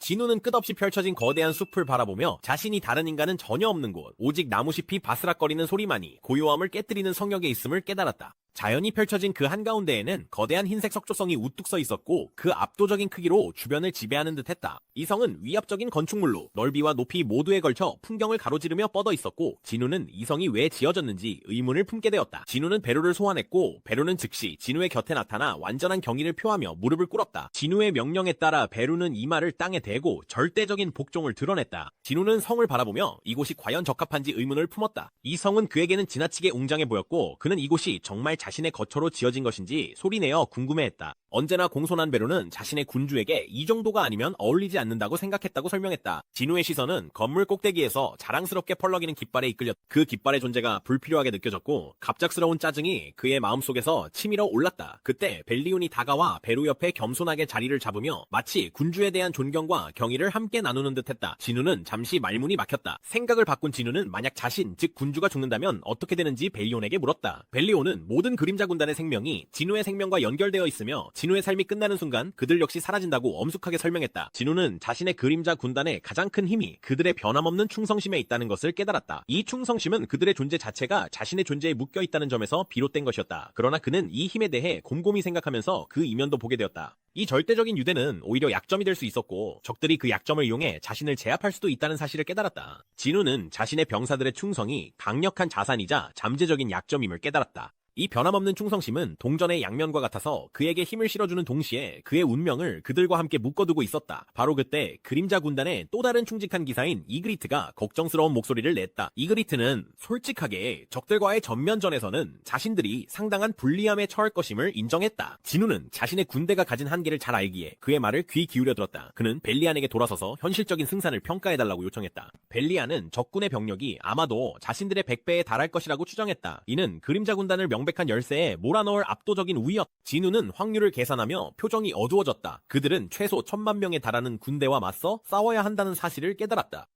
진우는 끝없이 펼쳐진 거대한 숲을 바라보며 자신이 다른 인간은 전혀 없는 곳, 오직 나무잎이 바스락거리는 소리만이 고요함을 깨뜨리는 성역에 있음을 깨달았다. 자연이 펼쳐진 그 한가운데에는 거대한 흰색 석조성이 우뚝 서 있었고 그 압도적인 크기로 주변을 지배하는 듯했다. 이 성은 위압적인 건축물로 넓이와 높이 모두에 걸쳐 풍경을 가로지르며 뻗어 있었고 진우는 이 성이 왜 지어졌는지 의문을 품게 되었다. 진우는 베로를 소환했고 베로는 즉시 진우의 곁에 나타나 완전한 경의를 표하며 무릎을 꿇었다. 진우의 명령에 따라 베로는 이마를 땅에 대고 절대적인 복종을 드러냈다. 진우는 성을 바라보며 이곳이 과연 적합한지 의문을 품었다. 이 성은 그에게는 지나치게 웅장해 보였고 그는 이곳이 정말 자신의 거처로 지어진 것인지 소리내어 궁금해했다. 언제나 공손한 베로는 자신의 군주에게 이 정도가 아니면 어울리지 않는다고 생각했다고 설명했다. 진우의 시선은 건물 꼭대기에서 자랑스럽게 펄럭이는 깃발에 이끌렸다. 그 깃발의 존재가 불필요하게 느껴졌고 갑작스러운 짜증이 그의 마음속에서 치밀어 올랐다. 그때 벨리온이 다가와 베로 옆에 겸손하게 자리를 잡으며 마치 군주에 대한 존경과 경의를 함께 나누는 듯했다. 진우는 잠시 말문이 막혔다. 생각을 바꾼 진우는 만약 자신, 즉 군주가 죽는다면 어떻게 되는지 벨리온에게 물었다. 벨리온은 모든 그림자 군단의 생명이 진우의 생명과 연결되어 있으며 진우의 삶이 끝나는 순간 그들 역시 사라진다고 엄숙하게 설명했다. 진우는 자신의 그림자 군단의 가장 큰 힘이 그들의 변함없는 충성심에 있다는 것을 깨달았다. 이 충성심은 그들의 존재 자체가 자신의 존재에 묶여 있다는 점에서 비롯된 것이었다. 그러나 그는 이 힘에 대해 곰곰이 생각하면서 그 이면도 보게 되었다. 이 절대적인 유대는 오히려 약점이 될 수 있었고 적들이 그 약점을 이용해 자신을 제압할 수도 있다는 사실을 깨달았다. 진우는 자신의 병사들의 충성이 강력한 자산이자 잠재적인 약점임을 깨달았다. 이 변함없는 충성심은 동전의 양면과 같아서 그에게 힘을 실어주는 동시에 그의 운명을 그들과 함께 묶어두고 있었다. 바로 그때 그림자 군단의 또 다른 충직한 기사인 이그리트가 걱정스러운 목소리를 냈다. 이그리트는 솔직하게 적들과의 전면전에서는 자신들이 상당한 불리함에 처할 것임을 인정했다. 진우는 자신의 군대가 가진 한계를 잘 알기에 그의 말을 귀 기울여 들었다. 그는 벨리안에게 돌아서서 현실적인 승산을 평가해달라고 요청했다. 벨리안은 적군의 병력이 아마도 자신들의 100배에 달할 것이라고 추정했다. 이는 그림자 군단을 명백한 열세에 몰아넣을 압도적인 우위였다. 진우는 확률을 계산하며 표정이 어두워졌다. 그들은 최소 1000만 명에 달하는 군대와 맞서 싸워야 한다는 사실을 깨달았다.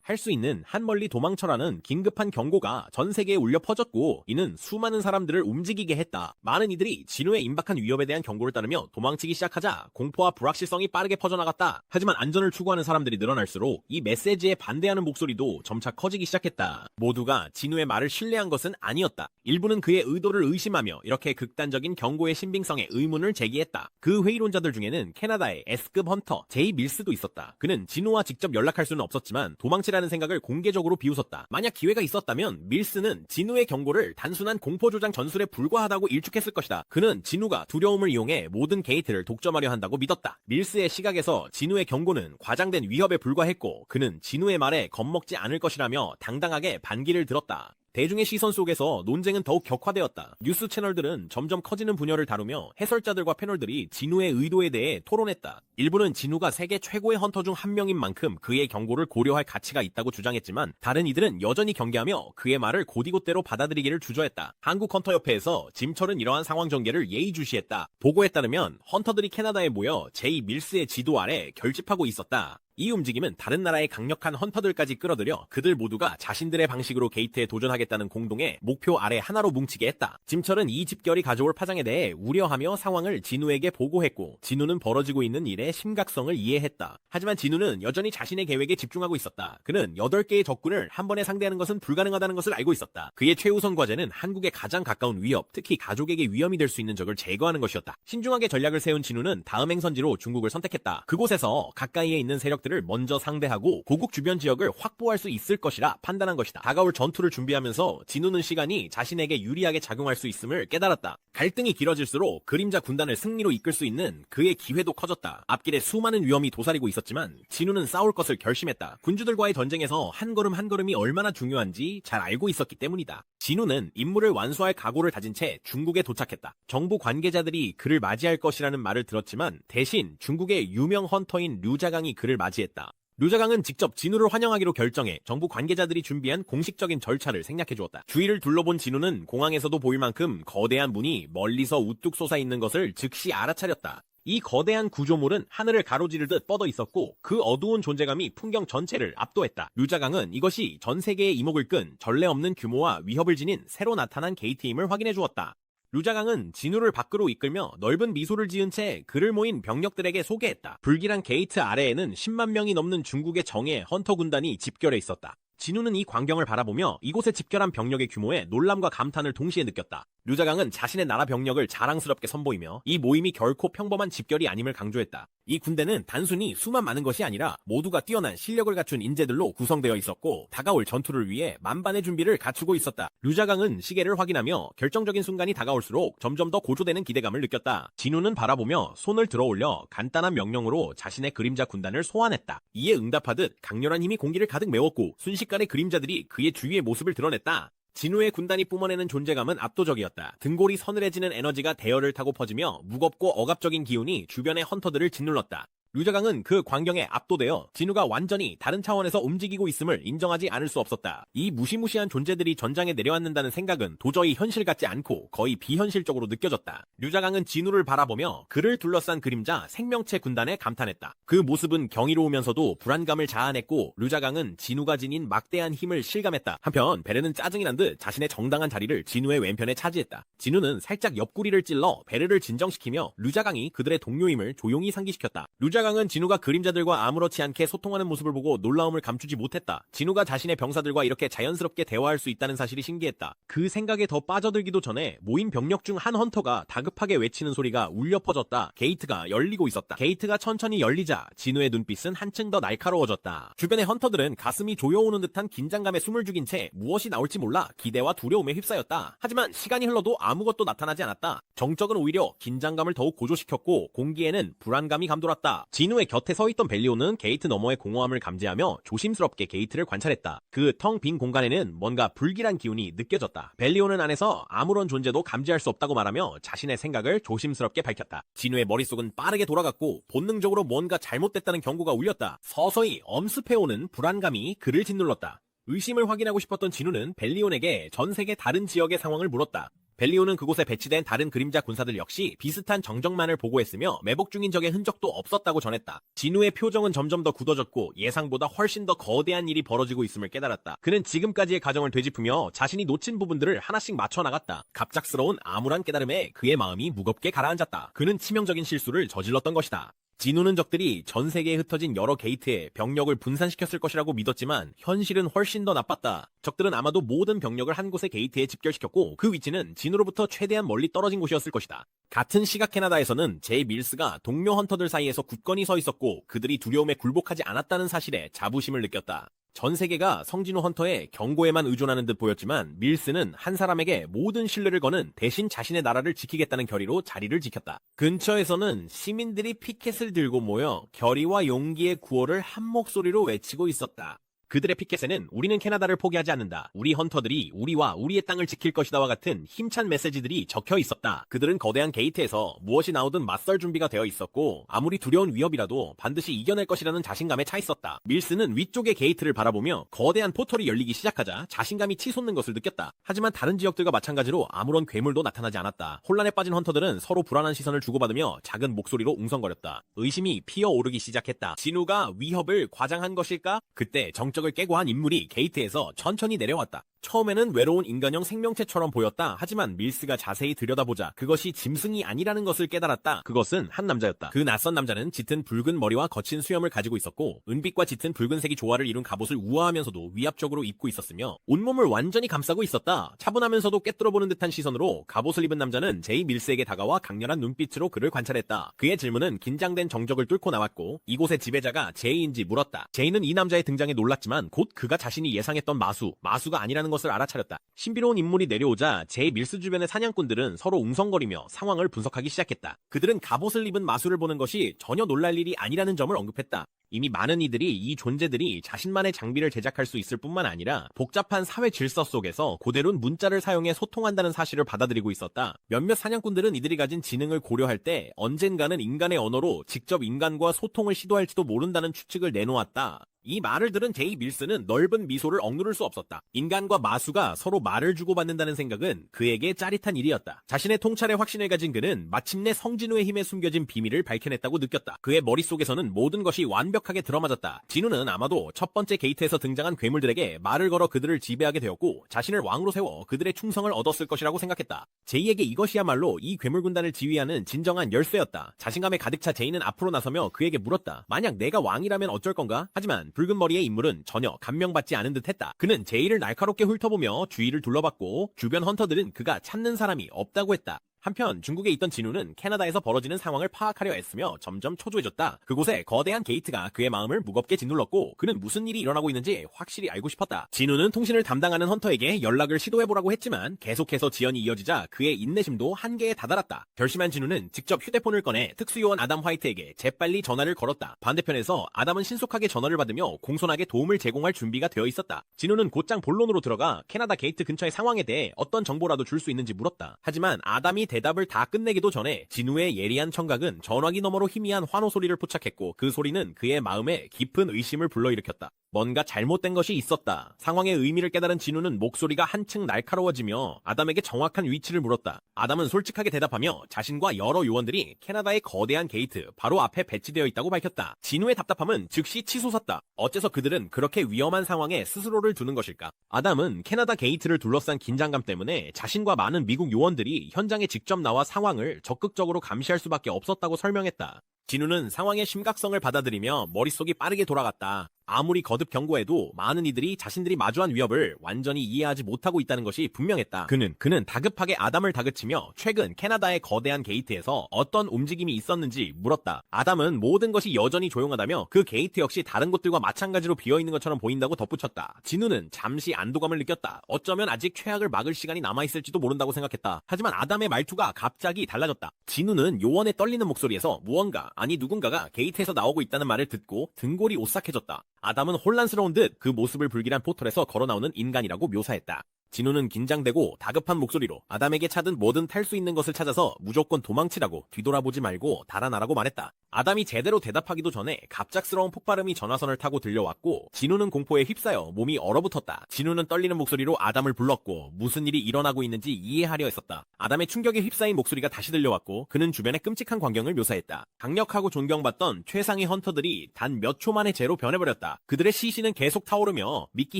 할 수 있는 한 멀리 도망쳐라는 긴급한 경고가 전 세계에 울려 퍼졌고 이는 수많은 사람들을 움직이게 했다. 많은 이들이 진우의 임박한 위협에 대한 경고를 따르며 도망치기 시작하자 공포와 불확실성이 빠르게 퍼져나갔다. 하지만 안전을 추구하는 사람들이 늘어날수록 이 메시지에 반대하는 목소리도 점차 커지기 시작했다. 모두가 진우의 말을 신뢰한 것은 아니었다. 일부는 그의 의도를 의심하며 이렇게 극단적인 경고의 신빙성에 의문을 제기했다. 그 회의론자들 중에는 캐나다의 S급 헌터 제이 밀스도 있었다. 그는 진우와 직접 연락할 수는 없었지만 도망치라는 생각을 공개적으로 비웃었다. 만약 기회가 있었다면 밀스는 진우의 경고를 단순한 공포조장 전술에 불과하다고 일축했을 것이다. 그는 진우가 두려움을 이용해 모든 게이트를 독점하려 한다고 믿었다. 밀스의 시각에서 진우의 경고는 과장된 위협에 불과했고 그는 진우의 말에 겁먹지 않을 것이라며 당당하게 반기를 들었다. 대중의 시선 속에서 논쟁은 더욱 격화되었다. 뉴스 채널들은 점점 커지는 분열을 다루며 해설자들과 패널들이 진우의 의도에 대해 토론했다. 일부는 진우가 세계 최고의 헌터 중 한 명인 만큼 그의 경고를 고려할 가치가 있다고 주장했지만 다른 이들은 여전히 경계하며 그의 말을 곧이곧대로 받아들이기를 주저했다. 한국헌터협회에서 짐철은 이러한 상황 전개를 예의주시했다. 보고에 따르면 헌터들이 캐나다에 모여 제이 밀스의 지도 아래 결집하고 있었다. 이 움직임은 다른 나라의 강력한 헌터들까지 끌어들여 그들 모두가 자신들의 방식으로 게이트에 도전하겠다는 공동의 목표 아래 하나로 뭉치게 했다. 짐철은 이 집결이 가져올 파장에 대해 우려하며 상황을 진우에게 보고했고 진우는 벌어지고 있는 일의 심각성을 이해했다. 하지만 진우는 여전히 자신의 계획에 집중하고 있었다. 그는 8개의 적군을 한 번에 상대하는 것은 불가능하다는 것을 알고 있었다. 그의 최우선 과제는 한국에 가장 가까운 위협, 특히 가족에게 위험이 될 수 있는 적을 제거하는 것이었다. 신중하게 전략을 세운 진우는 다음 행선지로 중국을 선택했다. 그곳에서 가까이에 있는 세력들을 먼저 상대하고 고국 주변 지역을 확보할 수 있을 것이라 판단한 것이다. 다가올 전투를 준비하면서 진우는 시간이 자신에게 유리하게 작용할 수 있음을 깨달았다. 갈등이 길어질수록 그림자 군단을 승리로 이끌 수 있는 그의 기회도 커졌다. 앞길에 수많은 위험이 도사리고 있었지만 진우는 싸울 것을 결심했다. 군주들과의 전쟁에서 한 걸음 한 걸음이 얼마나 중요한지 잘 알고 있었기 때문이다. 진우는 임무를 완수할 각오를 다진 채 중국에 도착했다. 정부 관계자들이 그를 맞이할 것이라는 말을 들었지만 대신 중국의 유명 헌터인 류자강이 그를 맞이했다. 류자강은 직접 진우를 환영하기로 결정해 정부 관계자들이 준비한 공식적인 절차를 생략해 주었다. 주위를 둘러본 진우는 공항에서도 보일 만큼 거대한 문이 멀리서 우뚝 솟아 있는 것을 즉시 알아차렸다. 이 거대한 구조물은 하늘을 가로지르듯 뻗어 있었고 그 어두운 존재감이 풍경 전체를 압도했다. 류자강은 이것이 전 세계의 이목을 끈 전례 없는 규모와 위협을 지닌 새로 나타난 게이트임을 확인해 주었다. 류자강은 진우를 밖으로 이끌며 넓은 미소를 지은 채 그를 모인 병력들에게 소개했다. 불길한 게이트 아래에는 10만 명이 넘는 중국의 정예 헌터 군단이 집결해 있었다. 진우는 이 광경을 바라보며 이곳에 집결한 병력의 규모에 놀람과 감탄을 동시에 느꼈다. 류자강은 자신의 나라 병력을 자랑스럽게 선보이며 이 모임이 결코 평범한 집결이 아님을 강조했다. 이 군대는 단순히 수만 많은 것이 아니라 모두가 뛰어난 실력을 갖춘 인재들로 구성되어 있었고 다가올 전투를 위해 만반의 준비를 갖추고 있었다. 류자강은 시계를 확인하며 결정적인 순간이 다가올수록 점점 더 고조되는 기대감을 느꼈다. 진우는 바라보며 손을 들어올려 간단한 명령으로 자신의 그림자 군단을 소환했다. 이에 응답하듯 강렬한 힘이 공기를 가득 메웠고 순식간에 그림자들이 그의 주위의 모습을 드러냈다. 진우의 군단이 뿜어내는 존재감은 압도적이었다. 등골이 서늘해지는 에너지가 대열을 타고 퍼지며 무겁고 억압적인 기운이 주변의 헌터들을 짓눌렀다. 류자강은 그 광경에 압도되어 진우가 완전히 다른 차원에서 움직이고 있음을 인정하지 않을 수 없었다. 이 무시무시한 존재들이 전장에 내려앉는다는 생각은 도저히 현실 같지 않고 거의 비현실적으로 느껴졌다. 류자강은 진우를 바라보며 그를 둘러싼 그림자 생명체 군단에 감탄했다. 그 모습은 경이로우면서도 불안감을 자아냈고 류자강은 진우가 지닌 막대한 힘을 실감했다. 한편 베르는 짜증이 난 듯 자신의 정당한 자리를 진우의 왼편에 차지했다. 진우는 살짝 옆구리를 찔러 베르를 진정시키며 류자강이 그들의 동료임을 조용히 상기시켰다. 류자강은 진우가 그림자들과 아무렇지 않게 소통하는 모습을 보고 놀라움을 감추지 못했다. 진우가 자신의 병사들과 이렇게 자연스럽게 대화할 수 있다는 사실이 신기했다. 그 생각에 더 빠져들기도 전에 모인 병력 중 한 헌터가 다급하게 외치는 소리가 울려 퍼졌다. 게이트가 열리고 있었다. 게이트가 천천히 열리자 진우의 눈빛은 한층 더 날카로워졌다. 주변의 헌터들은 가슴이 조여오는 듯한 긴장감에 숨을 죽인 채 무엇이 나올지 몰라 기대와 두려움에 휩싸였다. 하지만 시간이 흘러도 아무것도 나타나지 않았다. 정적은 오히려 긴장감을 더욱 고조시켰고 공기에는 불안감이 감돌았다. 진우의 곁에 서있던 벨리오는 게이트 너머의 공허함을 감지하며 조심스럽게 게이트를 관찰했다. 그 텅 빈 공간에는 뭔가 불길한 기운이 느껴졌다. 벨리오는 안에서 아무런 존재도 감지할 수 없다고 말하며 자신의 생각을 조심스럽게 밝혔다. 진우의 머릿속은 빠르게 돌아갔고 본능적으로 뭔가 잘못됐다는 경고가 울렸다. 서서히 엄습해오는 불안감이 그를 짓눌렀다. 의심을 확인하고 싶었던 진우는 벨리온에게 전 세계 다른 지역의 상황을 물었다. 벨리온은 그곳에 배치된 다른 그림자 군사들 역시 비슷한 정적만을 보고했으며 매복 중인 적의 흔적도 없었다고 전했다. 진우의 표정은 점점 더 굳어졌고 예상보다 훨씬 더 거대한 일이 벌어지고 있음을 깨달았다. 그는 지금까지의 가정을 되짚으며 자신이 놓친 부분들을 하나씩 맞춰나갔다. 갑작스러운 암울한 깨달음에 그의 마음이 무겁게 가라앉았다. 그는 치명적인 실수를 저질렀던 것이다. 진우는 적들이 전 세계에 흩어진 여러 게이트에 병력을 분산시켰을 것이라고 믿었지만 현실은 훨씬 더 나빴다. 적들은 아마도 모든 병력을 한 곳의 게이트에 집결시켰고 그 위치는 진우로부터 최대한 멀리 떨어진 곳이었을 것이다. 같은 시각 캐나다에서는 제이 밀스가 동료 헌터들 사이에서 굳건히 서 있었고 그들이 두려움에 굴복하지 않았다는 사실에 자부심을 느꼈다. 전 세계가 성진우 헌터의 경고에만 의존하는 듯 보였지만 밀스는 한 사람에게 모든 신뢰를 거는 대신 자신의 나라를 지키겠다는 결의로 자리를 지켰다. 근처에서는 시민들이 피켓을 들고 모여 결의와 용기의 구호를 한 목소리로 외치고 있었다. 그들의 피켓에는 우리는 캐나다를 포기하지 않는다. 우리 헌터들이 우리와 우리의 땅을 지킬 것이다와 같은 힘찬 메시지들이 적혀 있었다. 그들은 거대한 게이트에서 무엇이 나오든 맞설 준비가 되어 있었고 아무리 두려운 위협이라도 반드시 이겨낼 것이라는 자신감에 차 있었다. 밀스는 위쪽의 게이트를 바라보며 거대한 포털이 열리기 시작하자 자신감이 치솟는 것을 느꼈다. 하지만 다른 지역들과 마찬가지로 아무런 괴물도 나타나지 않았다. 혼란에 빠진 헌터들은 서로 불안한 시선을 주고받으며 작은 목소리로 웅성거렸다. 의심이 피어오르기 시작했다. 진우가 위협을 과장한 것일까? 그때 정적을 깨고 한 인물이 게이트에서 천천히 내려왔다. 처음에는 외로운 인간형 생명체처럼 보였다. 하지만 밀스가 자세히 들여다보자 그것이 짐승이 아니라는 것을 깨달았다. 그것은 한 남자였다. 그 낯선 남자는 짙은 붉은 머리와 거친 수염을 가지고 있었고 은빛과 짙은 붉은색이 조화를 이룬 갑옷을 우아하면서도 위압적으로 입고 있었으며 온몸을 완전히 감싸고 있었다. 차분하면서도 꿰뚫어보는 듯한 시선으로 갑옷을 입은 남자는 제이 밀스에게 다가와 강렬한 눈빛으로 그를 관찰했다. 그의 질문은 긴장된 정적을 뚫고 나왔고 이곳의 지배자가 제이인지 물었다. 제이는 이 남자의 등장에 놀랐지만 곧 그가 자신이 예상했던 마수가 아니라는 것을 알아차렸다. 신비로운 인물이 내려오자 제이 밀스 주변의 사냥꾼들은 서로 웅성거리며 상황을 분석하기 시작했다. 그들은 갑옷을 입은 마수를 보는 것이 전혀 놀랄 일이 아니라는 점을 언급했다. 이미 많은 이들이 이 존재들이 자신만의 장비를 제작할 수 있을 뿐만 아니라 복잡한 사회 질서 속에서 고대로는 문자를 사용해 소통한다는 사실을 받아들이고 있었다. 몇몇 사냥꾼들은 이들이 가진 지능을 고려할 때 언젠가는 인간의 언어로 직접 인간과 소통을 시도할지도 모른다는 추측을 내놓았다. 이 말을 들은 제이 밀스는 넓은 미소를 억누를 수 없었다. 인간과 마수가 서로 말을 주고받는다는 생각은 그에게 짜릿한 일이었다. 자신의 통찰에 확신을 가진 그는 마침내 성진우의 힘에 숨겨진 비밀을 밝혀냈다고 느꼈다. 그의 머릿속에서는 모든 것이 완벽하게 들어맞았다. 진우는 아마도 첫 번째 게이트에서 등장한 괴물들에게 말을 걸어 그들을 지배하게 되었고 자신을 왕으로 세워 그들의 충성을 얻었을 것이라고 생각했다. 제이에게 이것이야말로 이 괴물 군단을 지휘하는 진정한 열쇠였다. 자신감에 가득 차 제이는 앞으로 나서며 그에게 물었다. 만약 내가 왕이라면 어쩔 건가? 하지만 붉은 머리의 인물은 전혀 감명받지 않은 듯했다. 그는 제이를 날카롭게 훑어보며 주위를 둘러봤고 주변 헌터들은 그가 찾는 사람이 없다고 했다. 한편 중국에 있던 진우는 캐나다에서 벌어지는 상황을 파악하려 애쓰며 점점 초조해졌다. 그곳에 거대한 게이트가 그의 마음을 무겁게 짓눌렀고 그는 무슨 일이 일어나고 있는지 확실히 알고 싶었다. 진우는 통신을 담당하는 헌터에게 연락을 시도해보라고 했지만 계속해서 지연이 이어지자 그의 인내심도 한계에 다다랐다. 결심한 진우는 직접 휴대폰을 꺼내 특수요원 아담 화이트에게 재빨리 전화를 걸었다. 반대편에서 아담은 신속하게 전화를 받으며 공손하게 도움을 제공할 준비가 되어 있었다. 진우는 곧장 본론으로 들어가 캐나다 게이트 근처의 상황에 대해 어떤 정보라도 줄 수 있는지 물었다. 하지만 아담이 대답을 다 끝내기도 전에 진우의 예리한 청각은 전화기 너머로 희미한 환호 소리를 포착했고 그 소리는 그의 마음에 깊은 의심을 불러일으켰다. 뭔가 잘못된 것이 있었다. 상황의 의미를 깨달은 진우는 목소리가 한층 날카로워지며 아담에게 정확한 위치를 물었다. 아담은 솔직하게 대답하며 자신과 여러 요원들이 캐나다의 거대한 게이트 바로 앞에 배치되어 있다고 밝혔다. 진우의 답답함은 즉시 치솟았다. 어째서 그들은 그렇게 위험한 상황에 스스로를 두는 것일까? 아담은 캐나다 게이트를 둘러싼 긴장감 때문에 자신과 많은 미국 요원들이 현장에 직접 나와 상황을 적극적으로 감시할 수밖에 없었다고 설명했다. 진우는 상황의 심각성을 받아들이며 머릿속이 빠르게 돌아갔다. 아무리 거듭 경고해도 많은 이들이 자신들이 마주한 위협을 완전히 이해하지 못하고 있다는 것이 분명했다. 그는 다급하게 아담을 다그치며 최근 캐나다의 거대한 게이트에서 어떤 움직임이 있었는지 물었다. 아담은 모든 것이 여전히 조용하다며 그 게이트 역시 다른 곳들과 마찬가지로 비어있는 것처럼 보인다고 덧붙였다. 진우는 잠시 안도감을 느꼈다. 어쩌면 아직 최악을 막을 시간이 남아있을지도 모른다고 생각했다. 하지만 아담의 말투가 갑자기 달라졌다. 진우는 요원의 떨리는 목소리에서 무언가, 아니 누군가가 게이트에서 나오고 있다는 말을 듣고 등골이 오싹해졌다. 아담은 혼란스러운 듯 그 모습을 불길한 포털에서 걸어나오는 인간이라고 묘사했다. 진우는 긴장되고 다급한 목소리로 아담에게 찾은 뭐든 탈 수 있는 것을 찾아서 무조건 도망치라고 뒤돌아보지 말고 달아나라고 말했다. 아담이 제대로 대답하기도 전에 갑작스러운 폭발음이 전화선을 타고 들려왔고 진우는 공포에 휩싸여 몸이 얼어붙었다. 진우는 떨리는 목소리로 아담을 불렀고 무슨 일이 일어나고 있는지 이해하려 했었다. 아담의 충격에 휩싸인 목소리가 다시 들려왔고 그는 주변의 끔찍한 광경을 묘사했다. 강력하고 존경받던 최상위 헌터들이 단 몇 초 만에 제로 변해버렸다. 그들의 시신은 계속 타오르며 믿기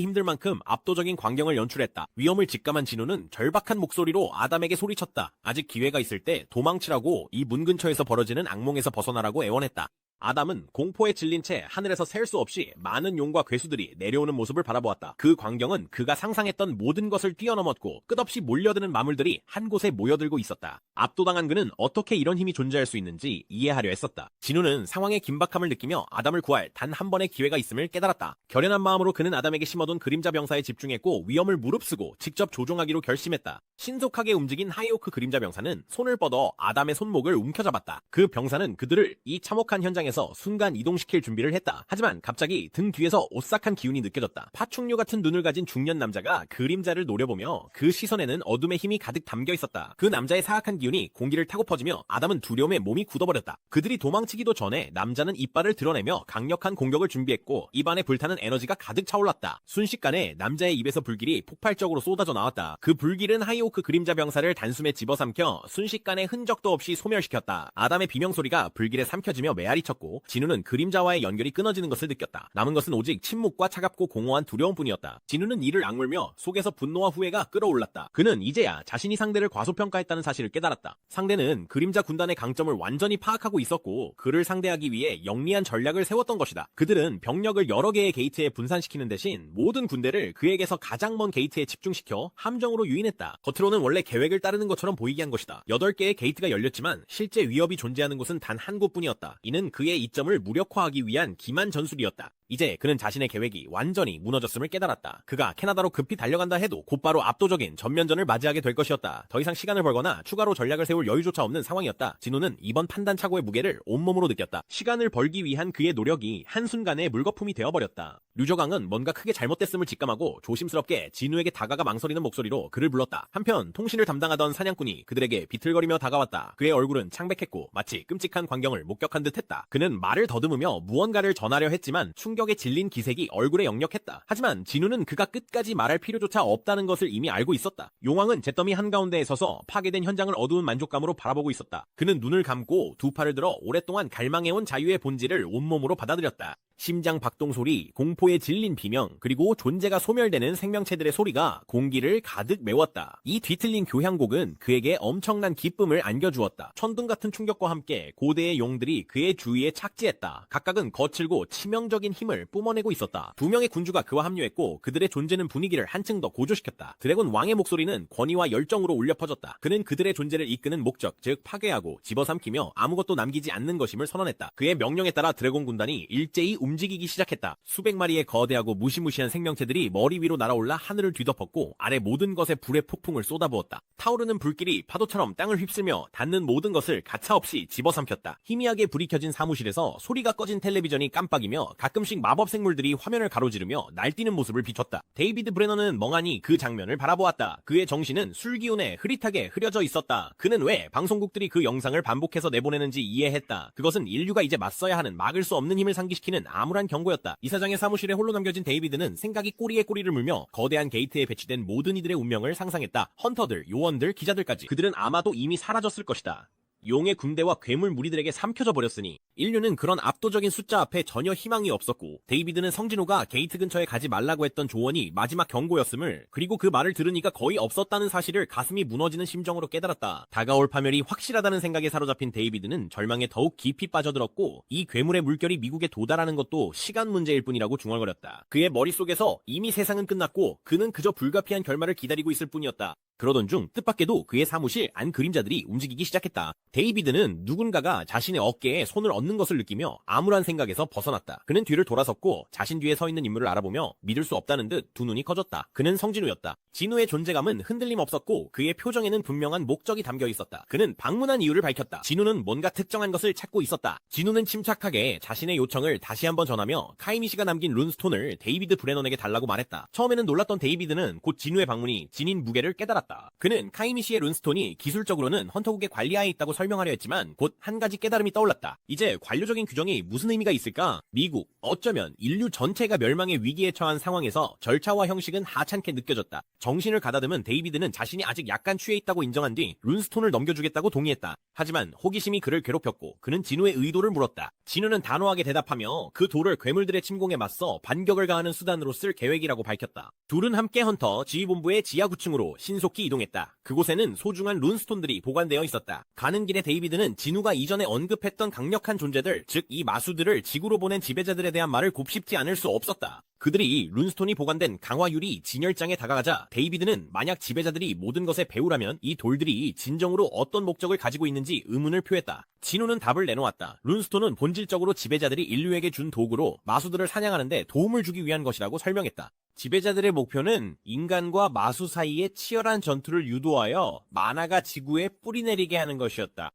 힘들 만큼 압도적인 광경을 연출했다. 위험을 직감한 진우는 절박한 목소리로 아담에게 소리쳤다. 아직 기회가 있을 때 도망치라고, 이 문 근처에서 벌어지는 악몽에서 벗어나라고 애원했다. 아담은 공포에 질린 채 하늘에서 셀 수 없이 많은 용과 괴수들이 내려오는 모습을 바라보았다. 그 광경은 그가 상상했던 모든 것을 뛰어넘었고 끝없이 몰려드는 마물들이 한 곳에 모여들고 있었다. 압도당한 그는 어떻게 이런 힘이 존재할 수 있는지 이해하려 했었다. 진우는 상황의 긴박함을 느끼며 아담을 구할 단 한 번의 기회가 있음을 깨달았다. 결연한 마음으로 그는 아담에게 심어둔 그림자 병사에 집중했고 위험을 무릅쓰고 직접 조종하기로 결심했다. 신속하게 움직인 하이오크 그림자 병사는 손을 뻗어 아담의 손목을 움켜잡았다. 그 병사는 그들을 이 참혹한 현장에서 순간 이동시킬 준비를 했다. 하지만 갑자기 등 뒤에서 오싹한 기운이 느껴졌다. 파충류 같은 눈을 가진 중년 남자가 그림자를 노려보며 그 시선에는 어둠의 힘이 가득 담겨 있었다. 그 남자의 사악한 기운이 공기를 타고 퍼지며 아담은 두려움에 몸이 굳어버렸다. 그들이 도망치기도 전에 남자는 이빨을 드러내며 강력한 공격을 준비했고 입안에 불타는 에너지가 가득 차올랐다. 순식간에 남자의 입에서 불길이 폭발적으로 쏟아져 나왔다. 그 불길은 하이오크 그림자 병사를 단숨에 집어삼켜 순식간에 흔적도 없이 소멸시켰다. 아담의 비명소리가 불길에 삼켜지며 메아리쳤고 진우는 그림자와의 연결이 끊어지는 것을 느꼈다. 남은 것은 오직 침묵과 차갑고 공허한 두려움뿐이었다. 진우는 이를 악물며 속에서 분노와 후회가 끌어올랐다. 그는 이제야 자신이 상대를 과소평가했다는 사실을 깨달았다. 상대는 그림자 군단의 강점을 완전히 파악하고 있었고 그를 상대하기 위해 영리한 전략을 세웠던 것이다. 그들은 병력을 여러 개의 게이트에 분산시키는 대신 모든 군대를 그에게서 가장 먼 게이트에 집중시켜 함정으로 유인했다. 겉으로는 원래 계획을 따르는 것처럼 보이게 한 것이다. 8개의 게이트가 열렸지만 실제 위협이 존재하는 곳은 단 한 곳뿐이었다. 이는 그의 이점을 무력화하기 위한 기만 전술이었다. 이제 그는 자신의 계획이 완전히 무너졌음을 깨달았다. 그가 캐나다로 급히 달려간다 해도 곧바로 압도적인 전면전을 맞이하게 될 것이었다. 더 이상 시간을 벌거나 추가로 전략을 세울 여유조차 없는 상황이었다. 진우는 이번 판단착오의 무게를 온몸으로 느꼈다. 시간을 벌기 위한 그의 노력이 한순간에 물거품이 되어버렸다. 류저강은 뭔가 크게 잘못됐음을 직감하고 조심스럽게 진우에게 다가가 망설이는 목소리로 그를 불렀다. 한편 통신을 담당하던 사냥꾼이 그들에게 비틀거리며 다가왔다. 그의 얼굴은 창백했고 마치 끔찍한 광경을 목격한 듯 했다. 그는 말을 더듬으며 무언가를 전하려 했지만 충격 충격에 질린 기색이 얼굴에 역력했다. 하지만 진우는 그가 끝까지 말할 필요조차 없다는 것을 이미 알고 있었다. 용왕은 잿더미 한가운데에 서서 파괴된 현장을 어두운 만족감으로 바라보고 있었다. 그는 눈을 감고 두 팔을 들어 오랫동안 갈망해온 자유의 본질을 온몸으로 받아들였다. 심장 박동 소리, 공포에 질린 비명, 그리고 존재가 소멸되는 생명체들의 소리가 공기를 가득 메웠다. 이 뒤틀린 교향곡은 그에게 엄청난 기쁨을 안겨주었다. 천둥 같은 충격과 함께 고대의 용들이 그의 주위에 착지했다. 각각은 거칠고 치명적인 힘을 뿜어내고 있었다. 두 명의 군주가 그와 합류했고 그들의 존재는 분위기를 한층 더 고조시켰다. 드래곤 왕의 목소리는 권위와 열정으로 울려 퍼졌다. 그는 그들의 존재를 이끄는 목적, 즉 파괴하고 집어삼키며 아무것도 남기지 않는 것임을 선언했다. 그의 명령에 따라 드래곤 군단이 일제히 움직이기 시작했다. 수백 마리의 거대하고 무시무시한 생명체들이 머리 위로 날아올라 하늘을 뒤덮었고 아래 모든 것에 불의 폭풍을 쏟아부었다. 타오르는 불길이 파도처럼 땅을 휩쓸며 닿는 모든 것을 가차없이 집어삼켰다. 희미하게 불이 켜진 사무실에서 소리가 꺼진 텔레비전이 깜빡이며 가끔씩 마법 생물들이 화면을 가로지르며 날뛰는 모습을 비췄다. 데이비드 브레너는 멍하니 그 장면을 바라보았다. 그의 정신은 술기운에 흐릿하게 흐려져 있었다. 그는 왜 방송국들이 그 영상을 반복해서 내보내는지 이해했다. 그것은 인류가 이제 맞서야 하는 막을 수 없는 힘을 상기시키는 암울한 경고였다. 이사장의 사무실에 홀로 남겨진 데이비드는 생각이 꼬리에 꼬리를 물며 거대한 게이트에 배치된 모든 이들의 운명을 상상했다. 헌터들, 요원들, 기자들까지. 그들은 아마도 이미 사라졌을 것이다. 용의 군대와 괴물 무리들에게 삼켜져 버렸으니 인류는 그런 압도적인 숫자 앞에 전혀 희망이 없었고 데이비드는 성진호가 게이트 근처에 가지 말라고 했던 조언이 마지막 경고였음을, 그리고 그 말을 들으니까 거의 없었다는 사실을 가슴이 무너지는 심정으로 깨달았다. 다가올 파멸이 확실하다는 생각에 사로잡힌 데이비드는 절망에 더욱 깊이 빠져들었고 이 괴물의 물결이 미국에 도달하는 것도 시간 문제일 뿐이라고 중얼거렸다. 그의 머릿속에서 이미 세상은 끝났고 그는 그저 불가피한 결말을 기다리고 있을 뿐이었다. 그러던 중 뜻밖에도 그의 사무실 안 그림자들이 움직이기 시작했다. 데이비드는 누군가가 자신의 어깨에 손을 얹는 것을 느끼며 암울한 생각에서 벗어났다. 그는 뒤를 돌아섰고 자신 뒤에 서 있는 인물을 알아보며 믿을 수 없다는 듯 두 눈이 커졌다. 그는 성진우였다. 진우의 존재감은 흔들림 없었고 그의 표정에는 분명한 목적이 담겨 있었다. 그는 방문한 이유를 밝혔다. 진우는 뭔가 특정한 것을 찾고 있었다. 진우는 침착하게 자신의 요청을 다시 한번 전하며 카이미 씨가 남긴 룬스톤을 데이비드 브레넌에게 달라고 말했다. 처음에는 놀랐던 데이비드는 곧 진우의 방문이 지닌 무게를 깨달았다. 그는 카이미 씨의 룬스톤이 기술적으로는 헌터국의 관리하에 있다고 설명하려 했지만 곧 한 가지 깨달음이 떠올랐다. 이제 관료적인 규정이 무슨 의미가 있을까? 미국, 어쩌면 인류 전체가 멸망의 위기에 처한 상황에서 절차와 형식은 하찮게 느껴졌다. 정신을 가다듬은 데이비드는 자신이 아직 약간 취해 있다고 인정한 뒤 룬스톤을 넘겨주겠다고 동의했다. 하지만 호기심이 그를 괴롭혔고 그는 진우의 의도를 물었다. 진우는 단호하게 대답하며 그 돌을 괴물들의 침공에 맞서 반격을 가하는 수단으로 쓸 계획이라고 밝혔다. 둘은 함께 헌터 지휘본부의 지하 9층으로 신속히 이동했다. 그곳에는 소중한 룬스톤들이 보관되어 있었다. 가는 길에 데이비드는 진우가 이전에 언급했던 강력한 존재들, 즉 이 마수들을 지구로 보낸 지배자들에 대한 말을 곱씹지 않을 수 없었다. 그들이 룬스톤이 보관된 강화유리 진열장에 다가가자 데이비드는 만약 지배자들이 모든 것의 배우라면 이 돌들이 진정으로 어떤 목적을 가지고 있는지 의문을 표했다. 진우는 답을 내놓았다. 룬스톤은 본질적으로 지배자들이 인류에게 준 도구로 마수들을 사냥하는데 도움을 주기 위한 것이라고 설명했다. 지배자들의 목표는 인간과 마수 사이의 치열한 전투를 유도하여 만화가 지구에 뿌리내리게 하는 것이었다.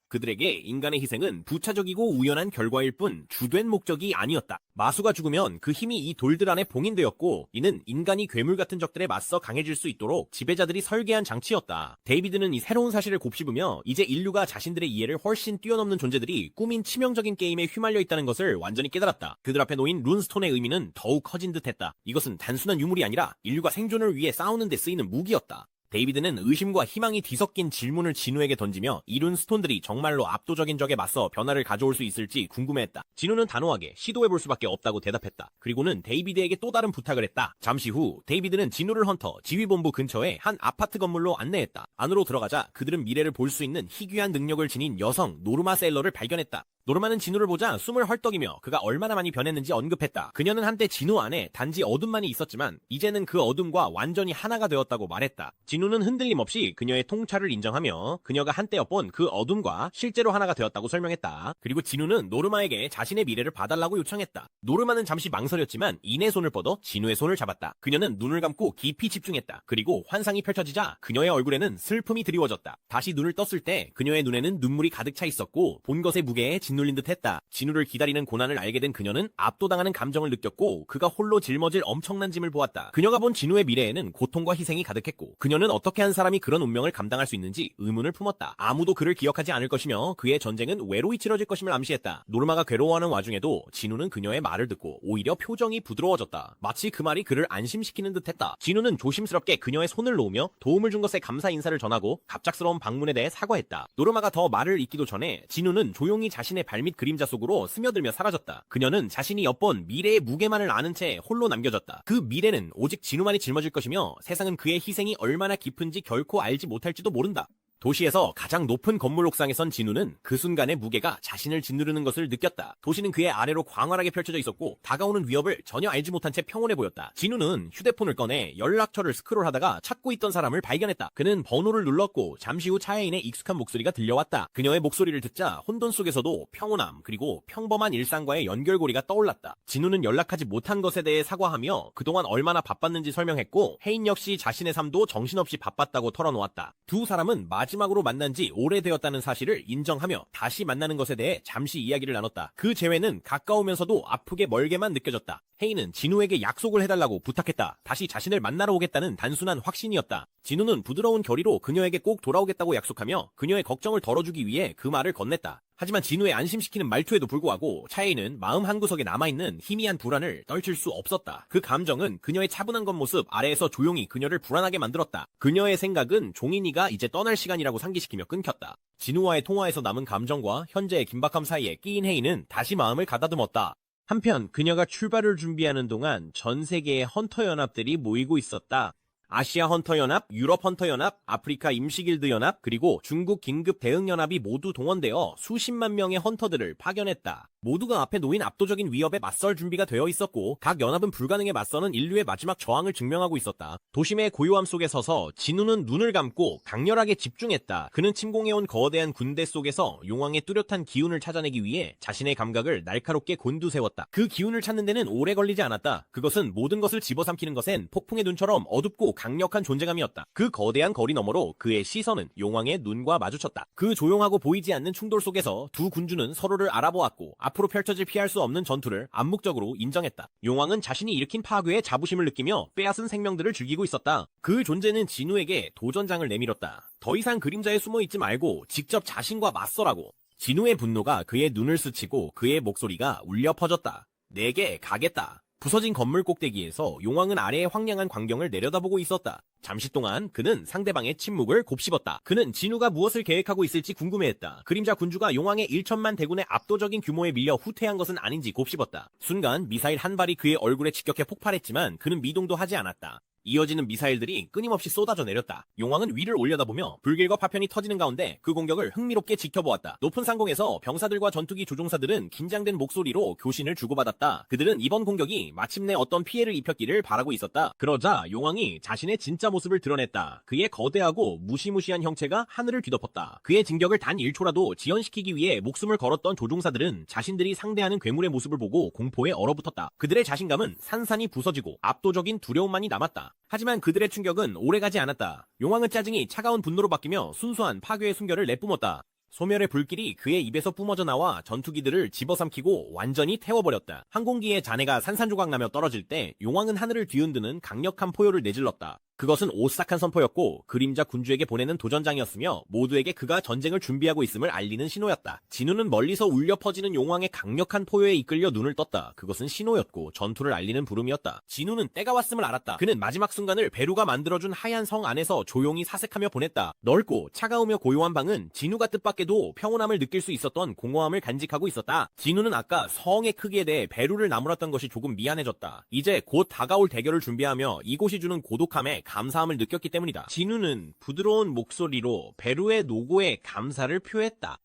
그들에게 인간의 희생은 부차적이고 우연한 결과일 뿐 주된 목적이 아니었다. 마수가 죽으면 그 힘이 이 돌들 안에 봉인되었고 이는 인간이 괴물 같은 적들에 맞서 강해질 수 있도록 지배자들이 설계한 장치였다. 데이비드는 이 새로운 사실을 곱씹으며 이제 인류가 자신들의 이해를 훨씬 뛰어넘는 존재들이 꾸민 치명적인 게임에 휘말려 있다는 것을 완전히 깨달았다. 그들 앞에 놓인 룬스톤의 의미는 더욱 커진 듯했다. 이것은 단순한 유물이 아니라 인류가 생존을 위해 싸우는 데 쓰이는 무기였다. 데이비드는 의심과 희망이 뒤섞인 질문을 진우에게 던지며 이 룬스톤들이 정말로 압도적인 적에 맞서 변화를 가져올 수 있을지 궁금해했다. 진우는 단호하게 시도해볼 수밖에 없다고 대답했다. 그리고는 데이비드에게 또 다른 부탁을 했다. 잠시 후 데이비드는 진우를 헌터 지휘본부 근처에 한 아파트 건물로 안내했다. 안으로 들어가자 그들은 미래를 볼 수 있는 희귀한 능력을 지닌 여성 노르마 셀러를 발견했다. 노르마는 진우를 보자 숨을 헐떡이며 그가 얼마나 많이 변했는지 언급했다. 그녀는 한때 진우 안에 단지 어둠만이 있었지만 이제는 그 어둠과 완전히 하나가 되었다고 말했다. 진우는 흔들림 없이 그녀의 통찰을 인정하며 그녀가 한때 엿본 그 어둠과 실제로 하나가 되었다고 설명했다. 그리고 진우는 노르마에게 자신의 미래를 봐달라고 요청했다. 노르마는 잠시 망설였지만 이내 손을 뻗어 진우의 손을 잡았다. 그녀는 눈을 감고 깊이 집중했다. 그리고 환상이 펼쳐지자 그녀의 얼굴에는 슬픔이 드리워졌다. 다시 눈을 떴을 때 그녀의 눈에는 눈물이 가득 차 있었고 본 것의 무게에 진우 짓눌린 듯 했다. 진우를 기다리는 고난을 알게 된 그녀는 압도당하는 감정을 느꼈고 그가 홀로 짊어질 엄청난 짐을 보았다. 그녀가 본 진우의 미래에는 고통과 희생이 가득했고 그녀는 어떻게 한 사람이 그런 운명을 감당할 수 있는지 의문을 품었다. 아무도 그를 기억하지 않을 것이며 그의 전쟁은 외로이 치러질 것임을 암시했다. 노르마가 괴로워하는 와중에도 진우는 그녀의 말을 듣고 오히려 표정이 부드러워졌다. 마치 그 말이 그를 안심시키는 듯했다. 진우는 조심스럽게 그녀의 손을 놓으며 도움을 준 것에 감사 인사를 전하고 갑작스러운 방문에 대해 사과했다. 노르마가 더 말을 잇기도 전에 진우는 조용히 자신의 발밑 그림자 속으로 스며들며 사라졌다. 그녀는 자신이 엿본 미래의 무게만을 아는 채 홀로 남겨졌다. 그 미래는 오직 진우만이 짊어질 것이며 세상은 그의 희생이 얼마나 깊은지 결코 알지 못할지도 모른다. 도시에서 가장 높은 건물 옥상에 선 진우는 그 순간의 무게가 자신을 짓누르는 것을 느꼈다. 도시는 그의 아래로 광활하게 펼쳐져 있었고 다가오는 위협을 전혀 알지 못한 채 평온해 보였다. 진우는 휴대폰을 꺼내 연락처를 스크롤하다가 찾고 있던 사람을 발견했다. 그는 번호를 눌렀고 잠시 후 차혜인의 익숙한 목소리가 들려왔다. 그녀의 목소리를 듣자 혼돈 속에서도 평온함 그리고 평범한 일상과의 연결고리가 떠올랐다. 진우는 연락하지 못한 것에 대해 사과하며 그동안 얼마나 바빴는지 설명했고 혜인 역시 자신의 삶도 정신없이 바빴다고 털어놓았다. 두 사람은 마지막으로 만난 지 오래되었다는 사실을 인정하며 다시 만나는 것에 대해 잠시 이야기를 나눴다. 그 재회는 가까우면서도 아프게 멀게만 느껴졌다. 혜인은 진우에게 약속을 해달라고 부탁했다. 다시 자신을 만나러 오겠다는 단순한 확신이었다. 진우는 부드러운 결의로 그녀에게 꼭 돌아오겠다고 약속하며 그녀의 걱정을 덜어주기 위해 그 말을 건넸다. 하지만 진우의 안심시키는 말투에도 불구하고 차혜인은 마음 한구석에 남아있는 희미한 불안을 떨칠 수 없었다. 그 감정은 그녀의 차분한 겉모습 아래에서 조용히 그녀를 불안하게 만들었다. 그녀의 생각은 종인이가 이제 떠날 시간이라고 상기시키며 끊겼다. 진우와의 통화에서 남은 감정과 현재의 긴박함 사이에 끼인 혜인은 다시 마음을 가다듬었다. 한편 그녀가 출발을 준비하는 동안 전 세계의 헌터 연합들이 모이고 있었다. 아시아 헌터 연합, 유럽 헌터 연합, 아프리카 임시길드 연합, 그리고 중국 긴급 대응 연합이 모두 동원되어 수십만 명의 헌터들을 파견했다. 모두가 앞에 놓인 압도적인 위협에 맞설 준비가 되어 있었고 각 연합은 불가능에 맞서는 인류의 마지막 저항을 증명하고 있었다. 도심의 고요함 속에 서서 진우는 눈을 감고 강렬하게 집중했다. 그는 침공해온 거대한 군대 속에서 용왕의 뚜렷한 기운을 찾아내기 위해 자신의 감각을 날카롭게 곤두세웠다. 그 기운을 찾는 데는 오래 걸리지 않았다. 그것은 모든 것을 집어삼키는 것엔 폭풍의 눈처럼 어둡고 강력한 존재감이었다. 그 거대한 거리 너머로 그의 시선은 용왕의 눈과 마주쳤다. 그 조용하고 보이지 않는 충돌 속에서 두 군주는 서로를 알아보았고 앞으로 펼쳐질 피할 수 없는 전투를 암묵적으로 인정했다. 용왕은 자신이 일으킨 파괴에 자부심을 느끼며 빼앗은 생명들을 즐기고 있었다. 그 존재는 진우에게 도전장을 내밀었다. 더 이상 그림자에 숨어있지 말고 직접 자신과 맞서라고. 진우의 분노가 그의 눈을 스치고 그의 목소리가 울려 퍼졌다. 내게 가겠다. 부서진 건물 꼭대기에서 용왕은 아래의 황량한 광경을 내려다보고 있었다. 잠시 동안 그는 상대방의 침묵을 곱씹었다. 그는 진우가 무엇을 계획하고 있을지 궁금해했다. 그림자 군주가 용왕의 1천만 대군의 압도적인 규모에 밀려 후퇴한 것은 아닌지 곱씹었다. 순간 미사일 한 발이 그의 얼굴에 직격해 폭발했지만 그는 미동도 하지 않았다. 이어지는 미사일들이 끊임없이 쏟아져 내렸다. 용왕은 위를 올려다보며 불길과 파편이 터지는 가운데 그 공격을 흥미롭게 지켜보았다. 높은 상공에서 병사들과 전투기 조종사들은 긴장된 목소리로 교신을 주고받았다. 그들은 이번 공격이 마침내 어떤 피해를 입혔기를 바라고 있었다. 그러자 용왕이 자신의 진짜 모습을 드러냈다. 그의 거대하고 무시무시한 형체가 하늘을 뒤덮었다. 그의 진격을 단 1초라도 지연시키기 위해 목숨을 걸었던 조종사들은 자신들이 상대하는 괴물의 모습을 보고 공포에 얼어붙었다. 그들의 자신감은 산산이 부서지고 압도적인 두려움만이 남았다. 하지만 그들의 충격은 오래가지 않았다. 용왕의 짜증이 차가운 분노로 바뀌며 순수한 파괴의 순결을 내뿜었다. 소멸의 불길이 그의 입에서 뿜어져 나와 전투기들을 집어삼키고 완전히 태워버렸다. 항공기의 잔해가 산산조각 나며 떨어질 때 용왕은 하늘을 뒤흔드는 강력한 포효를 내질렀다. 그것은 오싹한 선포였고 그림자 군주에게 보내는 도전장이었으며 모두에게 그가 전쟁을 준비하고 있음을 알리는 신호였다. 진우는 멀리서 울려 퍼지는 용왕의 강력한 포효에 이끌려 눈을 떴다. 그것은 신호였고 전투를 알리는 부름이었다. 진우는 때가 왔음을 알았다. 그는 마지막 순간을 베루가 만들어준 하얀 성 안에서 조용히 사색하며 보냈다. 넓고 차가우며 고요한 방은 진우가 뜻밖에도 평온함을 느낄 수 있었던 공허함을 간직하고 있었다. 진우는 아까 성의 크기에 대해 베루를 나무랐던 것이 조금 미안해졌다. 이제 곧 다가올 대결을 준비하며 이곳이 주는 고독함에 감사함을 느꼈기 때문이다. 진우는 부드러운 목소리로 베루의 노고에 감사를 표했다.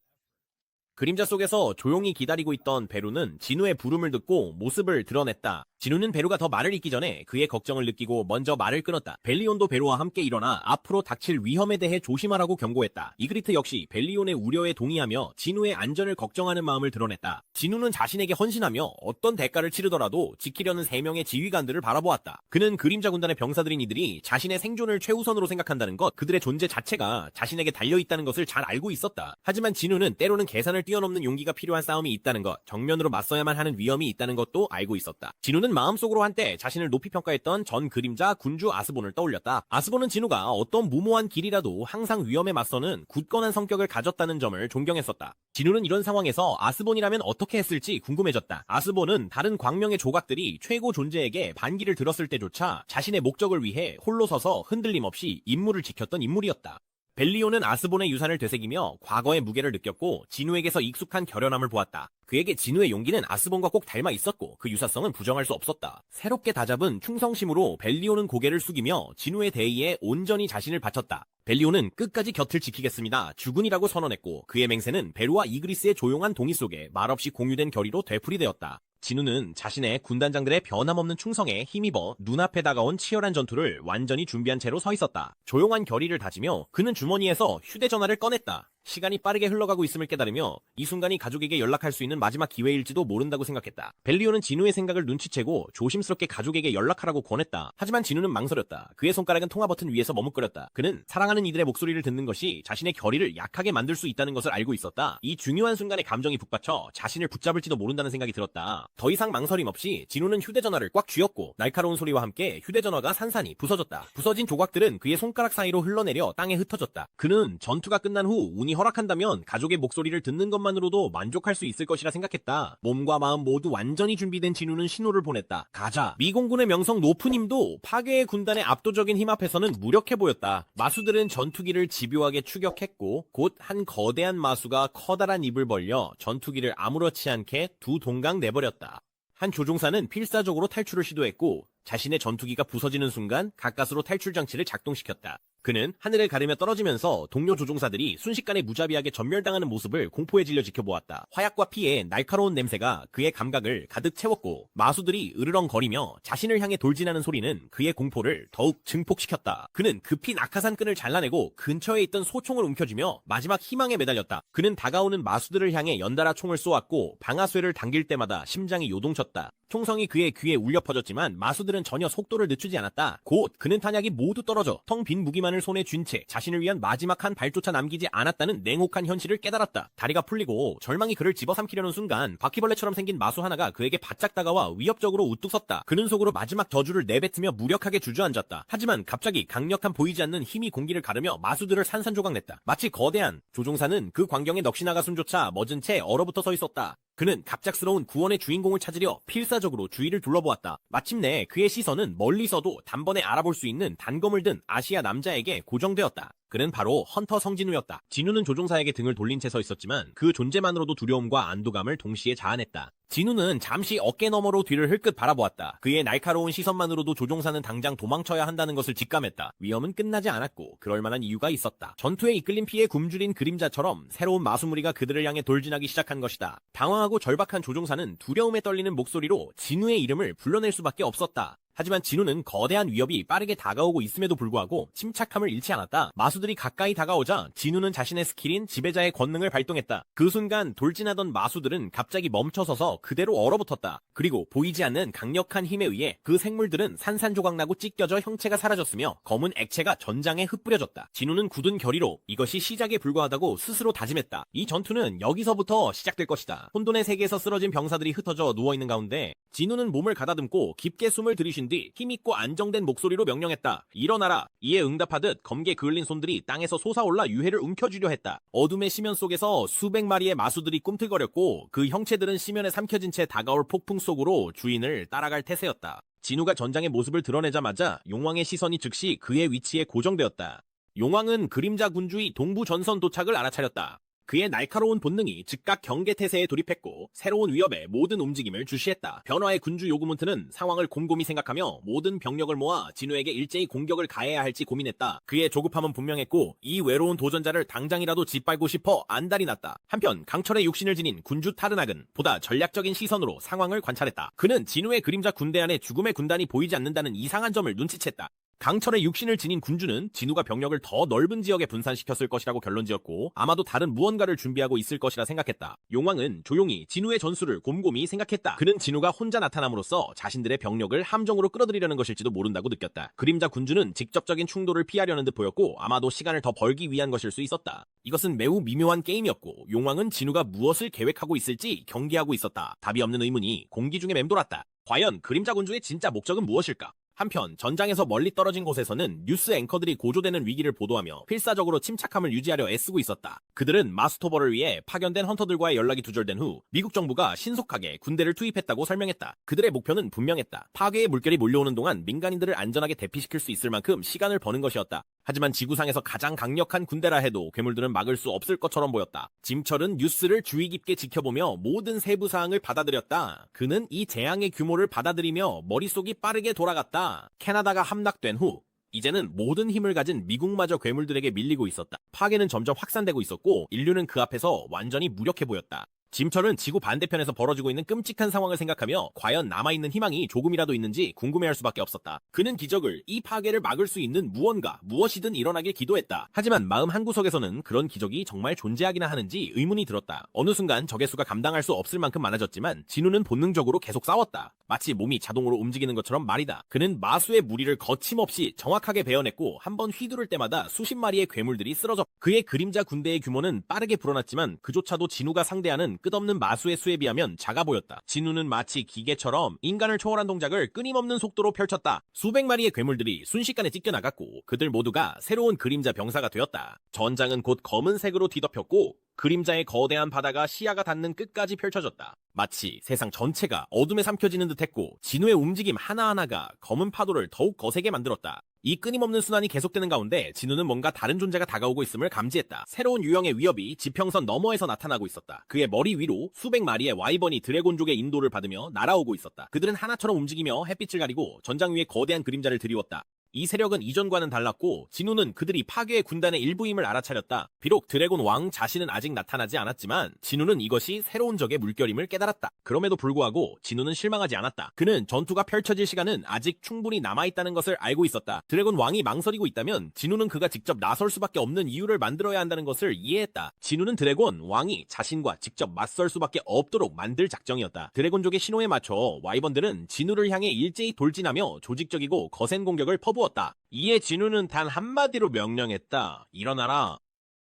그림자 속에서 조용히 기다리고 있던 베루는 진우의 부름을 듣고 모습을 드러냈다. 진우는 베로가 더 말을 잇기 전에 그의 걱정을 느끼고 먼저 말을 끊었다. 벨리온도 베로와 함께 일어나 앞으로 닥칠 위험에 대해 조심하라고 경고했다. 이그리트 역시 벨리온의 우려에 동의하며 진우의 안전을 걱정하는 마음을 드러냈다. 진우는 자신에게 헌신하며 어떤 대가를 치르더라도 지키려는 3명의 지휘관들을 바라보았다. 그는 그림자 군단의 병사들인 이들이 자신의 생존을 최우선으로 생각한다는 것, 그들의 존재 자체가 자신에게 달려있다는 것을 잘 알고 있었다. 하지만 진우는 때로는 계산을 뛰어넘는 용기가 필요한 싸움이 있다는 것, 정면으로 맞서야만 하는 위험이 있다는 것도 알고 있었다. 진우는 마음속으로 한때 자신을 높이 평가했던 전 그림자 군주 아스본을 떠올렸다. 아스본은 진우가 어떤 무모한 길이라도 항상 위험에 맞서는 굳건한 성격을 가졌다는 점을 존경했었다. 진우는 이런 상황에서 아스본이라면 어떻게 했을지 궁금해졌다. 아스본은 다른 광명의 조각들이 최고 존재에게 반기를 들었을 때조차 자신의 목적을 위해 홀로 서서 흔들림 없이 임무를 지켰던 인물이었다. 벨리온은 아스본의 유산을 되새기며 과거의 무게를 느꼈고 진우에게서 익숙한 결연함을 보았다. 그에게 진우의 용기는 아스본과 꼭 닮아 있었고 그 유사성은 부정할 수 없었다. 새롭게 다잡은 충성심으로 벨리온은 고개를 숙이며 진우의 대의에 온전히 자신을 바쳤다. 벨리온은 끝까지 곁을 지키겠습니다. 주군이라고 선언했고 그의 맹세는 베루와 이그리스의 조용한 동의 속에 말없이 공유된 결의로 되풀이되었다. 진우는 자신의 군단장들의 변함없는 충성에 힘입어 눈앞에 다가온 치열한 전투를 완전히 준비한 채로 서 있었다. 조용한 결의를 다지며 그는 주머니에서 휴대전화를 꺼냈다. 시간이 빠르게 흘러가고 있음을 깨달으며 이 순간이 가족에게 연락할 수 있는 마지막 기회일지도 모른다고 생각했다. 벨리오는 진우의 생각을 눈치채고 조심스럽게 가족에게 연락하라고 권했다. 하지만 진우는 망설였다. 그의 손가락은 통화 버튼 위에서 머뭇거렸다. 그는 사랑하는 이들의 목소리를 듣는 것이 자신의 결의를 약하게 만들 수 있다는 것을 알고 있었다. 이 중요한 순간에 감정이 북받쳐 자신을 붙잡을지도 모른다는 생각이 들었다. 더 이상 망설임 없이 진우는 휴대전화를 꽉 쥐었고 날카로운 소리와 함께 휴대전화가 산산이 부서졌다. 부서진 조각들은 그의 손가락 사이로 흘러내려 땅에 흩어졌다. 그는 전투가 끝난 후 운이 허락한다면 가족의 목소리를 듣는 것만으로도 만족할 수 있을 것이라 생각했다. 몸과 마음 모두 완전히 준비된 진우는 신호를 보냈다. 가자. 미공군의 명성 노프님도 파괴의 군단의 압도적인 힘 앞에서는 무력해 보였다. 마수들은 전투기를 집요하게 추격했고 곧 한 거대한 마수가 커다란 입을 벌려 전투기를 아무렇지 않게 두 동강 내버렸다. 한 조종사는 필사적으로 탈출을 시도했고 자신의 전투기가 부서지는 순간 가까스로 탈출 장치를 작동시켰다. 그는 하늘을 가르며 떨어지면서 동료 조종사들이 순식간에 무자비하게 전멸당하는 모습을 공포에 질려 지켜보았다. 화약과 피의 날카로운 냄새가 그의 감각을 가득 채웠고 마수들이 으르렁거리며 자신을 향해 돌진하는 소리는 그의 공포를 더욱 증폭시켰다. 그는 급히 낙하산 끈을 잘라내고 근처에 있던 소총을 움켜쥐며 마지막 희망에 매달렸다. 그는 다가오는 마수들을 향해 연달아 총을 쏘았고 방아쇠를 당길 때마다 심장이 요동쳤다. 총성이 그의 귀에 울려 퍼졌지만 마수들은 전혀 속도를 늦추지 않았다. 곧 그는 탄약이 모두 떨어져 텅 빈 무기만을 손에 쥔 채 자신을 위한 마지막 한 발조차 남기지 않았다는 냉혹한 현실을 깨달았다. 다리가 풀리고 절망이 그를 집어삼키려는 순간 바퀴벌레처럼 생긴 마수 하나가 그에게 바짝 다가와 위협적으로 우뚝 섰다. 그는 속으로 마지막 저주를 내뱉으며 무력하게 주저앉았다. 하지만 갑자기 강력한 보이지 않는 힘이 공기를 가르며 마수들을 산산조각냈다. 마치 거대한 조종사는 그 광경에 넋이 나가 숨조차 멎은 채 얼어붙어 서 있었다. 그는 갑작스러운 구원의 주인공을 찾으려 필사적으로 주위를 둘러보았다. 마침내 그의 시선은 멀리서도 단번에 알아볼 수 있는 단검을 든 아시아 남자에게 고정되었다. 그는 바로 헌터 성진우였다. 진우는 조종사에게 등을 돌린 채 서 있었지만 그 존재만으로도 두려움과 안도감을 동시에 자아냈다. 진우는 잠시 어깨 너머로 뒤를 흘끗 바라보았다. 그의 날카로운 시선만으로도 조종사는 당장 도망쳐야 한다는 것을 직감했다. 위험은 끝나지 않았고 그럴 만한 이유가 있었다. 전투에 이끌린 피에 굶주린 그림자처럼 새로운 마수무리가 그들을 향해 돌진하기 시작한 것이다. 당황하고 절박한 조종사는 두려움에 떨리는 목소리로 진우의 이름을 불러낼 수밖에 없었다. 하지만 진우는 거대한 위협이 빠르게 다가오고 있음에도 불구하고 침착함을 잃지 않았다. 마수들이 가까이 다가오자 진우는 자신의 스킬인 지배자의 권능을 발동했다. 그 순간 돌진하던 마수들은 갑자기 멈춰서서 그대로 얼어붙었다. 그리고 보이지 않는 강력한 힘에 의해 그 생물들은 산산조각나고 찢겨져 형체가 사라졌으며 검은 액체가 전장에 흩뿌려졌다. 진우는 굳은 결의로 이것이 시작에 불과하다고 스스로 다짐했다. 이 전투는 여기서부터 시작될 것이다. 혼돈의 세계에서 쓰러진 병사들이 흩어져 누워있는 가운데 진우는 몸을 가다듬고 깊게 숨을 들이쉰 뒤 힘있고 안정된 목소리로 명령했다. 일어나라. 이에 응답하듯 검게 그을린 손들이 땅에서 솟아올라 유해를 움켜쥐려 했다. 어둠의 시면 속에서 수백 마리의 마수들이 꿈틀거렸고 그 형체들은 시면에 삼켜진 채 다가올 폭풍 속으로 주인을 따라갈 태세였다. 진우가 전장의 모습을 드러내자마자 용왕의 시선이 즉시 그의 위치에 고정되었다. 용왕은 그림자 군주의 동부 전선 도착을 알아차렸다. 그의 날카로운 본능이 즉각 경계태세에 돌입했고 새로운 위협에 모든 움직임을 주시했다. 변화의 군주 요그문트는 상황을 곰곰이 생각하며 모든 병력을 모아 진우에게 일제히 공격을 가해야 할지 고민했다. 그의 조급함은 분명했고 이 외로운 도전자를 당장이라도 짓밟고 싶어 안달이 났다. 한편 강철의 육신을 지닌 군주 타르낙은 보다 전략적인 시선으로 상황을 관찰했다. 그는 진우의 그림자 군대 안에 죽음의 군단이 보이지 않는다는 이상한 점을 눈치챘다. 강철의 육신을 지닌 군주는 진우가 병력을 더 넓은 지역에 분산시켰을 것이라고 결론지었고 아마도 다른 무언가를 준비하고 있을 것이라 생각했다. 용왕은 조용히 진우의 전술을 곰곰이 생각했다. 그는 진우가 혼자 나타남으로써 자신들의 병력을 함정으로 끌어들이려는 것일지도 모른다고 느꼈다. 그림자 군주는 직접적인 충돌을 피하려는 듯 보였고 아마도 시간을 더 벌기 위한 것일 수 있었다. 이것은 매우 미묘한 게임이었고 용왕은 진우가 무엇을 계획하고 있을지 경계하고 있었다. 답이 없는 의문이 공기 중에 맴돌았다. 과연 그림자 군주의 진짜 목적은 무엇일까? 한편 전장에서 멀리 떨어진 곳에서는 뉴스 앵커들이 고조되는 위기를 보도하며 필사적으로 침착함을 유지하려 애쓰고 있었다. 그들은 마스토버를 위해 파견된 헌터들과의 연락이 두절된 후 미국 정부가 신속하게 군대를 투입했다고 설명했다. 그들의 목표는 분명했다. 파괴의 물결이 몰려오는 동안 민간인들을 안전하게 대피시킬 수 있을 만큼 시간을 버는 것이었다. 하지만 지구상에서 가장 강력한 군대라 해도 괴물들은 막을 수 없을 것처럼 보였다. 짐철은 뉴스를 주의 깊게 지켜보며 모든 세부 사항을 받아들였다. 그는 이 재앙의 규모를 받아들이며 머릿속이 빠르게 돌아갔다. 캐나다가 함락된 후 이제는 모든 힘을 가진 미국마저 괴물들에게 밀리고 있었다. 파괴는 점점 확산되고 있었고 인류는 그 앞에서 완전히 무력해 보였다. 짐철은 지구 반대편에서 벌어지고 있는 끔찍한 상황을 생각하며 과연 남아있는 희망이 조금이라도 있는지 궁금해할 수밖에 없었다. 그는 기적을, 이 파괴를 막을 수 있는 무언가, 무엇이든 일어나길 기도했다. 하지만 마음 한구석에서는 그런 기적이 정말 존재하기나 하는지 의문이 들었다. 어느 순간 적의 수가 감당할 수 없을 만큼 많아졌지만 진우는 본능적으로 계속 싸웠다. 마치 몸이 자동으로 움직이는 것처럼 말이다. 그는 마수의 무리를 거침없이 정확하게 베어냈고 한 번 휘두를 때마다 수십 마리의 괴물들이 쓰러져. 그의 그림자 군대의 규모는 빠르게 불어났지만 그조차도 진우가 상대하는 끝없는 마수의 수에 비하면 작아 보였다. 진우는 마치 기계처럼 인간을 초월한 동작을 끊임없는 속도로 펼쳤다. 수백 마리의 괴물들이 순식간에 찢겨나갔고 그들 모두가 새로운 그림자 병사가 되었다. 전장은 곧 검은색으로 뒤덮였고 그림자의 거대한 바다가 시야가 닿는 끝까지 펼쳐졌다. 마치 세상 전체가 어둠에 삼켜지는 듯했고 진우의 움직임 하나하나가 검은 파도를 더욱 거세게 만들었다. 이 끊임없는 순환이 계속되는 가운데 진우는 뭔가 다른 존재가 다가오고 있음을 감지했다. 새로운 유형의 위협이 지평선 너머에서 나타나고 있었다. 그의 머리 위로 수백 마리의 와이번이 드래곤족의 인도를 받으며 날아오고 있었다. 그들은 하나처럼 움직이며 햇빛을 가리고 전장 위에 거대한 그림자를 들이웠다. 이 세력은 이전과는 달랐고 진우는 그들이 파괴의 군단의 일부임을 알아차렸다. 비록 드래곤 왕 자신은 아직 나타나지 않았지만 진우는 이것이 새로운 적의 물결임을 깨달았다. 그럼에도 불구하고 진우는 실망하지 않았다. 그는 전투가 펼쳐질 시간은 아직 충분히 남아있다는 것을 알고 있었다. 드래곤 왕이 망설이고 있다면 진우는 그가 직접 나설 수밖에 없는 이유를 만들어야 한다는 것을 이해했다. 진우는 드래곤 왕이 자신과 직접 맞설 수밖에 없도록 만들 작정이었다. 드래곤족의 신호에 맞춰 와이번들은 진우를 향해 일제히 돌진하며 조직적이고 거센 공격을 퍼부었다. 이에 진우는 단 한마디로 명령했다. 일어나라.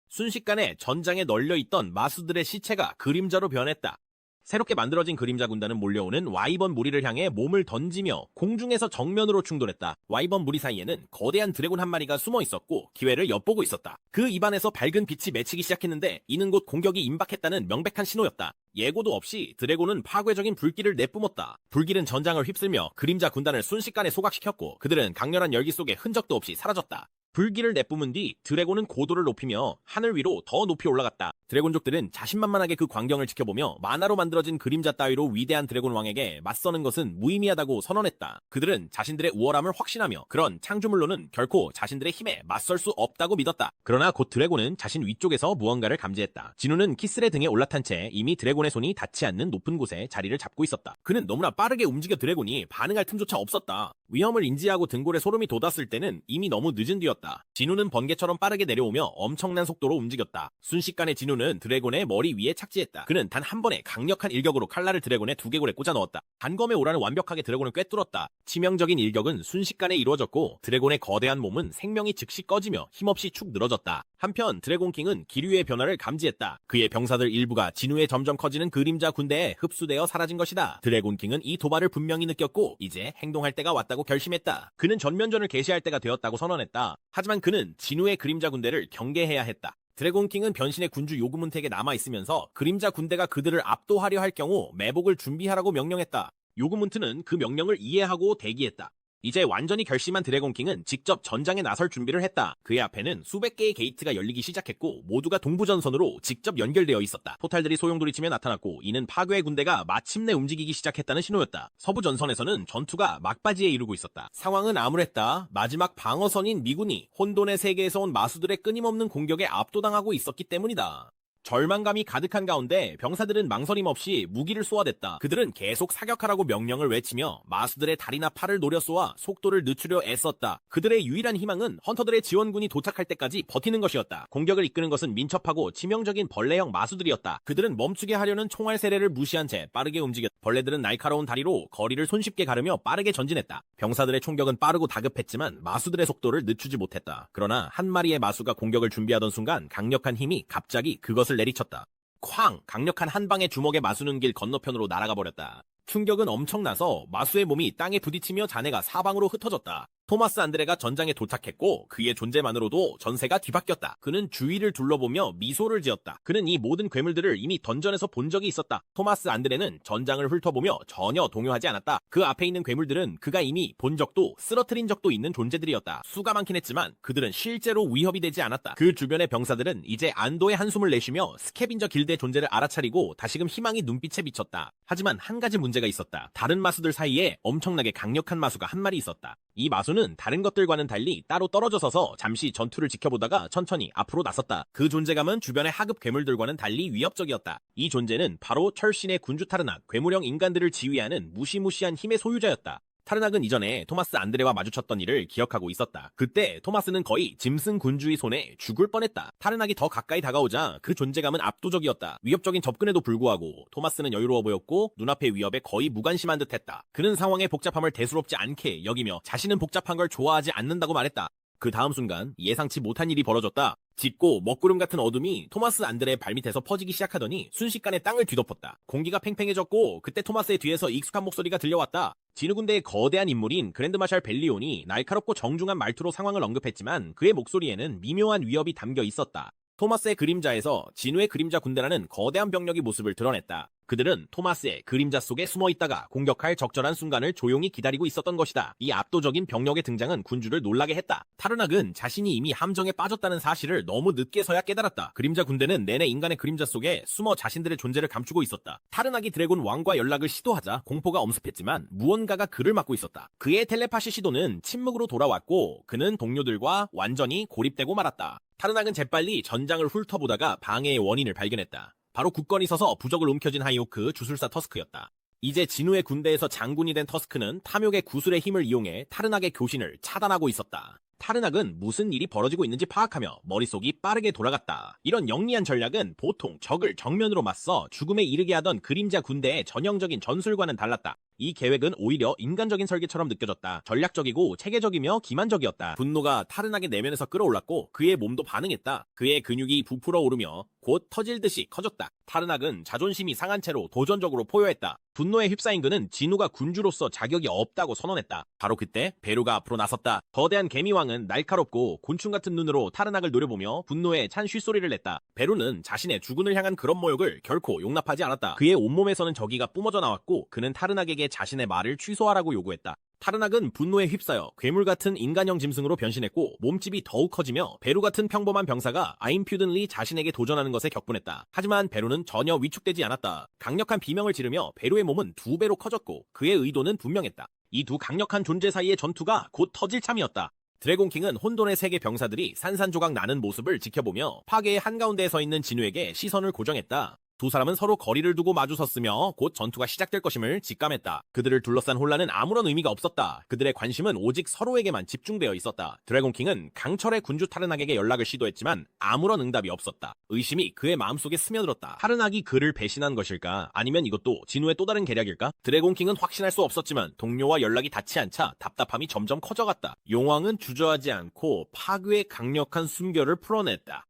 순식간에 전장에 널려있던 마수들의 시체가 그림자로 변했다. 새롭게 만들어진 그림자 군단은 몰려오는 와이번 무리를 향해 몸을 던지며 공중에서 정면으로 충돌했다. 와이번 무리 사이에는 거대한 드래곤 한 마리가 숨어 있었고 기회를 엿보고 있었다. 그 입안에서 밝은 빛이 맺히기 시작했는데 이는 곧 공격이 임박했다는 명백한 신호였다. 예고도 없이 드래곤은 파괴적인 불길을 내뿜었다. 불길은 전장을 휩쓸며 그림자 군단을 순식간에 소각시켰고 그들은 강렬한 열기 속에 흔적도 없이 사라졌다. 불길을 내뿜은 뒤 드래곤은 고도를 높이며 하늘 위로 더 높이 올라갔다. 드래곤족들은 자신만만하게 그 광경을 지켜보며 만화로 만들어진 그림자 따위로 위대한 드래곤 왕에게 맞서는 것은 무의미하다고 선언했다. 그들은 자신들의 우월함을 확신하며 그런 창조물로는 결코 자신들의 힘에 맞설 수 없다고 믿었다. 그러나 곧 드래곤은 자신 위쪽에서 무언가를 감지했다. 진우는 키스의 등에 올라탄 채 이미 드래곤의 손이 닿지 않는 높은 곳에 자리를 잡고 있었다. 그는 너무나 빠르게 움직여 드래곤이 반응할 틈조차 없었다. 위험을 인지하고 등골에 소름이 돋았을 때는 이미 너무 늦은 뒤였다. 진우는 번개처럼 빠르게 내려오며 엄청난 속도로 움직였다. 순식간에 진우는 드래곤의 머리 위에 착지했다. 그는 단 한 번에 강력한 일격으로 칼날을 드래곤의 두개골에 꽂아 넣었다. 단검의 오라는 완벽하게 드래곤을 꿰뚫었다. 치명적인 일격은 순식간에 이루어졌고 드래곤의 거대한 몸은 생명이 즉시 꺼지며 힘없이 축 늘어졌다. 한편 드래곤킹은 기류의 변화를 감지했다. 그의 병사들 일부가 진우의 점점 커지는 그림자 군대에 흡수되어 사라진 것이다. 드래곤킹은 이 도발을 분명히 느꼈고 이제 행동할 때가 왔다고 결심했다. 그는 전면전을 개시할 때가 되었다고 선언했다. 하지만 그는 진우의 그림자 군대를 경계해야 했다. 드래곤킹은 변신의 군주 요그문트에게 남아있으면서 그림자 군대가 그들을 압도하려 할 경우 매복을 준비하라고 명령했다. 요그문트는 그 명령을 이해하고 대기했다. 이제 완전히 결심한 드래곤킹은 직접 전장에 나설 준비를 했다. 그의 앞에는 수백 개의 게이트가 열리기 시작했고 모두가 동부전선으로 직접 연결되어 있었다. 포탈들이 소용돌이치며 나타났고 이는 파괴의 군대가 마침내 움직이기 시작했다는 신호였다. 서부전선에서는 전투가 막바지에 이르고 있었다. 상황은 암울했다. 마지막 방어선인 미군이 혼돈의 세계에서 온 마수들의 끊임없는 공격에 압도당하고 있었기 때문이다. 절망감이 가득한 가운데 병사들은 망설임 없이 무기를 쏘아댔다. 그들은 계속 사격하라고 명령을 외치며 마수들의 다리나 팔을 노려 쏘아 속도를 늦추려 애썼다. 그들의 유일한 희망은 헌터들의 지원군이 도착할 때까지 버티는 것이었다. 공격을 이끄는 것은 민첩하고 치명적인 벌레형 마수들이었다. 그들은 멈추게 하려는 총알 세례를 무시한 채 빠르게 움직였다. 벌레들은 날카로운 다리로 거리를 손쉽게 가르며 빠르게 전진했다. 병사들의 총격은 빠르고 다급했지만 마수들의 속도를 늦추지 못했다. 그러나 한 마리의 마수가 공격을 준비하던 순간 강력한 힘이 갑자기 그것을 내리쳤다. 쾅! 강력한 한 방의 주먹에 마수는 길 건너편으로 날아가 버렸다. 충격은 엄청나서 마수의 몸이 땅에 부딪히며 잔해가 사방으로 흩어졌다. 토마스 안드레가 전장에 도착했고 그의 존재만으로도 전세가 뒤바뀌었다. 그는 주위를 둘러보며 미소를 지었다. 그는 이 모든 괴물들을 이미 던전에서 본 적이 있었다. 토마스 안드레는 전장을 훑어보며 전혀 동요하지 않았다. 그 앞에 있는 괴물들은 그가 이미 본 적도 쓰러뜨린 적도 있는 존재들이었다. 수가 많긴 했지만 그들은 실제로 위협이 되지 않았다. 그 주변의 병사들은 이제 안도의 한숨을 내쉬며 스캐빈저 길드의 존재를 알아차리고 다시금 희망이 눈빛에 비쳤다. 하지만 한 가지 문제가 있었다. 다른 마수들 사이에 엄청나게 강력한 마수가 한 마리 있었다. 이 마수는 다른 것들과는 달리 따로 떨어져 서서 잠시 전투를 지켜보다가 천천히 앞으로 나섰다. 그 존재감은 주변의 하급 괴물들과는 달리 위협적이었다. 이 존재는 바로 철신의 군주 타르낙, 괴물형 인간들을 지휘하는 무시무시한 힘의 소유자였다. 타르낙은 이전에 토마스 안드레와 마주쳤던 일을 기억하고 있었다. 그때 토마스는 거의 짐승 군주의 손에 죽을 뻔했다. 타르낙이 더 가까이 다가오자 그 존재감은 압도적이었다. 위협적인 접근에도 불구하고 토마스는 여유로워 보였고 눈앞의 위협에 거의 무관심한 듯했다. 그는 상황의 복잡함을 대수롭지 않게 여기며 자신은 복잡한 걸 좋아하지 않는다고 말했다. 그 다음 순간 예상치 못한 일이 벌어졌다. 짙고 먹구름 같은 어둠이 토마스 안드레의 발밑에서 퍼지기 시작하더니 순식간에 땅을 뒤덮었다. 공기가 팽팽해졌고 그때 토마스의 뒤에서 익숙한 목소리가 들려왔다. 진우 군대의 거대한 인물인 그랜드마샬 벨리온이 날카롭고 정중한 말투로 상황을 언급했지만 그의 목소리에는 미묘한 위협이 담겨 있었다. 토마스의 그림자에서 진우의 그림자 군대라는 거대한 병력이 모습을 드러냈다. 그들은 토마스의 그림자 속에 숨어있다가 공격할 적절한 순간을 조용히 기다리고 있었던 것이다. 이 압도적인 병력의 등장은 군주를 놀라게 했다. 타르낙은 자신이 이미 함정에 빠졌다는 사실을 너무 늦게서야 깨달았다. 그림자 군대는 내내 인간의 그림자 속에 숨어 자신들의 존재를 감추고 있었다. 타르낙이 드래곤 왕과 연락을 시도하자 공포가 엄습했지만 무언가가 그를 막고 있었다. 그의 텔레파시 시도는 침묵으로 돌아왔고 그는 동료들과 완전히 고립되고 말았다. 타르낙은 재빨리 전장을 훑어보다가 방해의 원인을 발견했다. 바로 굳건히 서서 부적을 움켜쥔 하이오크 주술사 터스크였다. 이제 진우의 군대에서 장군이 된 터스크는 탐욕의 구슬의 힘을 이용해 타르낙의 교신을 차단하고 있었다. 타르낙은 무슨 일이 벌어지고 있는지 파악하며 머릿속이 빠르게 돌아갔다. 이런 영리한 전략은 보통 적을 정면으로 맞서 죽음에 이르게 하던 그림자 군대의 전형적인 전술과는 달랐다. 이 계획은 오히려 인간적인 설계처럼 느껴졌다. 전략적이고 체계적이며 기만적이었다. 분노가 타르낙의 내면에서 끌어올랐고 그의 몸도 반응했다. 그의 근육이 부풀어 오르며 곧 터질 듯이 커졌다. 타르낙은 자존심이 상한 채로 도전적으로 포효했다. 분노에 휩싸인 그는 진우가 군주로서 자격이 없다고 선언했다. 바로 그때 베루가 앞으로 나섰다. 거대한 개미왕은 날카롭고 곤충 같은 눈으로 타르낙을 노려보며 분노에 찬 쉿소리를 냈다. 베루는 자신의 주군을 향한 그런 모욕을 결코 용납하지 않았다. 그의 온몸에서는 저기가 뿜어져 나왔고 그는 타르낙에게 자신의 말을 취소하라고 요구했다. 타르낙은 분노에 휩싸여 괴물 같은 인간형 짐승으로 변신했고 몸집이 더욱 커지며 베루 같은 평범한 병사가 아임퓨든리 자신에게 도전하는 것에 격분했다. 하지만 베루는 전혀 위축되지 않았다. 강력한 비명을 지르며 베루의 몸은 2배로 커졌고 그의 의도는 분명했다. 이 두 강력한 존재 사이의 전투가 곧 터질 참이었다. 드래곤킹은 혼돈의 세계 병사들이 산산조각 나는 모습을 지켜보며 파괴의 한가운데에 서 있는 진우에게 시선을 고정했다. 두 사람은 서로 거리를 두고 마주섰으며 곧 전투가 시작될 것임을 직감했다. 그들을 둘러싼 혼란은 아무런 의미가 없었다. 그들의 관심은 오직 서로에게만 집중되어 있었다. 드래곤킹은 강철의 군주 타르낙에게 연락을 시도했지만 아무런 응답이 없었다. 의심이 그의 마음속에 스며들었다. 타르낙이 그를 배신한 것일까? 아니면 이것도 진우의 또 다른 계략일까? 드래곤킹은 확신할 수 없었지만 동료와 연락이 닿지 않자 답답함이 점점 커져갔다. 용왕은 주저하지 않고 파괴의 강력한 순결을 풀어냈다.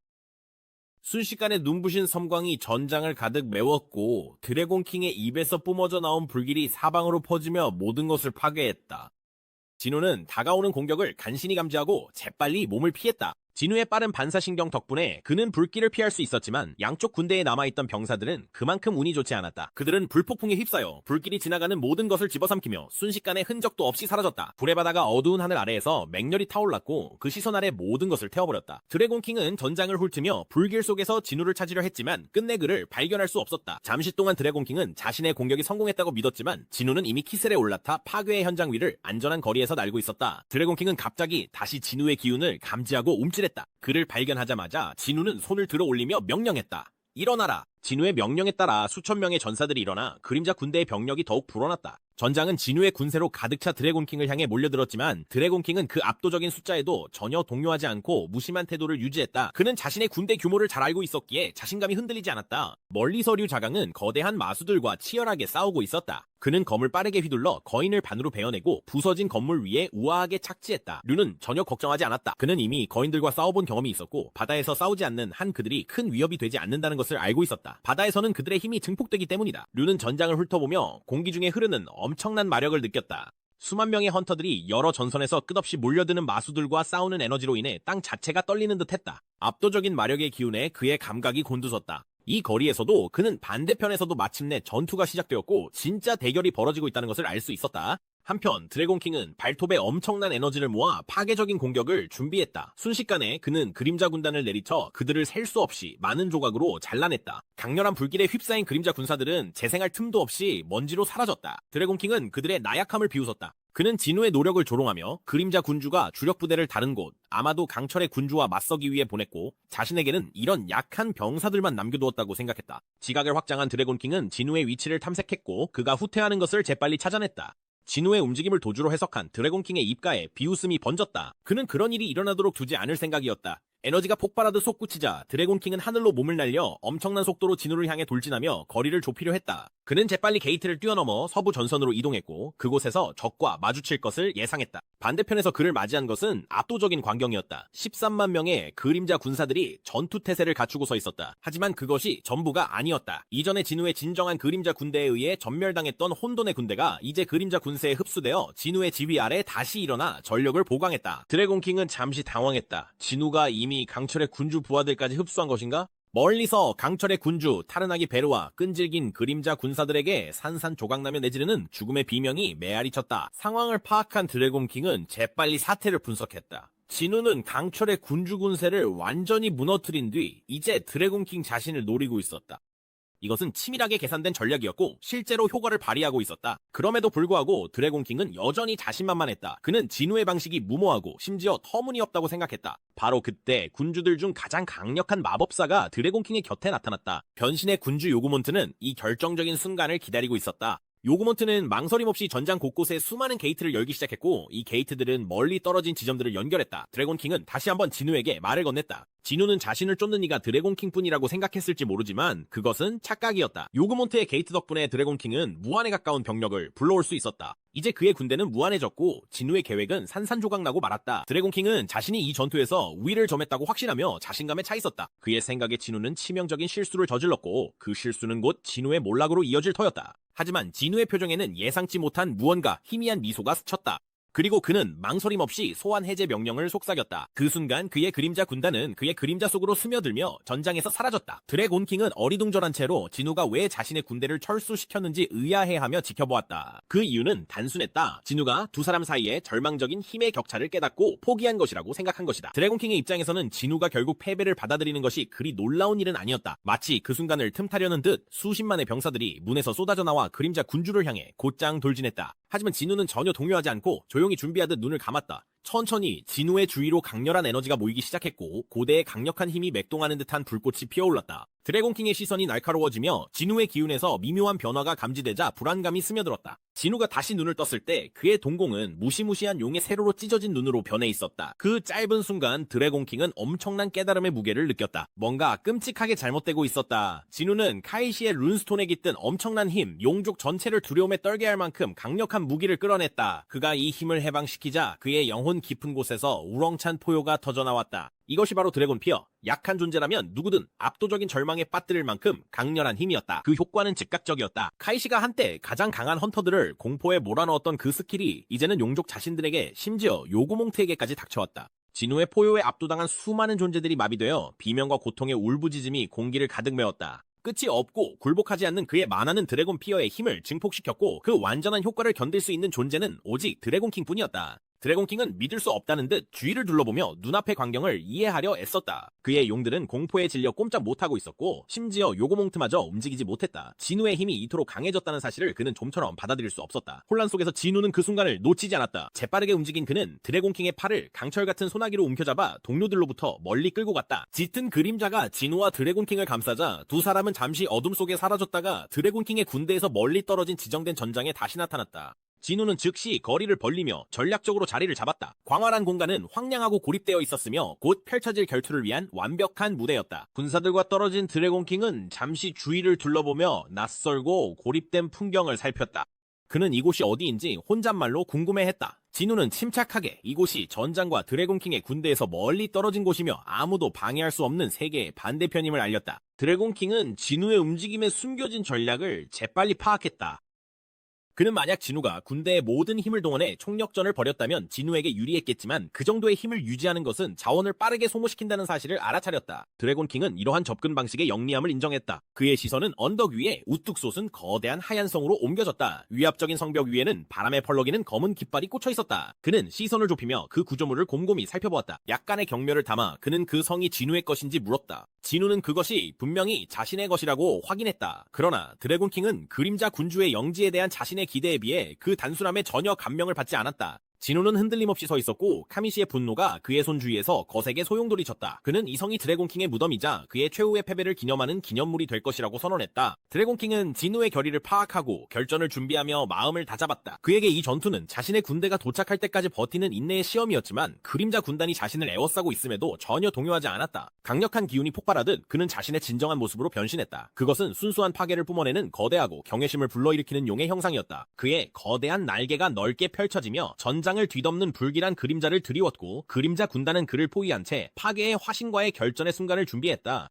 순식간에 눈부신 섬광이 전장을 가득 메웠고 드래곤킹의 입에서 뿜어져 나온 불길이 사방으로 퍼지며 모든 것을 파괴했다. 진우는 다가오는 공격을 간신히 감지하고 재빨리 몸을 피했다. 진우의 빠른 반사신경 덕분에 그는 불길을 피할 수 있었지만 양쪽 군대에 남아있던 병사들은 그만큼 운이 좋지 않았다. 그들은 불폭풍에 휩싸여 불길이 지나가는 모든 것을 집어삼키며 순식간에 흔적도 없이 사라졌다. 불의 바다가 어두운 하늘 아래에서 맹렬히 타올랐고 그 시선 아래 모든 것을 태워버렸다. 드래곤킹은 전장을 훑으며 불길 속에서 진우를 찾으려 했지만 끝내 그를 발견할 수 없었다. 잠시 동안 드래곤킹은 자신의 공격이 성공했다고 믿었지만 진우는 이미 키셀에 올라타 파괴의 현장 위를 안전한 거리에서 날고 있었다. 드래곤킹은 갑자기 다시 진우의 기운을 감지하고 움찔했다. 그를 발견하자마자 진우는 손을 들어 올리며 명령했다. 일어나라. 진우의 명령에 따라 수천 명의 전사들이 일어나 그림자 군대의 병력이 더욱 불어났다. 전장은 진우의 군세로 가득 차 드래곤킹을 향해 몰려들었지만 드래곤킹은 그 압도적인 숫자에도 전혀 동요하지 않고 무심한 태도를 유지했다. 그는 자신의 군대 규모를 잘 알고 있었기에 자신감이 흔들리지 않았다. 멀리서 류 자강은 거대한 마수들과 치열하게 싸우고 있었다. 그는 검을 빠르게 휘둘러 거인을 반으로 베어내고 부서진 건물 위에 우아하게 착지했다. 류는 전혀 걱정하지 않았다. 그는 이미 거인들과 싸워본 경험이 있었고 바다에서 싸우지 않는 한 그들이 큰 위협이 되지 않는다는 것을 알고 있었다. 바다에서는 그들의 힘이 증폭되기 때문이다. 류는 전장을 훑어보며 공기 중에 흐르는 엄청난 마력을 느꼈다. 수만 명의 헌터들이 여러 전선에서 끝없이 몰려드는 마수들과 싸우는 에너지로 인해 땅 자체가 떨리는 듯했다. 압도적인 마력의 기운에 그의 감각이 곤두섰다. 이 거리에서도 그는 반대편에서도 마침내 전투가 시작되었고 진짜 대결이 벌어지고 있다는 것을 알 수 있었다. 한편 드래곤킹은 발톱에 엄청난 에너지를 모아 파괴적인 공격을 준비했다. 순식간에 그는 그림자 군단을 내리쳐 그들을 셀 수 없이 많은 조각으로 잘라냈다. 강렬한 불길에 휩싸인 그림자 군사들은 재생할 틈도 없이 먼지로 사라졌다. 드래곤킹은 그들의 나약함을 비웃었다. 그는 진우의 노력을 조롱하며 그림자 군주가 주력 부대를 다른 곳, 아마도 강철의 군주와 맞서기 위해 보냈고 자신에게는 이런 약한 병사들만 남겨두었다고 생각했다. 지각을 확장한 드래곤킹은 진우의 위치를 탐색했고 그가 후퇴하는 것을 재빨리 찾아냈다. 진우의 움직임을 도주로 해석한 드래곤킹의 입가에 비웃음이 번졌다. 그는 그런 일이 일어나도록 두지 않을 생각이었다. 에너지가 폭발하듯 솟구치자 드래곤킹은 하늘로 몸을 날려 엄청난 속도로 진우를 향해 돌진하며 거리를 좁히려 했다. 그는 재빨리 게이트를 뛰어넘어 서부 전선으로 이동했고 그곳에서 적과 마주칠 것을 예상했다. 반대편에서 그를 맞이한 것은 압도적인 광경이었다. 13만 명의 그림자 군사들이 전투태세를 갖추고 서 있었다. 하지만 그것이 전부가 아니었다. 이전에 진우의 진정한 그림자 군대에 의해 전멸당했던 혼돈의 군대가 이제 그림자 군세에 흡수되어 진우의 지휘 아래 다시 일어나 전력을 보강했다. 드래곤킹은 잠시 당황했다. 진우가 이미 강철의 군주 부하들까지 흡수한 것인가? 멀리서 강철의 군주 타르나기 베르와 끈질긴 그림자 군사들에게 산산조각나며 내지르는 죽음의 비명이 메아리 쳤다. 상황을 파악한 드래곤킹은 재빨리 사태를 분석했다. 진우는 강철의 군주 군세를 완전히 무너뜨린 뒤 이제 드래곤킹 자신을 노리고 있었다. 이것은 치밀하게 계산된 전략이었고 실제로 효과를 발휘하고 있었다. 그럼에도 불구하고 드래곤킹은 여전히 자신만만했다. 그는 진우의 방식이 무모하고 심지어 터무니없다고 생각했다. 바로 그때 군주들 중 가장 강력한 마법사가 드래곤킹의 곁에 나타났다. 변신의 군주 요구몬트는 이 결정적인 순간을 기다리고 있었다. 요구몬트는 망설임 없이 전장 곳곳에 수많은 게이트를 열기 시작했고 이 게이트들은 멀리 떨어진 지점들을 연결했다. 드래곤킹은 다시 한번 진우에게 말을 건넸다. 진우는 자신을 쫓는 이가 드래곤킹뿐이라고 생각했을지 모르지만 그것은 착각이었다. 요구몬트의 게이트 덕분에 드래곤킹은 무한에 가까운 병력을 불러올 수 있었다. 이제 그의 군대는 무한해졌고 진우의 계획은 산산조각나고 말았다. 드래곤킹은 자신이 이 전투에서 우위를 점했다고 확신하며 자신감에 차 있었다. 그의 생각에 진우는 치명적인 실수를 저질렀고 그 실수는 곧 진우의 몰락으로 이어질 터였다. 하지만 진우의 표정에는 예상치 못한 무언가 희미한 미소가 스쳤다. 그리고 그는 망설임 없이 소환 해제 명령을 속삭였다. 그 순간 그의 그림자 군단은 그의 그림자 속으로 스며들며 전장에서 사라졌다. 드래곤킹은 어리둥절한 채로 진우가 왜 자신의 군대를 철수시켰는지 의아해하며 지켜보았다. 그 이유는 단순했다. 진우가 두 사람 사이에 절망적인 힘의 격차를 깨닫고 포기한 것이라고 생각한 것이다. 드래곤킹의 입장에서는 진우가 결국 패배를 받아들이는 것이 그리 놀라운 일은 아니었다. 마치 그 순간을 틈타려는 듯 수십만의 병사들이 문에서 쏟아져 나와 그림자 군주를 향해 곧장 돌진했다. 하지만 진우는 전혀 동요하지 않고 조용히 준비하듯 눈을 감았다. 천천히 진우의 주위로 강렬한 에너지가 모이기 시작했고 고대의 강력한 힘이 맥동하는 듯한 불꽃이 피어올랐다. 드래곤킹의 시선이 날카로워지며 진우의 기운에서 미묘한 변화가 감지되자 불안감이 스며들었다. 진우가 다시 눈을 떴을 때 그의 동공은 무시무시한 용의 세로로 찢어진 눈으로 변해 있었다. 그 짧은 순간 드래곤킹은 엄청난 깨달음의 무게를 느꼈다. 뭔가 끔찍하게 잘못되고 있었다. 진우는 카이시의 룬스톤에 깃든 엄청난 힘, 용족 전체를 두려움에 떨게 할 만큼 강력한 무기를 끌어냈다. 그가 이 힘을 해방시키자 그의 영혼 깊은 곳에서 우렁찬 포효가 터져나왔다. 이것이 바로 드래곤 피어. 약한 존재라면 누구든 압도적인 절망에 빠뜨릴 만큼 강렬한 힘이었다. 그 효과는 즉각적이었다. 카이시가 한때 가장 강한 헌터들을 공포에 몰아넣었던 그 스킬이 이제는 용족 자신들에게 심지어 요구몽트에게까지 닥쳐왔다. 진우의 포효에 압도당한 수많은 존재들이 마비되어 비명과 고통의 울부짖음이 공기를 가득 메웠다. 끝이 없고 굴복하지 않는 그의 만화는 드래곤 피어의 힘을 증폭시켰고 그 완전한 효과를 견딜 수 있는 존재는 오직 드래곤킹뿐이었다. 드래곤킹은 믿을 수 없다는 듯 주위를 둘러보며 눈앞의 광경을 이해하려 애썼다. 그의 용들은 공포에 질려 꼼짝 못하고 있었고 심지어 요고몽트마저 움직이지 못했다. 진우의 힘이 이토록 강해졌다는 사실을 그는 좀처럼 받아들일 수 없었다. 혼란 속에서 진우는 그 순간을 놓치지 않았다. 재빠르게 움직인 그는 드래곤킹의 팔을 강철 같은 소나기로 움켜잡아 동료들로부터 멀리 끌고 갔다. 짙은 그림자가 진우와 드래곤킹을 감싸자 두 사람은 잠시 어둠 속에 사라졌다가 드래곤킹의 군대에서 멀리 떨어진 지정된 전장에 다시 나타났다. 진우는 즉시 거리를 벌리며 전략적으로 자리를 잡았다. 광활한 공간은 황량하고 고립되어 있었으며 곧 펼쳐질 결투를 위한 완벽한 무대였다. 군사들과 떨어진 드래곤킹은 잠시 주위를 둘러보며 낯설고 고립된 풍경을 살폈다. 그는 이곳이 어디인지 혼잣말로 궁금해했다. 진우는 침착하게 이곳이 전장과 드래곤킹의 군대에서 멀리 떨어진 곳이며 아무도 방해할 수 없는 세계의 반대편임을 알렸다. 드래곤킹은 진우의 움직임에 숨겨진 전략을 재빨리 파악했다. 그는 만약 진우가 군대의 모든 힘을 동원해 총력전을 벌였다면 진우에게 유리했겠지만 그 정도의 힘을 유지하는 것은 자원을 빠르게 소모시킨다는 사실을 알아차렸다. 드래곤킹은 이러한 접근 방식의 영리함을 인정했다. 그의 시선은 언덕 위에 우뚝 솟은 거대한 하얀 성으로 옮겨졌다. 위압적인 성벽 위에는 바람에 펄럭이는 검은 깃발이 꽂혀 있었다. 그는 시선을 좁히며 그 구조물을 곰곰이 살펴보았다. 약간의 경멸을 담아 그는 그 성이 진우의 것인지 물었다. 진우는 그것이 분명히 자신의 것이라고 확인했다. 그러나 드래곤킹은 그림자 군주의 영지에 대한 자신의 기대에 비해 그 단순함에 전혀 감명을 받지 않았다. 진우는 흔들림 없이 서 있었고 카미시의 분노가 그의 손 주위에서 거세게 소용돌이쳤다. 그는 이 성이 드래곤킹의 무덤이자 그의 최후의 패배를 기념하는 기념물이 될 것이라고 선언했다. 드래곤킹은 진우의 결의를 파악하고 결전을 준비하며 마음을 다잡았다. 그에게 이 전투는 자신의 군대가 도착할 때까지 버티는 인내의 시험이었지만 그림자 군단이 자신을 에워싸고 있음에도 전혀 동요하지 않았다. 강력한 기운이 폭발하듯 그는 자신의 진정한 모습으로 변신했다. 그것은 순수한 파괴를 뿜어내는 거대하고 경외심을 불러일으키는 용의 형상이었다. 그의 거대한 날개가 넓게 펼쳐지며 전장을 뒤덮는 불길한 그림자를 드리웠고 그림자 군단은 그를 포위한 채 파괴의 화신과의 결전의 순간을 준비했다.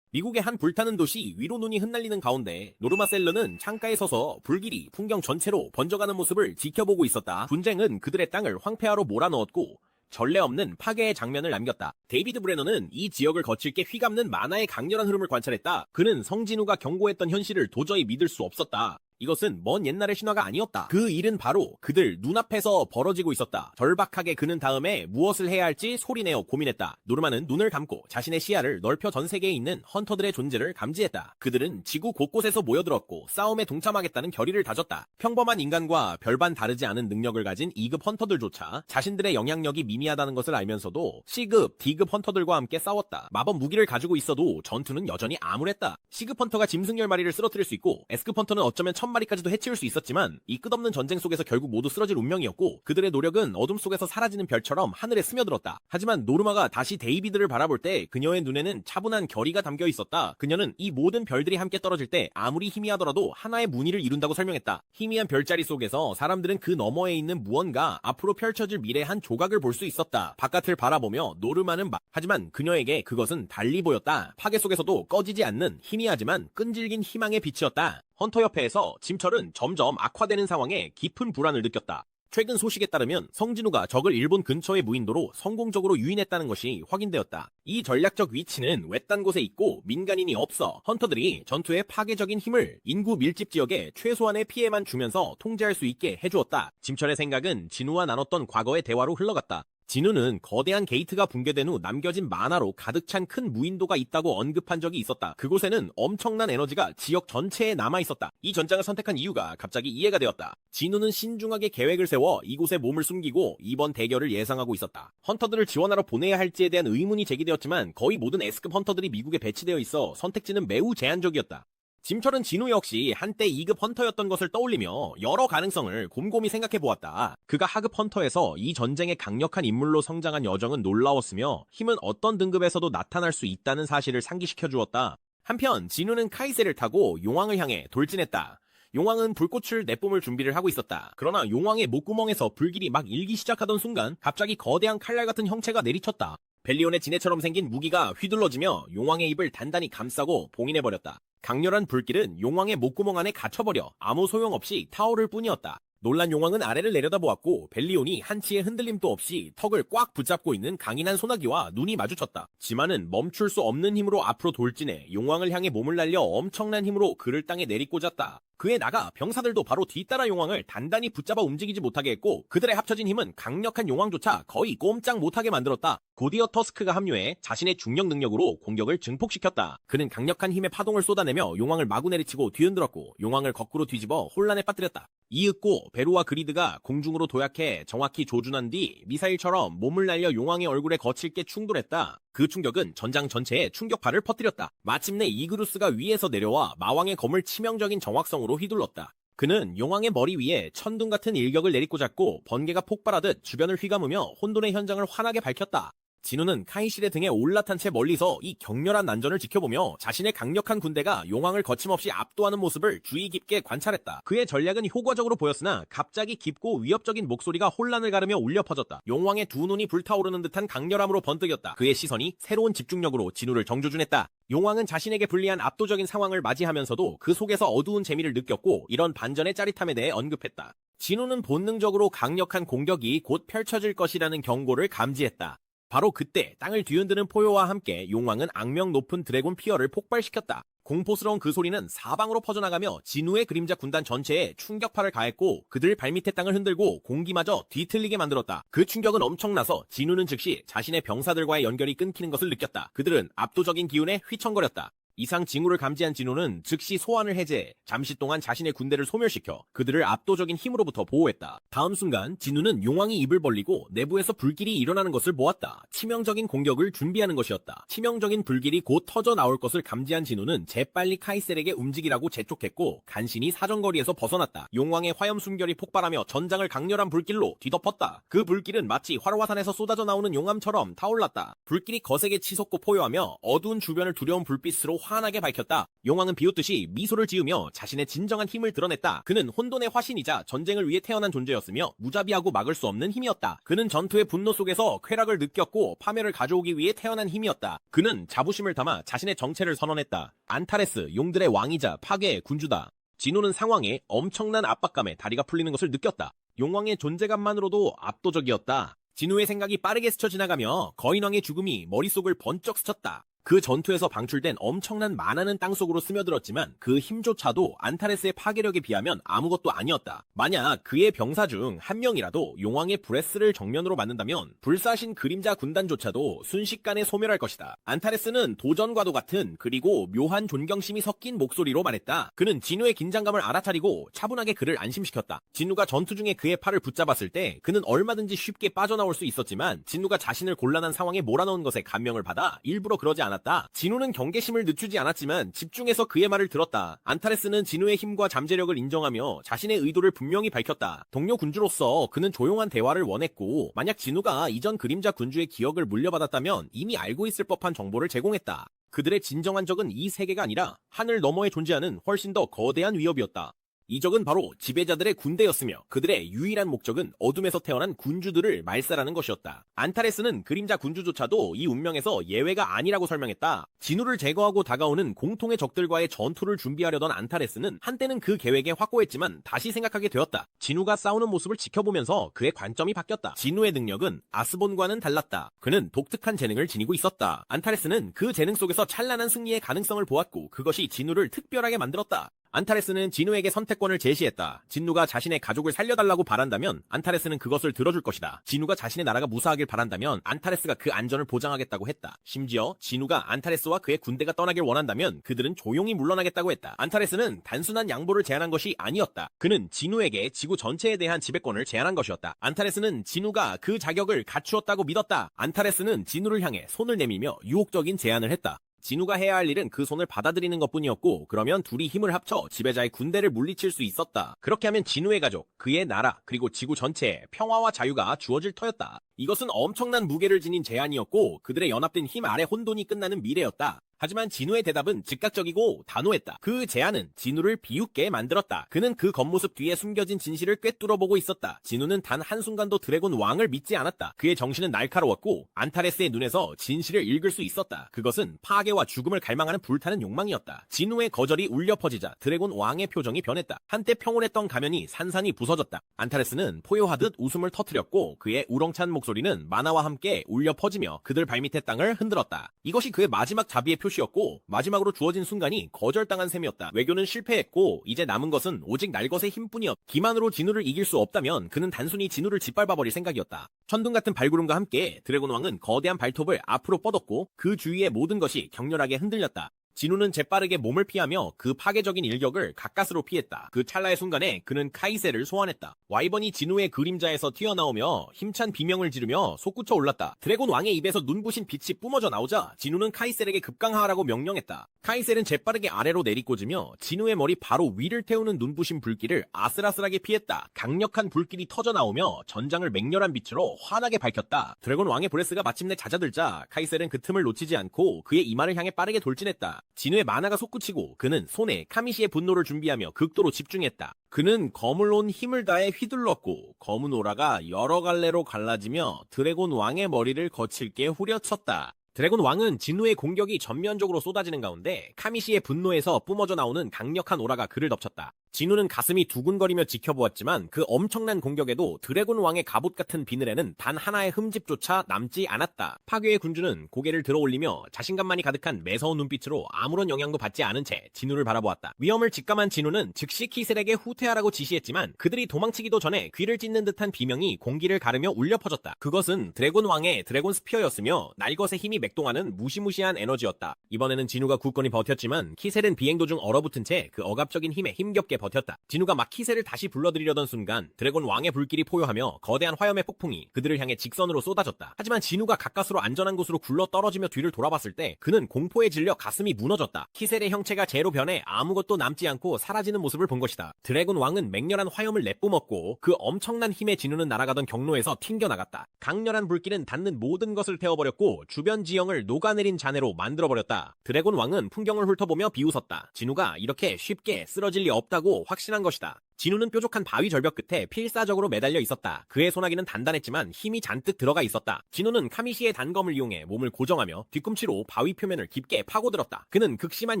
미국의 한 불타는 도시 위로 눈이 흩날리는 가운데 노르마셀러는 창가에 서서 불길이 풍경 전체로 번져가는 모습을 지켜보고 있었다. 분쟁은 그들의 땅을 황폐화로 몰아넣었고 전례 없는 파괴의 장면을 남겼다. 데이비드 브레너는 이 지역을 거칠 게 휘감는 만화의 강렬한 흐름을 관찰했다. 그는 성진우가 경고했던 현실을 도저히 믿을 수 없었다. 이것은 먼 옛날의 신화가 아니었다. 그 일은 바로 그들 눈앞에서 벌어지고 있었다. 절박하게 그는 다음에 무엇을 해야 할지 소리내어 고민했다. 노르마는 눈을 감고 자신의 시야를 넓혀 전 세계에 있는 헌터들의 존재를 감지했다. 그들은 지구 곳곳에서 모여들었고 싸움에 동참하겠다는 결의를 다졌다. 평범한 인간과 별반 다르지 않은 능력을 가진 2급 헌터들조차 자신들의 영향력이 미미하다는 것을 알면서도 C급, D급 헌터들과 함께 싸웠다. 마법 무기를 가지고 있어도 전투는 여전히 암울했다. C급 헌터가 짐승 10마리를 쓰러뜨릴 수 있고 S급 헌터는 어쩌면 1000마리까지도 해치울 수 있었지만 이 끝없는 전쟁 속에서 결국 모두 쓰러질 운명이었고 그들의 노력은 어둠 속에서 사라지는 별처럼 하늘에 스며들었다. 하지만 노르마가 다시 데이비드를 바라볼 때 그녀의 눈에는 차분한 결의가 담겨 있었다. 그녀는 이 모든 별들이 함께 떨어질 때 아무리 희미하더라도 하나의 무늬를 이룬다고 설명했다. 희미한 별자리 속에서 사람들은 그 너머에 있는 무언가 앞으로 펼쳐질 미래의 한 조각을 볼 수 있었다. 바깥을 바라보며 노르마는 하지만 그녀에게 그것은 달리 보였다. 파괴 속에서도 꺼지지 않는 희미하지만 끈질긴 희망의 빛이었다. 헌터 협회에서 짐철은 점점 악화되는 상황에 깊은 불안을 느꼈다. 최근 소식에 따르면 성진우가 적을 일본 근처의 무인도로 성공적으로 유인했다는 것이 확인되었다. 이 전략적 위치는 외딴 곳에 있고 민간인이 없어 헌터들이 전투의 파괴적인 힘을 인구 밀집 지역에 최소한의 피해만 주면서 통제할 수 있게 해주었다. 짐철의 생각은 진우와 나눴던 과거의 대화로 흘러갔다. 진우는 거대한 게이트가 붕괴된 후 남겨진 만화로 가득 찬 큰 무인도가 있다고 언급한 적이 있었다. 그곳에는 엄청난 에너지가 지역 전체에 남아있었다. 이 전장을 선택한 이유가 갑자기 이해가 되었다. 진우는 신중하게 계획을 세워 이곳에 몸을 숨기고 이번 대결을 예상하고 있었다. 헌터들을 지원하러 보내야 할지에 대한 의문이 제기되었지만 거의 모든 S급 헌터들이 미국에 배치되어 있어 선택지는 매우 제한적이었다. 짐철은 진우 역시 한때 2급 헌터였던 것을 떠올리며 여러 가능성을 곰곰이 생각해보았다. 그가 하급 헌터에서 이 전쟁의 강력한 인물로 성장한 여정은 놀라웠으며 힘은 어떤 등급에서도 나타날 수 있다는 사실을 상기시켜 주었다. 한편 진우는 카이세를 타고 용왕을 향해 돌진했다. 용왕은 불꽃을 내뿜을 준비를 하고 있었다. 그러나 용왕의 목구멍에서 불길이 막 일기 시작하던 순간 갑자기 거대한 칼날 같은 형체가 내리쳤다. 벨리온의 지네처럼 생긴 무기가 휘둘러지며 용왕의 입을 단단히 감싸고 봉인해버렸다. 강렬한 불길은 용왕의 목구멍 안에 갇혀버려 아무 소용없이 타오를 뿐이었다. 놀란 용왕은 아래를 내려다보았고 벨리온이 한치의 흔들림도 없이 턱을 꽉 붙잡고 있는 강인한 소나기와 눈이 마주쳤다. 지만은 멈출 수 없는 힘으로 앞으로 돌진해 용왕을 향해 몸을 날려 엄청난 힘으로 그를 땅에 내리꽂았다. 그에 나가 병사들도 바로 뒤따라 용왕을 단단히 붙잡아 움직이지 못하게 했고 그들의 합쳐진 힘은 강력한 용왕조차 거의 꼼짝 못하게 만들었다. 곧이어 터스크가 합류해 자신의 중력 능력으로 공격을 증폭시켰다. 그는 강력한 힘의 파동을 쏟아내며 용왕을 마구 내리치고 뒤흔들었고 용왕을 거꾸로 뒤집어 혼란에 빠뜨렸다. 이윽고 베루와 그리드가 공중으로 도약해 정확히 조준한 뒤 미사일처럼 몸을 날려 용왕의 얼굴에 거칠게 충돌했다. 그 충격은 전장 전체에 충격파를 퍼뜨렸다. 마침내 이그루스가 위에서 내려와 마왕의 검을 치명적인 정확성으로 휘둘렀다. 그는 용왕의 머리 위에 천둥 같은 일격을 내리꽂았고 번개가 폭발하듯 주변을 휘감으며 혼돈의 현장을 환하게 밝혔다. 진우는 카이실의 등에 올라탄 채 멀리서 이 격렬한 난전을 지켜보며 자신의 강력한 군대가 용왕을 거침없이 압도하는 모습을 주의 깊게 관찰했다. 그의 전략은 효과적으로 보였으나 갑자기 깊고 위협적인 목소리가 혼란을 가르며 울려 퍼졌다. 용왕의 두 눈이 불타오르는 듯한 강렬함으로 번뜩였다. 그의 시선이 새로운 집중력으로 진우를 정조준했다. 용왕은 자신에게 불리한 압도적인 상황을 맞이하면서도 그 속에서 어두운 재미를 느꼈고 이런 반전의 짜릿함에 대해 언급했다. 진우는 본능적으로 강력한 공격이 곧 펼쳐질 것이라는 경고를 감지했다. 바로 그때 땅을 뒤흔드는 포효와 함께 용왕은 악명 높은 드래곤 피어를 폭발시켰다. 공포스러운 그 소리는 사방으로 퍼져나가며 진우의 그림자 군단 전체에 충격파를 가했고 그들 발밑의 땅을 흔들고 공기마저 뒤틀리게 만들었다. 그 충격은 엄청나서 진우는 즉시 자신의 병사들과의 연결이 끊기는 것을 느꼈다. 그들은 압도적인 기운에 휘청거렸다. 이상 징후를 감지한 진우는 즉시 소환을 해제해 잠시 동안 자신의 군대를 소멸시켜 그들을 압도적인 힘으로부터 보호했다. 다음 순간 진우는 용왕이 입을 벌리고 내부에서 불길이 일어나는 것을 보았다. 치명적인 공격을 준비하는 것이었다. 치명적인 불길이 곧 터져 나올 것을 감지한 진우는 재빨리 카이셀에게 움직이라고 재촉했고 간신히 사정거리에서 벗어났다. 용왕의 화염 숨결이 폭발하며 전장을 강렬한 불길로 뒤덮었다. 그 불길은 마치 활화산에서 쏟아져 나오는 용암처럼 타올랐다. 불길이 거세게 치솟고 포효하며 어두운 주변을 두려운 불빛으로 환하게 밝혔다. 용왕은 비웃듯이 미소를 지으며 자신의 진정한 힘을 드러냈다. 그는 혼돈의 화신이자 전쟁을 위해 태어난 존재였으며 무자비하고 막을 수 없는 힘이었다. 그는 전투의 분노 속에서 쾌락을 느꼈고 파멸을 가져오기 위해 태어난 힘이었다. 그는 자부심을 담아 자신의 정체를 선언했다. 안타레스, 용들의 왕이자 파괴의 군주다. 진우는 상황에 엄청난 압박감에 다리가 풀리는 것을 느꼈다. 용왕의 존재감만으로도 압도적이었다. 진우의 생각이 빠르게 스쳐 지나가며 거인왕의 죽음이 머릿속을 번쩍 스쳤다. 그 전투에서 방출된 엄청난 만화는 땅속으로 스며들었지만 그 힘조차도 안타레스의 파괴력에 비하면 아무것도 아니었다. 만약 그의 병사 중 한 명이라도 용왕의 브레스를 정면으로 맞는다면 불사신 그림자 군단조차도 순식간에 소멸할 것이다. 안타레스는 도전과도 같은 그리고 묘한 존경심이 섞인 목소리로 말했다. 그는 진우의 긴장감을 알아차리고 차분하게 그를 안심시켰다. 진우가 전투 중에 그의 팔을 붙잡았을 때 그는 얼마든지 쉽게 빠져나올 수 있었지만 진우가 자신을 곤란한 상황에 몰아넣은 것에 감명을 받아 일부러 그러지 않았다. 진우는 경계심을 늦추지 않았지만 집중해서 그의 말을 들었다. 안타레스는 진우의 힘과 잠재력을 인정하며 자신의 의도를 분명히 밝혔다. 동료 군주로서 그는 조용한 대화를 원했고 만약 진우가 이전 그림자 군주의 기억을 물려받았다면 이미 알고 있을 법한 정보를 제공했다. 그들의 진정한 적은 이 세계가 아니라 하늘 너머에 존재하는 훨씬 더 거대한 위협이었다. 이 적은 바로 지배자들의 군대였으며 그들의 유일한 목적은 어둠에서 태어난 군주들을 말살하는 것이었다. 안타레스는 그림자 군주조차도 이 운명에서 예외가 아니라고 설명했다. 진우를 제거하고 다가오는 공통의 적들과의 전투를 준비하려던 안타레스는 한때는 그 계획에 확고했지만 다시 생각하게 되었다. 진우가 싸우는 모습을 지켜보면서 그의 관점이 바뀌었다. 진우의 능력은 아스본과는 달랐다. 그는 독특한 재능을 지니고 있었다. 안타레스는 그 재능 속에서 찬란한 승리의 가능성을 보았고 그것이 진우를 특별하게 만들었다. 안타레스는 진우에게 선택권을 제시했다. 진우가 자신의 가족을 살려달라고 바란다면 안타레스는 그것을 들어줄 것이다. 진우가 자신의 나라가 무사하길 바란다면 안타레스가 그 안전을 보장하겠다고 했다. 심지어 진우가 안타레스와 그의 군대가 떠나길 원한다면 그들은 조용히 물러나겠다고 했다. 안타레스는 단순한 양보를 제안한 것이 아니었다. 그는 진우에게 지구 전체에 대한 지배권을 제안한 것이었다. 안타레스는 진우가 그 자격을 갖추었다고 믿었다. 안타레스는 진우를 향해 손을 내밀며 유혹적인 제안을 했다. 진우가 해야 할 일은 그 손을 받아들이는 것뿐이었고 그러면 둘이 힘을 합쳐 지배자의 군대를 물리칠 수 있었다. 그렇게 하면 진우의 가족, 그의 나라, 그리고 지구 전체에 평화와 자유가 주어질 터였다. 이것은 엄청난 무게를 지닌 제안이었고 그들의 연합된 힘 아래 혼돈이 끝나는 미래였다. 하지만 진우의 대답은 즉각적이고 단호했다. 그 제안은 진우를 비웃게 만들었다. 그는 그 겉모습 뒤에 숨겨진 진실을 꿰뚫어보고 있었다. 진우는 단 한순간도 드래곤 왕을 믿지 않았다. 그의 정신은 날카로웠고 안타레스의 눈에서 진실을 읽을 수 있었다. 그것은 파괴와 죽음을 갈망하는 불타는 욕망이었다. 진우의 거절이 울려 퍼지자 드래곤 왕의 표정이 변했다. 한때 평온했던 가면이 산산이 부서졌다. 안타레스는 포효하듯 웃음을 터뜨렸고 그의 우렁찬 목소리는 만화와 함께 울려 퍼지며 그들 발밑의 땅을 흔들었다. 이것이 그의 마지막 자비의 표시였고 마지막으로 주어진 순간이 거절당한 셈이었다. 외교는 실패했고 이제 남은 것은 오직 날것의 힘뿐이었다. 기만으로 진우를 이길 수 없다면 그는 단순히 진우를 짓밟아버릴 생각이었다. 천둥 같은 발구름과 함께 드래곤 왕은 거대한 발톱을 앞으로 뻗었고 그 주위의 모든 것이 격렬하게 흔들렸다. 진우는 재빠르게 몸을 피하며 그 파괴적인 일격을 가까스로 피했다. 그 찰나의 순간에 그는 카이세를 소환했다. 와이번이 진우의 그림자에서 튀어나오며 힘찬 비명을 지르며 솟구쳐 올랐다. 드래곤 왕의 입에서 눈부신 빛이 뿜어져 나오자 진우는 카이셀에게 급강하라고 명령했다. 카이셀은 재빠르게 아래로 내리꽂으며 진우의 머리 바로 위를 태우는 눈부신 불길을 아슬아슬하게 피했다. 강력한 불길이 터져나오며 전장을 맹렬한 빛으로 환하게 밝혔다. 드래곤 왕의 브레스가 마침내 잦아들자 카이셀은 그 틈을 놓치지 않고 그의 이마를 향해 빠르게 돌진했다. 진우의 만화가 솟구치고 그는 손에 카미시의 분노를 준비하며 극도로 집중했다. 그는 검을 온 힘을 다해 휘둘렀고 검은 오라가 여러 갈래로 갈라지며 드래곤 왕의 머리를 거칠게 후려쳤다. 드래곤 왕은 진우의 공격이 전면적으로 쏟아지는 가운데 카미시의 분노에서 뿜어져 나오는 강력한 오라가 그를 덮쳤다. 진우는 가슴이 두근거리며 지켜보았지만 그 엄청난 공격에도 드래곤 왕의 갑옷 같은 비늘에는 단 하나의 흠집조차 남지 않았다. 파괴의 군주는 고개를 들어올리며 자신감만이 가득한 매서운 눈빛으로 아무런 영향도 받지 않은 채 진우를 바라보았다. 위험을 직감한 진우는 즉시 키셀에게 후퇴하라고 지시했지만 그들이 도망치기도 전에 귀를 찢는 듯한 비명이 공기를 가르며 울려 퍼졌다. 그것은 드래곤 왕의 드래곤 스피어였으며 날것의 힘이 맥동하는 무시무시한 에너지였다. 이번에는 진우가 굳건히 버텼지만 키셀은 비행도 중 얼어붙은 채 그 억압적인 힘에 힘겹게 버텼다. 진우가 막 키셀을 다시 불러들이려던 순간 드래곤 왕의 불길이 포효하며 거대한 화염의 폭풍이 그들을 향해 직선으로 쏟아졌다. 하지만 진우가 가까스로 안전한 곳으로 굴러 떨어지며 뒤를 돌아봤을 때 그는 공포에 질려 가슴이 무너졌다. 키셀의 형체가 재로 변해 아무것도 남지 않고 사라지는 모습을 본 것이다. 드래곤 왕은 맹렬한 화염을 내뿜었고 그 엄청난 힘에 진우는 날아가던 경로에서 튕겨나갔다. 강렬한 불길은 닿는 모든 것을 태워버렸고 주변 지형을 녹아내린 잔해로 만들어버렸다. 드래곤 왕은 풍경을 훑어보며 비웃었다. 진우가 이렇게 쉽게 쓰러질 리 없다고 확신한 것이다. 진우는 뾰족한 바위 절벽 끝에 필사적으로 매달려 있었다. 그의 소나기는 단단했지만 힘이 잔뜩 들어가 있었다. 진우는 카미시의 단검을 이용해 몸을 고정하며 뒤꿈치로 바위 표면을 깊게 파고들었다. 그는 극심한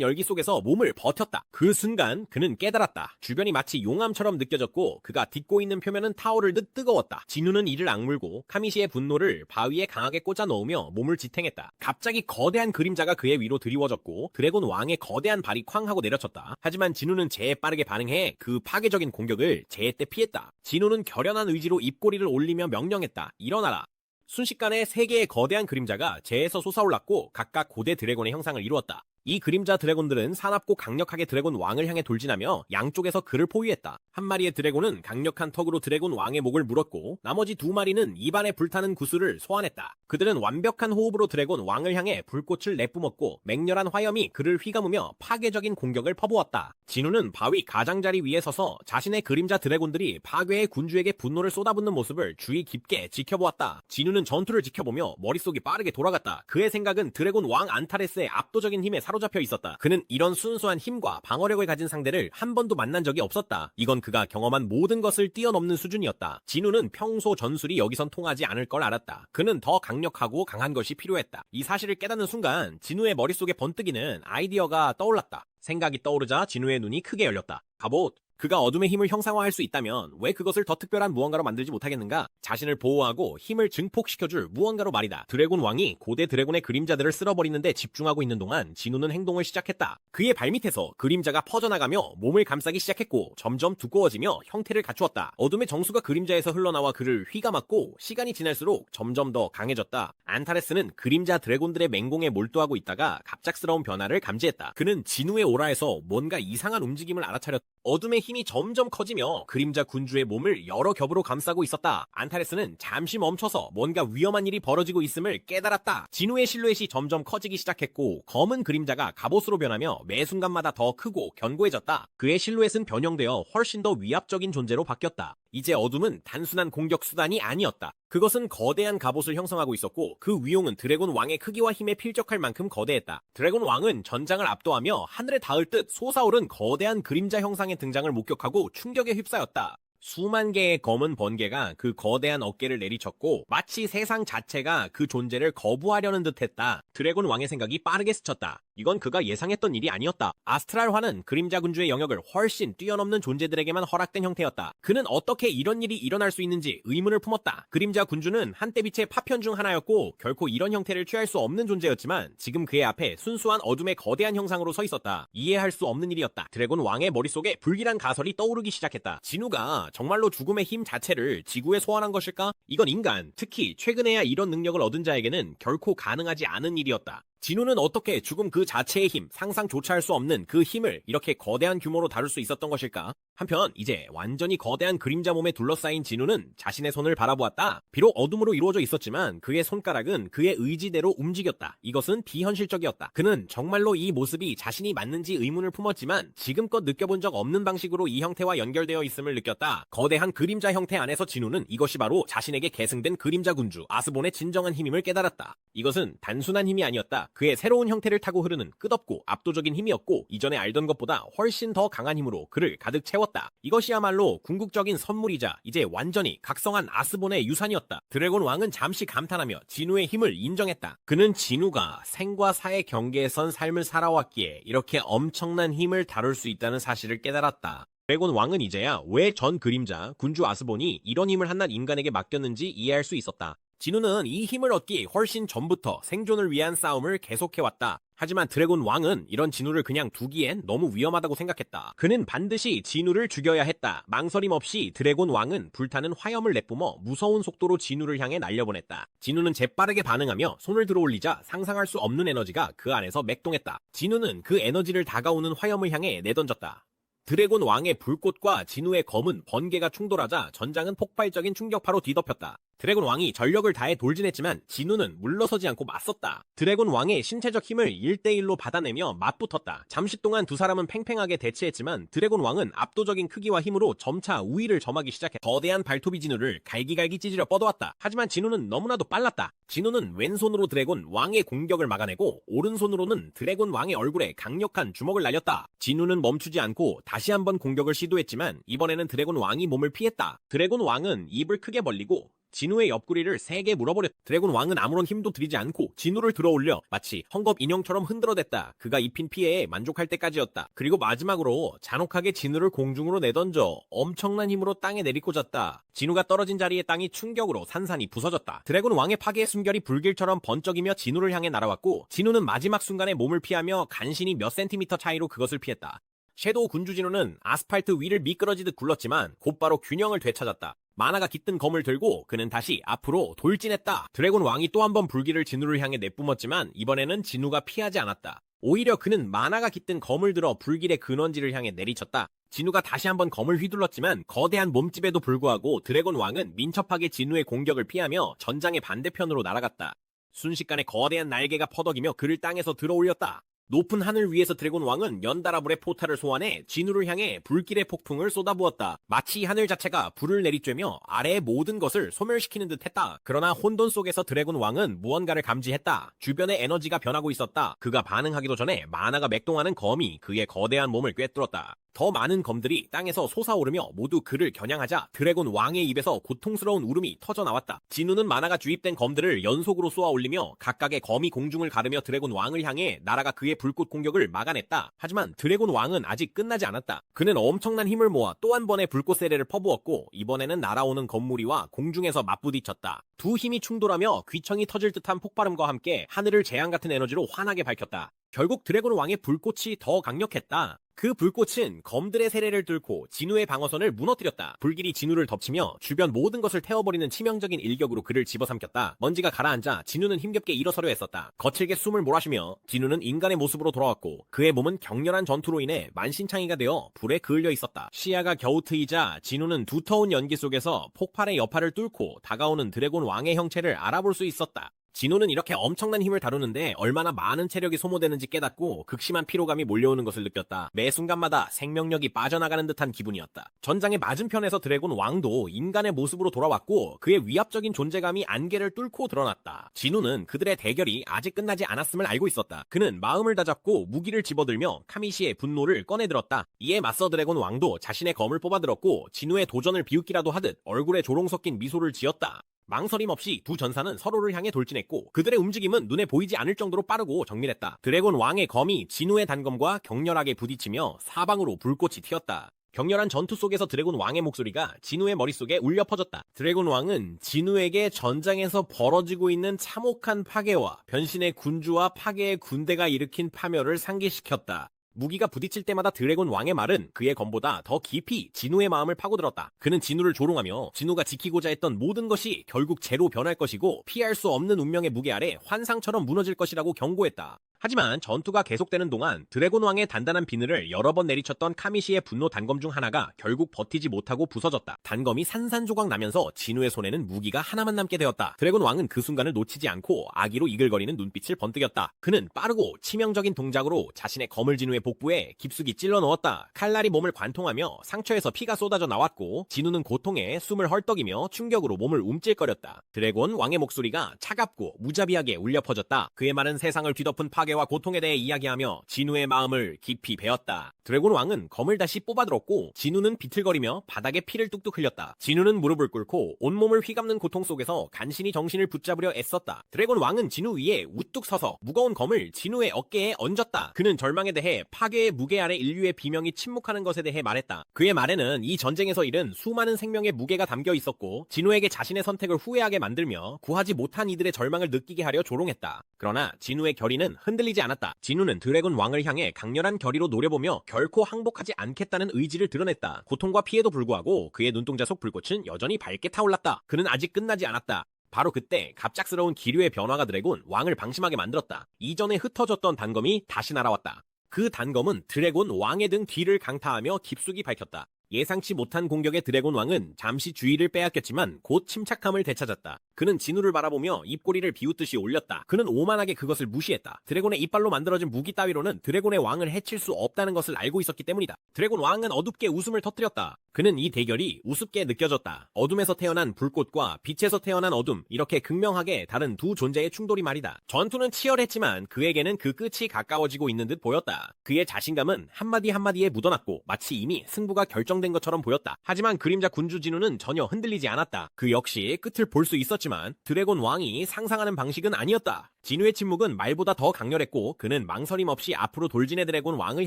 열기 속에서 몸을 버텼다. 그 순간 그는 깨달았다. 주변이 마치 용암처럼 느껴졌고 그가 딛고 있는 표면은 타오를 듯 뜨거웠다. 진우는 이를 악물고 카미시의 분노를 바위에 강하게 꽂아 넣으며 몸을 지탱했다. 갑자기 거대한 그림자가 그의 위로 드리워졌고 드래곤 왕의 거대한 발이 쾅 하고 내려쳤다. 하지만 진우는 재빠르게 반응해 그 파괴적인 공격을 제때 피했다. 진우는 결연한 의지로 입꼬리를 올리며 명령했다. 일어나라. 순식간에 세 개의 거대한 그림자가 재에서 솟아올랐고 각각 고대 드래곤의 형상을 이루었다. 이 그림자 드래곤들은 사납고 강력하게 드래곤 왕을 향해 돌진하며 양쪽에서 그를 포위했다. 한 마리의 드래곤은 강력한 턱으로 드래곤 왕의 목을 물었고 나머지 두 마리는 입안에 불타는 구슬을 소환했다. 그들은 완벽한 호흡으로 드래곤 왕을 향해 불꽃을 내뿜었고 맹렬한 화염이 그를 휘감으며 파괴적인 공격을 퍼부었다. 진우는 바위 가장자리 위에 서서 자신의 그림자 드래곤들이 파괴의 군주에게 분노를 쏟아붓는 모습을 주의 깊게 지켜보았다. 진우는 전투를 지켜보며 머릿속이 빠르게 돌아갔다. 그의 생각은 드래곤 왕 안타레스의 압도적인 힘에 사로잡혀 있었다. 그는 이런 순수한 힘과 방어력을 가진 상대를 한 번도 만난 적이 없었다. 이건 그가 경험한 모든 것을 뛰어넘는 수준이었다. 진우는 평소 전술이 여기선 통하지 않을 걸 알았다. 그는 더 강력하고 강한 것이 필요했다. 이 사실을 깨닫는 순간 진우의 머릿속에 번뜩이는 아이디어가 떠올랐다. 생각이 떠오르자 진우의 눈이 크게 열렸다. 갑옷. 그가 어둠의 힘을 형상화할 수 있다면 왜 그것을 더 특별한 무언가로 만들지 못하겠는가? 자신을 보호하고 힘을 증폭시켜줄 무언가로 말이다. 드래곤 왕이 고대 드래곤의 그림자들을 쓸어버리는데 집중하고 있는 동안 진우는 행동을 시작했다. 그의 발밑에서 그림자가 퍼져나가며 몸을 감싸기 시작했고 점점 두꺼워지며 형태를 갖추었다. 어둠의 정수가 그림자에서 흘러나와 그를 휘감았고 시간이 지날수록 점점 더 강해졌다. 안타레스는 그림자 드래곤들의 맹공에 몰두하고 있다가 갑작스러운 변화를 감지했다. 그는 진우의 오라에서 뭔가 이상한 움직임을 알아차렸다. 어둠의 힘이 점점 커지며 그림자 군주의 몸을 여러 겹으로 감싸고 있었다. 안타레스는 잠시 멈춰서 뭔가 위험한 일이 벌어지고 있음을 깨달았다. 진우의 실루엣이 점점 커지기 시작했고 검은 그림자가 갑옷으로 변하며 매 순간마다 더 크고 견고해졌다. 그의 실루엣은 변형되어 훨씬 더 위압적인 존재로 바뀌었다. 이제 어둠은 단순한 공격 수단이 아니었다. 그것은 거대한 갑옷을 형성하고 있었고 그 위용은 드래곤 왕의 크기와 힘에 필적할 만큼 거대했다. 드래곤 왕은 전장을 압도하며 하늘에 닿을 듯 솟아오른 거대한 그림자 형상의 등장을 목격하고 충격에 휩싸였다. 수만 개의 검은 번개가 그 거대한 어깨를 내리쳤고 마치 세상 자체가 그 존재를 거부하려는 듯했다. 드래곤 왕의 생각이 빠르게 스쳤다. 이건 그가 예상했던 일이 아니었다. 아스트랄화는 그림자 군주의 영역을 훨씬 뛰어넘는 존재들에게만 허락된 형태였다. 그는 어떻게 이런 일이 일어날 수 있는지 의문을 품었다. 그림자 군주는 한때 빛의 파편 중 하나였고 결코 이런 형태를 취할 수 없는 존재였지만 지금 그의 앞에 순수한 어둠의 거대한 형상으로 서 있었다. 이해할 수 없는 일이었다. 드래곤 왕의 머릿속에 불길한 가설이 떠오르기 시작했다. 진우가 정말로 죽음의 힘 자체를 지구에 소환한 것일까? 이건 인간, 특히 최근에야 이런 능력을 얻은 자에게는 결코 가능하지 않은 일이었다. 진우는 어떻게 죽음 그 자체의 힘, 상상조차 할 수 없는 그 힘을 이렇게 거대한 규모로 다룰 수 있었던 것일까? 한편 이제 완전히 거대한 그림자 몸에 둘러싸인 진우는 자신의 손을 바라보았다. 비록 어둠으로 이루어져 있었지만 그의 손가락은 그의 의지대로 움직였다. 이것은 비현실적이었다. 그는 정말로 이 모습이 자신이 맞는지 의문을 품었지만 지금껏 느껴본 적 없는 방식으로 이 형태와 연결되어 있음을 느꼈다. 거대한 그림자 형태 안에서 진우는 이것이 바로 자신에게 계승된 그림자 군주 아스본의 진정한 힘임을 깨달았다. 이것은 단순한 힘이 아니었다. 그의 새로운 형태를 타고 흐르는 끝없고 압도적인 힘이었고 이전에 알던 것보다 훨씬 더 강한 힘으로 그를 가득 채웠다. 이것이야말로 궁극적인 선물이자 이제 완전히 각성한 아스본의 유산이었다. 드래곤 왕은 잠시 감탄하며 진우의 힘을 인정했다. 그는 진우가 생과 사의 경계에 선 삶을 살아왔기에 이렇게 엄청난 힘을 다룰 수 있다는 사실을 깨달았다. 드래곤 왕은 이제야 왜 전 그림자 군주 아스본이 이런 힘을 한낱 인간에게 맡겼는지 이해할 수 있었다. 진우는 이 힘을 얻기 훨씬 전부터 생존을 위한 싸움을 계속해왔다. 하지만 드래곤 왕은 이런 진우를 그냥 두기엔 너무 위험하다고 생각했다. 그는 반드시 진우를 죽여야 했다. 망설임 없이 드래곤 왕은 불타는 화염을 내뿜어 무서운 속도로 진우를 향해 날려보냈다. 진우는 재빠르게 반응하며 손을 들어올리자 상상할 수 없는 에너지가 그 안에서 맥동했다. 진우는 그 에너지를 다가오는 화염을 향해 내던졌다. 드래곤 왕의 불꽃과 진우의 검은 번개가 충돌하자 전장은 폭발적인 충격파로 뒤덮였다. 드래곤 왕이 전력을 다해 돌진했지만 진우는 물러서지 않고 맞섰다. 드래곤 왕의 신체적 힘을 1대1로 받아내며 맞붙었다. 잠시 동안 두 사람은 팽팽하게 대치했지만 드래곤 왕은 압도적인 크기와 힘으로 점차 우위를 점하기 시작해 거대한 발톱이 진우를 갈기갈기 찢으려 뻗어왔다. 하지만 진우는 너무나도 빨랐다. 진우는 왼손으로 드래곤 왕의 공격을 막아내고 오른손으로는 드래곤 왕의 얼굴에 강력한 주먹을 날렸다. 진우는 멈추지 않고 다시 한번 공격을 시도했지만 이번에는 드래곤 왕이 몸을 피했다. 드래곤 왕은 입을 크게 벌리고 진우의 옆구리를 세게 물어버렸다. 드래곤 왕은 아무런 힘도 들이지 않고 진우를 들어올려 마치 헝겊 인형처럼 흔들어댔다. 그가 입힌 피해에 만족할 때까지였다. 그리고 마지막으로 잔혹하게 진우를 공중으로 내던져 엄청난 힘으로 땅에 내리꽂았다. 진우가 떨어진 자리의 땅이 충격으로 산산이 부서졌다. 드래곤 왕의 파괴의 숨결이 불길처럼 번쩍이며 진우를 향해 날아왔고 진우는 마지막 순간에 몸을 피하며 간신히 몇 센티미터 차이로 그것을 피했다. 섀도우 군주 진우는 아스팔트 위를 미끄러지듯 굴렀지만 곧바로 균형을 되찾았다. 만화가 깃든 검을 들고 그는 다시 앞으로 돌진했다. 드래곤 왕이 또 한 번 불길을 진우를 향해 내뿜었지만 이번에는 진우가 피하지 않았다. 오히려 그는 만화가 깃든 검을 들어 불길의 근원지를 향해 내리쳤다. 진우가 다시 한번 검을 휘둘렀지만 거대한 몸집에도 불구하고 드래곤 왕은 민첩하게 진우의 공격을 피하며 전장의 반대편으로 날아갔다. 순식간에 거대한 날개가 퍼덕이며 그를 땅에서 들어올렸다. 높은 하늘 위에서 드래곤 왕은 연달아 불의 포탈을 소환해 진우를 향해 불길의 폭풍을 쏟아부었다. 마치 하늘 자체가 불을 내리쬐며 아래의 모든 것을 소멸시키는 듯 했다. 그러나 혼돈 속에서 드래곤 왕은 무언가를 감지했다. 주변의 에너지가 변하고 있었다. 그가 반응하기도 전에 만화가 맥동하는 검이 그의 거대한 몸을 꿰뚫었다. 더 많은 검들이 땅에서 솟아오르며 모두 그를 겨냥하자 드래곤 왕의 입에서 고통스러운 울음이 터져나왔다. 진우는 만화가 주입된 검들을 연속으로 쏘아올리며 각각의 검이 공중을 가르며 드래곤 왕을 향해 날아가 그의 불꽃 공격을 막아냈다. 하지만 드래곤 왕은 아직 끝나지 않았다. 그는 엄청난 힘을 모아 또 한 번의 불꽃 세례를 퍼부었고 이번에는 날아오는 검무리와 공중에서 맞부딪혔다. 두 힘이 충돌하며 귀청이 터질 듯한 폭발음과 함께 하늘을 재앙 같은 에너지로 환하게 밝혔다. 결국 드래곤 왕의 불꽃이 더 강력했다. 그 불꽃은 검들의 세례를 뚫고 진우의 방어선을 무너뜨렸다. 불길이 진우를 덮치며 주변 모든 것을 태워버리는 치명적인 일격으로 그를 집어삼켰다. 먼지가 가라앉아 진우는 힘겹게 일어서려 했었다. 거칠게 숨을 몰아쉬며 진우는 인간의 모습으로 돌아왔고 그의 몸은 격렬한 전투로 인해 만신창이가 되어 불에 그을려 있었다. 시야가 겨우 트이자 진우는 두터운 연기 속에서 폭발의 여파를 뚫고 다가오는 드래곤 왕의 형체를 알아볼 수 있었다. 진우는 이렇게 엄청난 힘을 다루는데 얼마나 많은 체력이 소모되는지 깨닫고 극심한 피로감이 몰려오는 것을 느꼈다. 매 순간마다 생명력이 빠져나가는 듯한 기분이었다. 전장의 맞은편에서 드래곤 왕도 인간의 모습으로 돌아왔고 그의 위압적인 존재감이 안개를 뚫고 드러났다. 진우는 그들의 대결이 아직 끝나지 않았음을 알고 있었다. 그는 마음을 다잡고 무기를 집어들며 카미시의 분노를 꺼내들었다. 이에 맞서 드래곤 왕도 자신의 검을 뽑아들었고 진우의 도전을 비웃기라도 하듯 얼굴에 조롱 섞인 미소를 지었다. 망설임 없이 두 전사는 서로를 향해 돌진했고 그들의 움직임은 눈에 보이지 않을 정도로 빠르고 정밀했다. 드래곤 왕의 검이 진우의 단검과 격렬하게 부딪히며 사방으로 불꽃이 튀었다. 격렬한 전투 속에서 드래곤 왕의 목소리가 진우의 머릿속에 울려 퍼졌다. 드래곤 왕은 진우에게 전장에서 벌어지고 있는 참혹한 파괴와 변신의 군주와 파괴의 군대가 일으킨 파멸을 상기시켰다. 무기가 부딪힐 때마다 드래곤 왕의 말은 그의 검보다 더 깊이 진우의 마음을 파고들었다. 그는 진우를 조롱하며 진우가 지키고자 했던 모든 것이 결국 재로 변할 것이고 피할 수 없는 운명의 무게 아래 환상처럼 무너질 것이라고 경고했다. 하지만 전투가 계속되는 동안 드래곤 왕의 단단한 비늘을 여러 번 내리쳤던 카미시의 분노 단검 중 하나가 결국 버티지 못하고 부서졌다. 단검이 산산조각 나면서 진우의 손에는 무기가 하나만 남게 되었다. 드래곤 왕은 그 순간을 놓치지 않고 아기로 이글거리는 눈빛을 번뜩였다. 그는 빠르고 치명적인 동작으로 자신의 검을 진우의 복부에 깊숙이 찔러 넣었다. 칼날이 몸을 관통하며 상처에서 피가 쏟아져 나왔고 진우는 고통에 숨을 헐떡이며 충격으로 몸을 움찔거렸다. 드래곤 왕의 목소리가 차갑고 무자비하게 울려 퍼졌다. 그의 말은 세상을 뒤덮은 파괴와 고통에 대해 이야기하며 진우의 마음을 깊이 베었다. 드래곤 왕은 검을 다시 뽑아들었고 진우는 비틀거리며 바닥에 피를 뚝뚝 흘렸다. 진우는 무릎을 꿇고 온몸을 휘감는 고통 속에서 간신히 정신을 붙잡으려 애썼다. 드래곤 왕은 진우 위에 우뚝 서서 무거운 검을 진우의 어깨에 얹었다. 그는 절망에 대해 파괴의 무게 아래 인류의 비명이 침묵하는 것에 대해 말했다. 그의 말에는 이 전쟁에서 잃은 수많은 생명의 무게가 담겨 있었고 진우에게 자신의 선택을 후회하게 만들며 구하지 못한 이들의 절망을 느끼게 하려 조롱했다. 그러나 진우의 결의는 흔들리지 않았다. 진우는 드래곤 왕을 향해 강렬한 결의로 노려보며 결코 항복하지 않겠다는 의지를 드러냈다. 고통과 피해도 불구하고 그의 눈동자 속 불꽃은 여전히 밝게 타올랐다. 그는 아직 끝나지 않았다. 바로 그때 갑작스러운 기류의 변화가 드래곤 왕을 방심하게 만들었다. 이전에 흩어졌던 단검이 다시 날아왔다. 그 단검은 드래곤 왕의 등 뒤를 강타하며 깊숙이 밝혔다. 예상치 못한 공격에 드래곤 왕은 잠시 주의를 빼앗겼지만 곧 침착함을 되찾았다. 그는 진우를 바라보며 입꼬리를 비웃듯이 올렸다. 그는 오만하게 그것을 무시했다. 드래곤의 이빨로 만들어진 무기 따위로는 드래곤의 왕을 해칠 수 없다는 것을 알고 있었기 때문이다. 드래곤 왕은 어둡게 웃음을 터뜨렸다. 그는 이 대결이 우습게 느껴졌다. 어둠에서 태어난 불꽃과 빛에서 태어난 어둠, 이렇게 극명하게 다른 두 존재의 충돌이 말이다. 전투는 치열했지만 그에게는 그 끝이 가까워지고 있는 듯 보였다. 그의 자신감은 한마디 한마디에 묻어났고 마치 이미 승부가 결정된 것처럼 보였다. 하지만 그림자 군주 진우는 전혀 흔들리지 않았다. 그 역시 끝을 볼 수 있었지만 드래곤 왕이 상상하는 방식은 아니었다. 진우의 침묵은 말보다 더 강렬했고 그는 망설임 없이 앞으로 돌진해 드래곤 왕을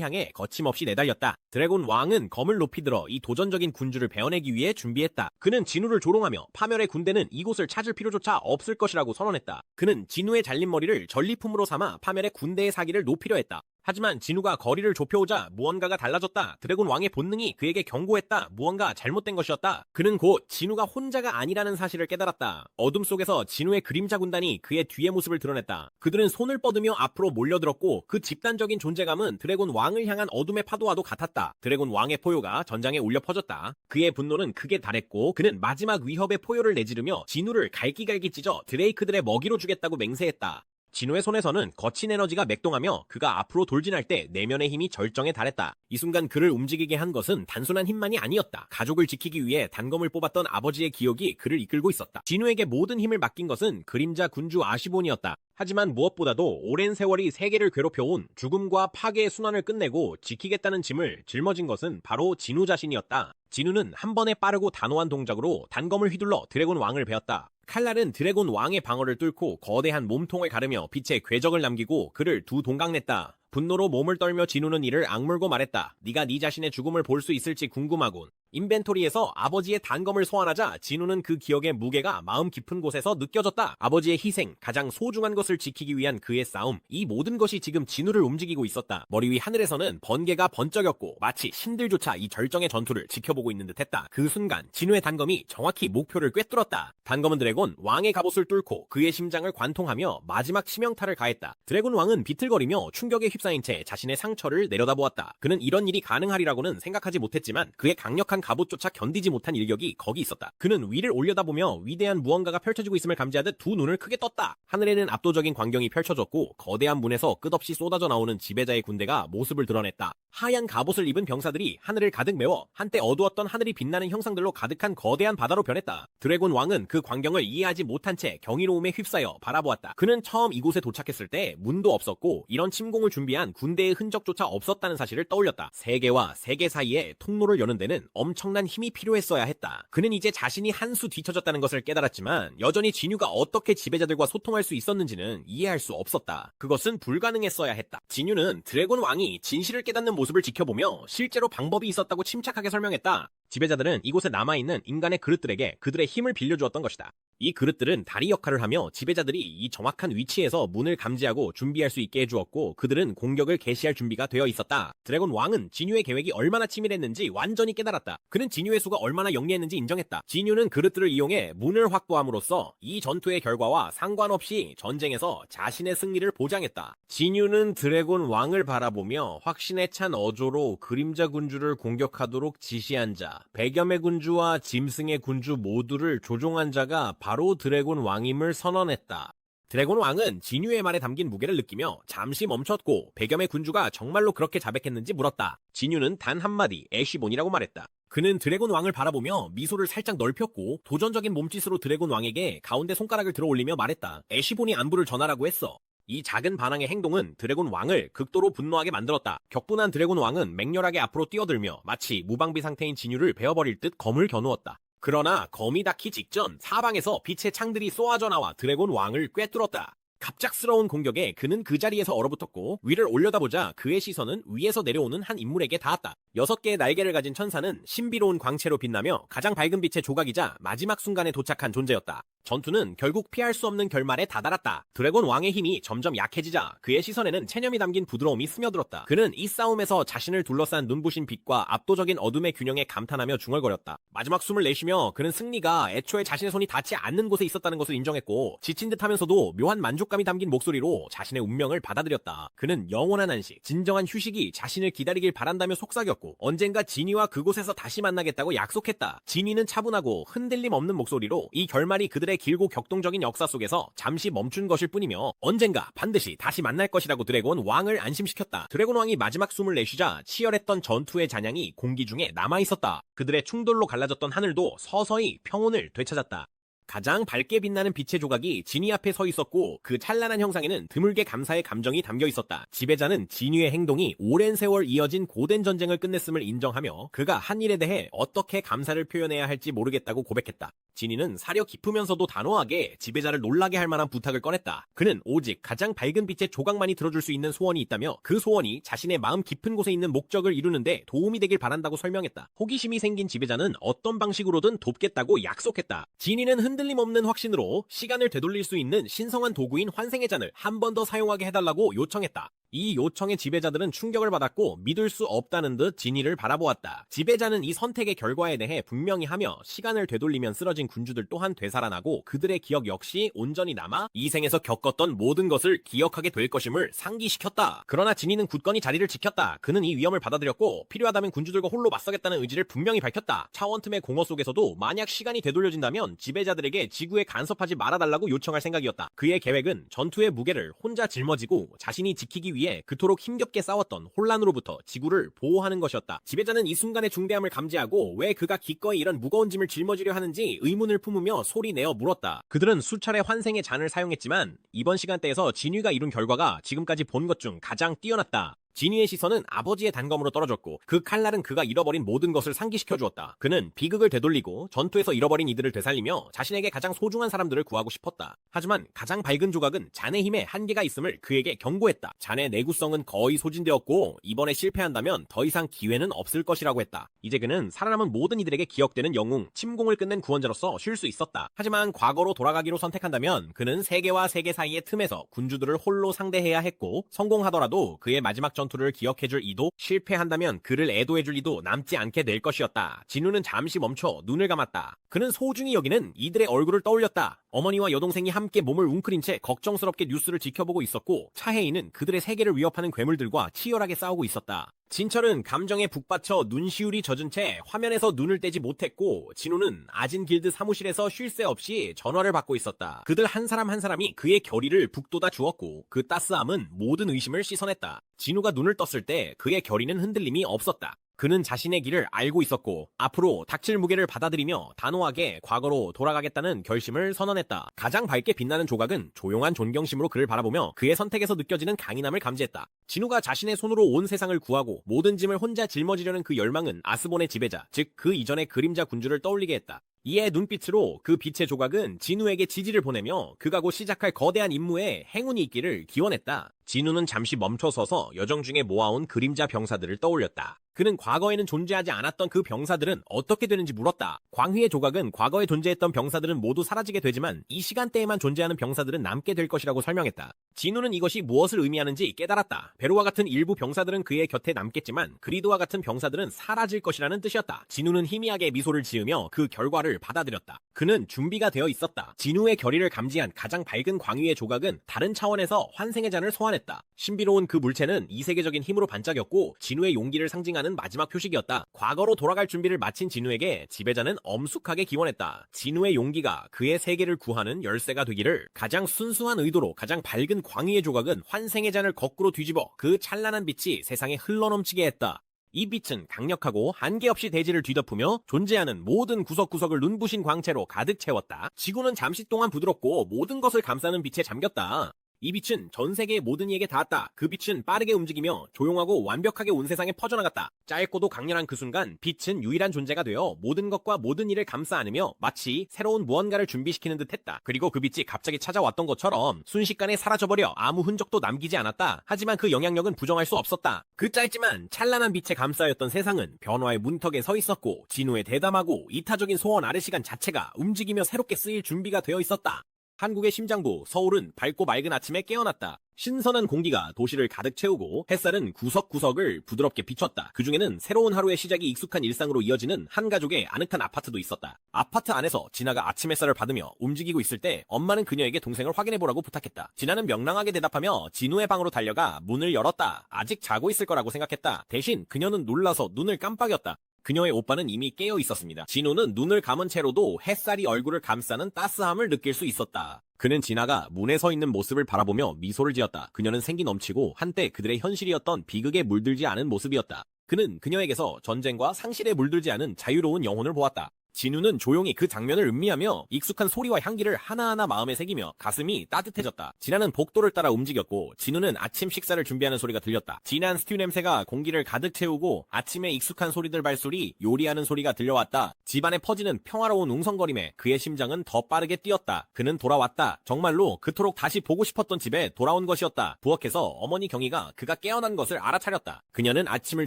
향해 거침없이 내달렸다. 드래곤 왕은 검을 높이 들어 이 도전적인 군주를 베어내기 위해 준비했다. 그는 진우를 조롱하며 파멸의 군대는 이곳을 찾을 필요조차 없을 것이라고 선언했다. 그는 진우의 잘린 머리를 전리품으로 삼아 파멸의 군대의 사기를 높이려 했다. 하지만 진우가 거리를 좁혀오자 무언가가 달라졌다. 드래곤 왕의 본능이 그에게 경고했다. 무언가 잘못된 것이었다. 그는 곧 진우가 혼자가 아니라는 사실을 깨달았다. 어둠 속에서 진우의 그림자 군단이 그의 뒤의 모습을 드러냈다. 그들은 손을 뻗으며 앞으로 몰려들었고 그 집단적인 존재감은 드래곤 왕을 향한 어둠의 파도와도 같았다. 드래곤 왕의 포효가 전장에 울려 퍼졌다. 그의 분노는 극에 달했고 그는 마지막 위협의 포효를 내지르며 진우를 갈기갈기 찢어 드레이크들의 먹이로 주겠다고 맹세했다. 진우의 손에서는 거친 에너지가 맥동하며 그가 앞으로 돌진할 때 내면의 힘이 절정에 달했다. 이 순간 그를 움직이게 한 것은 단순한 힘만이 아니었다. 가족을 지키기 위해 단검을 뽑았던 아버지의 기억이 그를 이끌고 있었다. 진우에게 모든 힘을 맡긴 것은 그림자 군주 아시본이었다. 하지만 무엇보다도 오랜 세월이 세계를 괴롭혀온 죽음과 파괴의 순환을 끝내고 지키겠다는 짐을 짊어진 것은 바로 진우 자신이었다. 진우는 한 번의 빠르고 단호한 동작으로 단검을 휘둘러 드래곤 왕을 베었다. 칼날은 드래곤 왕의 방어를 뚫고 거대한 몸통을 가르며 빛의 궤적을 남기고 그를 두 동강냈다. 분노로 몸을 떨며 진우는 이를 악물고 말했다. 네가 네 자신의 죽음을 볼 수 있을지 궁금하군. 인벤토리에서 아버지의 단검을 소환하자 진우는 그 기억의 무게가 마음 깊은 곳에서 느껴졌다. 아버지의 희생, 가장 소중한 것을 지키기 위한 그의 싸움, 이 모든 것이 지금 진우를 움직이고 있었다. 머리 위 하늘에서는 번개가 번쩍였고 마치 신들조차 이 절정의 전투를 지켜보고 있는 듯했다. 그 순간 진우의 단검이 정확히 목표를 꿰뚫었다. 단검은 드래곤 왕의 갑옷을 뚫고 그의 심장을 관통하며 마지막 치명타를 가했다. 드래곤 왕은 비틀거리며 충격에 휩싸인 채 자신의 상처를 내려다보았다. 그는 이런 일이 가능하리라고는 생각하지 못했지만 그의 강력한 강력한 갑옷조차 견디지 못한 일격이 거기 있었다. 그는 위를 올려다보며 위대한 무언가가 펼쳐지고 있음을 감지하듯 두 눈을 크게 떴다. 하늘에는 압도적인 광경이 펼쳐졌고 거대한 문에서 끝없이 쏟아져 나오는 지배자의 군대가 모습을 드러냈다. 하얀 갑옷을 입은 병사들이 하늘을 가득 메워 한때 어두웠던 하늘이 빛나는 형상들로 가득한 거대한 바다로 변했다. 드래곤 왕은 그 광경을 이해하지 못한 채 경이로움에 휩싸여 바라보았다. 그는 처음 이곳에 도착했을 때 문도 없었고 이런 침공을 준비한 군대의 흔적조차 없었다는 사실을 떠올렸다. 세계와 세계 사이에 통로를 여는 데는 엄청난 힘이 필요했어야 했다. 그는 이제 자신이 한 수 뒤처졌다는 것을 깨달았지만 여전히 진유가 어떻게 지배자들과 소통할 수 있었는지는 이해할 수 없었다. 그것은 불가능했어야 했다. 진유는 드래곤 왕이 진실을 깨닫는 모습을 지켜보며 실제로 방법이 있었다고 침착하게 설명했다. 지배자들은 이곳에 남아있는 인간의 그릇들에게 그들의 힘을 빌려주었던 것이다. 이 그릇들은 다리 역할을 하며 지배자들이 이 정확한 위치에서 문을 감지하고 준비할 수 있게 해주었고 그들은 공격을 개시할 준비가 되어 있었다. 드래곤 왕은 진유의 계획이 얼마나 치밀했는지 완전히 깨달았다. 그는 진유의 수가 얼마나 영리했는지 인정했다. 진유는 그릇들을 이용해 문을 확보함으로써 이 전투의 결과와 상관없이 전쟁에서 자신의 승리를 보장했다. 진유는 드래곤 왕을 바라보며 확신에 찬 어조로 그림자 군주를 공격하도록 지시한 자, 백염의 군주와 짐승의 군주 모두를 조종한 자가 바로 드래곤 왕임을 선언했다. 드래곤 왕은 진유의 말에 담긴 무게를 느끼며 잠시 멈췄고 백염의 군주가 정말로 그렇게 자백했는지 물었다. 진유는 단 한마디 애쉬본이라고 말했다. 그는 드래곤 왕을 바라보며 미소를 살짝 넓혔고 도전적인 몸짓으로 드래곤 왕에게 가운데 손가락을 들어 올리며 말했다. 애쉬본이 안부를 전하라고 했어. 이 작은 반항의 행동은 드래곤 왕을 극도로 분노하게 만들었다. 격분한 드래곤 왕은 맹렬하게 앞으로 뛰어들며 마치 무방비 상태인 진유를 베어버릴 듯 검을 겨누었다. 그러나 검이 닿기 직전 사방에서 빛의 창들이 쏘아져 나와 드래곤 왕을 꿰뚫었다. 갑작스러운 공격에 그는 그 자리에서 얼어붙었고 위를 올려다보자 그의 시선은 위에서 내려오는 한 인물에게 닿았다. 6개의 날개를 가진 천사는 신비로운 광채로 빛나며 가장 밝은 빛의 조각이자 마지막 순간에 도착한 존재였다. 전투는 결국 피할 수 없는 결말에 다다랐다. 드래곤 왕의 힘이 점점 약해지자 그의 시선에는 체념이 담긴 부드러움이 스며들었다. 그는 이 싸움에서 자신을 둘러싼 눈부신 빛과 압도적인 어둠의 균형에 감탄하며 중얼거렸다. 마지막 숨을 내쉬며 그는 승리가 애초에 자신의 손이 닿지 않는 곳에 있었다는 것을 인정했고 지친 듯 하면서도 묘한 만족감이 담긴 목소리로 자신의 운명을 받아들였다. 그는 영원한 안식, 진정한 휴식이 자신을 기다리길 바란다며 속삭였고 언젠가 진이와 그곳에서 다시 만나겠다고 약속했다. 진이는 차분하고 흔들림 없는 목소리로 이 결말이 그들의 길고 격동적인 역사 속에서 잠시 멈춘 것일 뿐이며 언젠가 반드시 다시 만날 것이라고 드래곤 왕을 안심시켰다. 드래곤 왕이 마지막 숨을 내쉬자 치열했던 전투의 잔향이 공기 중에 남아있었다. 그들의 충돌로 갈라졌던 하늘도 서서히 평온을 되찾았다. 가장 밝게 빛나는 빛의 조각이 진위 앞에 서 있었고 그 찬란한 형상에는 드물게 감사의 감정이 담겨 있었다. 지배자는 진위의 행동이 오랜 세월 이어진 고된 전쟁을 끝냈음을 인정하며 그가 한 일에 대해 어떻게 감사를 표현해야 할지 모르겠다고 고백했다. 진위는 사려 깊으면서도 단호하게 지배자를 놀라게 할 만한 부탁을 꺼냈다. 그는 오직 가장 밝은 빛의 조각만이 들어줄 수 있는 소원이 있다며 그 소원이 자신의 마음 깊은 곳에 있는 목적을 이루는데 도움이 되길 바란다고 설명했다. 호기심이 생긴 지배자는 어떤 방식으로든 돕겠다고 약속했다. 진위는 흔들림 없는 확신으로 시간을 되돌릴 수 있는 신성한 도구인 환생의 잔을 한 번 더 사용하게 해달라고 요청했다. 이 요청에 지배자들은 충격을 받았고 믿을 수 없다는 듯 진이를 바라보았다. 지배자는 이 선택의 결과에 대해 분명히 하며 시간을 되돌리면 쓰러진 군주들 또한 되살아나고 그들의 기억 역시 온전히 남아 이 생에서 겪었던 모든 것을 기억하게 될 것임을 상기시켰다. 그러나 진이는 굳건히 자리를 지켰다. 그는 이 위험을 받아들였고 필요하다면 군주들과 홀로 맞서겠다는 의지를 분명히 밝혔다. 차원 틈의 공허 속에서도 만약 시간이 되돌려진다면 지배자들에게 지구에 간섭하지 말아달라고 요청할 생각이었다. 그의 계획은 전투의 무게를 혼자 짊어지고 자신이 지키기 위해 그토록 힘겹게 싸웠던 혼란으로부터 지구를 보호하는 것이었다. 지배자는 이 순간의 중대함을 감지하고 왜 그가 기꺼이 이런 무거운 짐을 짊어지려 하는지 의문을 품으며 소리내어 물었다. 그들은 수차례 환생의 잔을 사용했지만 이번 시간대에서 진위가 이룬 결과가 지금까지 본 것 중 가장 뛰어났다. 진위의 시선은 아버지의 단검으로 떨어졌고 그 칼날은 그가 잃어버린 모든 것을 상기시켜 주었다. 그는 비극을 되돌리고 전투에서 잃어버린 이들을 되살리며 자신에게 가장 소중한 사람들을 구하고 싶었다. 하지만 가장 밝은 조각은 잔의 힘에 한계가 있음을 그에게 경고했다. 잔의 내구성은 거의 소진되었고 이번에 실패한다면 더 이상 기회는 없을 것이라고 했다. 이제 그는 살아남은 모든 이들에게 기억되는 영웅, 침공을 끝낸 구원자로서 쉴 수 있었다. 하지만 과거로 돌아가기로 선택한다면 그는 세계와 세계 사이의 틈에서 군주들을 홀로 상대해야 했고 성공하더라도 그의 마지막 전투를 기억해줄 이도 실패한다면 그를 애도해줄 이도 남지 않게 될 것이었다. 진우는 잠시 멈춰 눈을 감았다. 그는 소중히 여기는 이들의 얼굴을 떠올렸다. 어머니와 여동생이 함께 몸을 웅크린 채 걱정스럽게 뉴스를 지켜보고 있었고 차해이는 그들의 세계를 위협하는 괴물들과 치열하게 싸우고 있었다. 진철은 감정에 북받쳐 눈시울이 젖은 채 화면에서 눈을 떼지 못했고 진우는 아진 길드 사무실에서 쉴 새 없이 전화를 받고 있었다. 그들 한 사람 한 사람이 그의 결의를 북돋아 주었고 그 따스함은 모든 의심을 씻어냈다. 진우가 눈을 떴을 때 그의 결의는 흔들림이 없었다. 그는 자신의 길을 알고 있었고 앞으로 닥칠 무게를 받아들이며 단호하게 과거로 돌아가겠다는 결심을 선언했다. 가장 밝게 빛나는 조각은 조용한 존경심으로 그를 바라보며 그의 선택에서 느껴지는 강인함을 감지했다. 진우가 자신의 손으로 온 세상을 구하고 모든 짐을 혼자 짊어지려는 그 열망은 아스본의 지배자, 즉 그 이전의 그림자 군주를 떠올리게 했다. 이에 눈빛으로 그 빛의 조각은 진우에게 지지를 보내며 그가 곧 시작할 거대한 임무에 행운이 있기를 기원했다. 진우는 잠시 멈춰서서 여정 중에 모아온 그림자 병사들을 떠올렸다. 그는 과거에는 존재하지 않았던 그 병사들은 어떻게 되는지 물었다. 광휘의 조각은 과거에 존재했던 병사들은 모두 사라지게 되지만 이 시간대에만 존재하는 병사들은 남게 될 것이라고 설명했다. 진우는 이것이 무엇을 의미하는지 깨달았다. 베로와 같은 일부 병사들은 그의 곁에 남겠지만 그리드와 같은 병사들은 사라질 것이라는 뜻이었다. 진우는 희미하게 미소를 지으며 그 결과를 받아들였다. 그는 준비가 되어 있었다. 진우의 결의를 감지한 가장 밝은 광휘의 조각은 다른 차원에서 환생의 잔을 소환했다. 신비로운 그 물체는 이세계적인 힘으로 반짝였고 진우의 용기를 상징하는 마지막 표식이었다. 과거로 돌아갈 준비를 마친 진우에게 지배자는 엄숙하게 기원했다. 진우의 용기가 그의 세계를 구하는 열쇠가 되기를. 가장 순수한 의도로 가장 밝은 광희의 조각은 환생의 잔을 거꾸로 뒤집어 그 찬란한 빛이 세상에 흘러넘치게 했다. 이 빛은 강력하고 한계 없이 대지를 뒤덮으며 존재하는 모든 구석구석을 눈부신 광채로 가득 채웠다. 지구는 잠시 동안 부드럽고 모든 것을 감싸는 빛에 잠겼다. 이 빛은 전 세계의 모든 이에게 닿았다. 그 빛은 빠르게 움직이며 조용하고 완벽하게 온 세상에 퍼져나갔다. 짧고도 강렬한 그 순간 빛은 유일한 존재가 되어 모든 것과 모든 일을 감싸 안으며 마치 새로운 무언가를 준비시키는 듯 했다. 그리고 그 빛이 갑자기 찾아왔던 것처럼 순식간에 사라져버려 아무 흔적도 남기지 않았다. 하지만 그 영향력은 부정할 수 없었다. 그 짧지만 찬란한 빛에 감싸였던 세상은 변화의 문턱에 서 있었고 진우의 대담하고 이타적인 소원 아래 시간 자체가 움직이며 새롭게 쓰일 준비가 되어 있었다. 한국의 심장부 서울은 밝고 맑은 아침에 깨어났다. 신선한 공기가 도시를 가득 채우고 햇살은 구석구석을 부드럽게 비췄다. 그중에는 새로운 하루의 시작이 익숙한 일상으로 이어지는 한 가족의 아늑한 아파트도 있었다. 아파트 안에서 진아가 아침 햇살을 받으며 움직이고 있을 때 엄마는 그녀에게 동생을 확인해보라고 부탁했다. 진아는 명랑하게 대답하며 진우의 방으로 달려가 문을 열었다. 아직 자고 있을 거라고 생각했다. 대신 그녀는 놀라서 눈을 깜빡였다. 그녀의 오빠는 이미 깨어 있었습니다. 진우는 눈을 감은 채로도 햇살이 얼굴을 감싸는 따스함을 느낄 수 있었다. 그는 진아가 문에 서 있는 모습을 바라보며 미소를 지었다. 그녀는 생기 넘치고 한때 그들의 현실이었던 비극에 물들지 않은 모습이었다. 그는 그녀에게서 전쟁과 상실에 물들지 않은 자유로운 영혼을 보았다. 진우는 조용히 그 장면을 음미하며 익숙한 소리와 향기를 하나하나 마음에 새기며 가슴이 따뜻해졌다. 진아는 복도를 따라 움직였고 진우는 아침 식사를 준비하는 소리가 들렸다. 진한 스튜 냄새가 공기를 가득 채우고 아침에 익숙한 소리들 발소리, 요리하는 소리가 들려왔다. 집안에 퍼지는 평화로운 웅성거림에 그의 심장은 더 빠르게 뛰었다. 그는 돌아왔다. 정말로 그토록 다시 보고 싶었던 집에 돌아온 것이었다. 부엌에서 어머니 경희가 그가 깨어난 것을 알아차렸다. 그녀는 아침을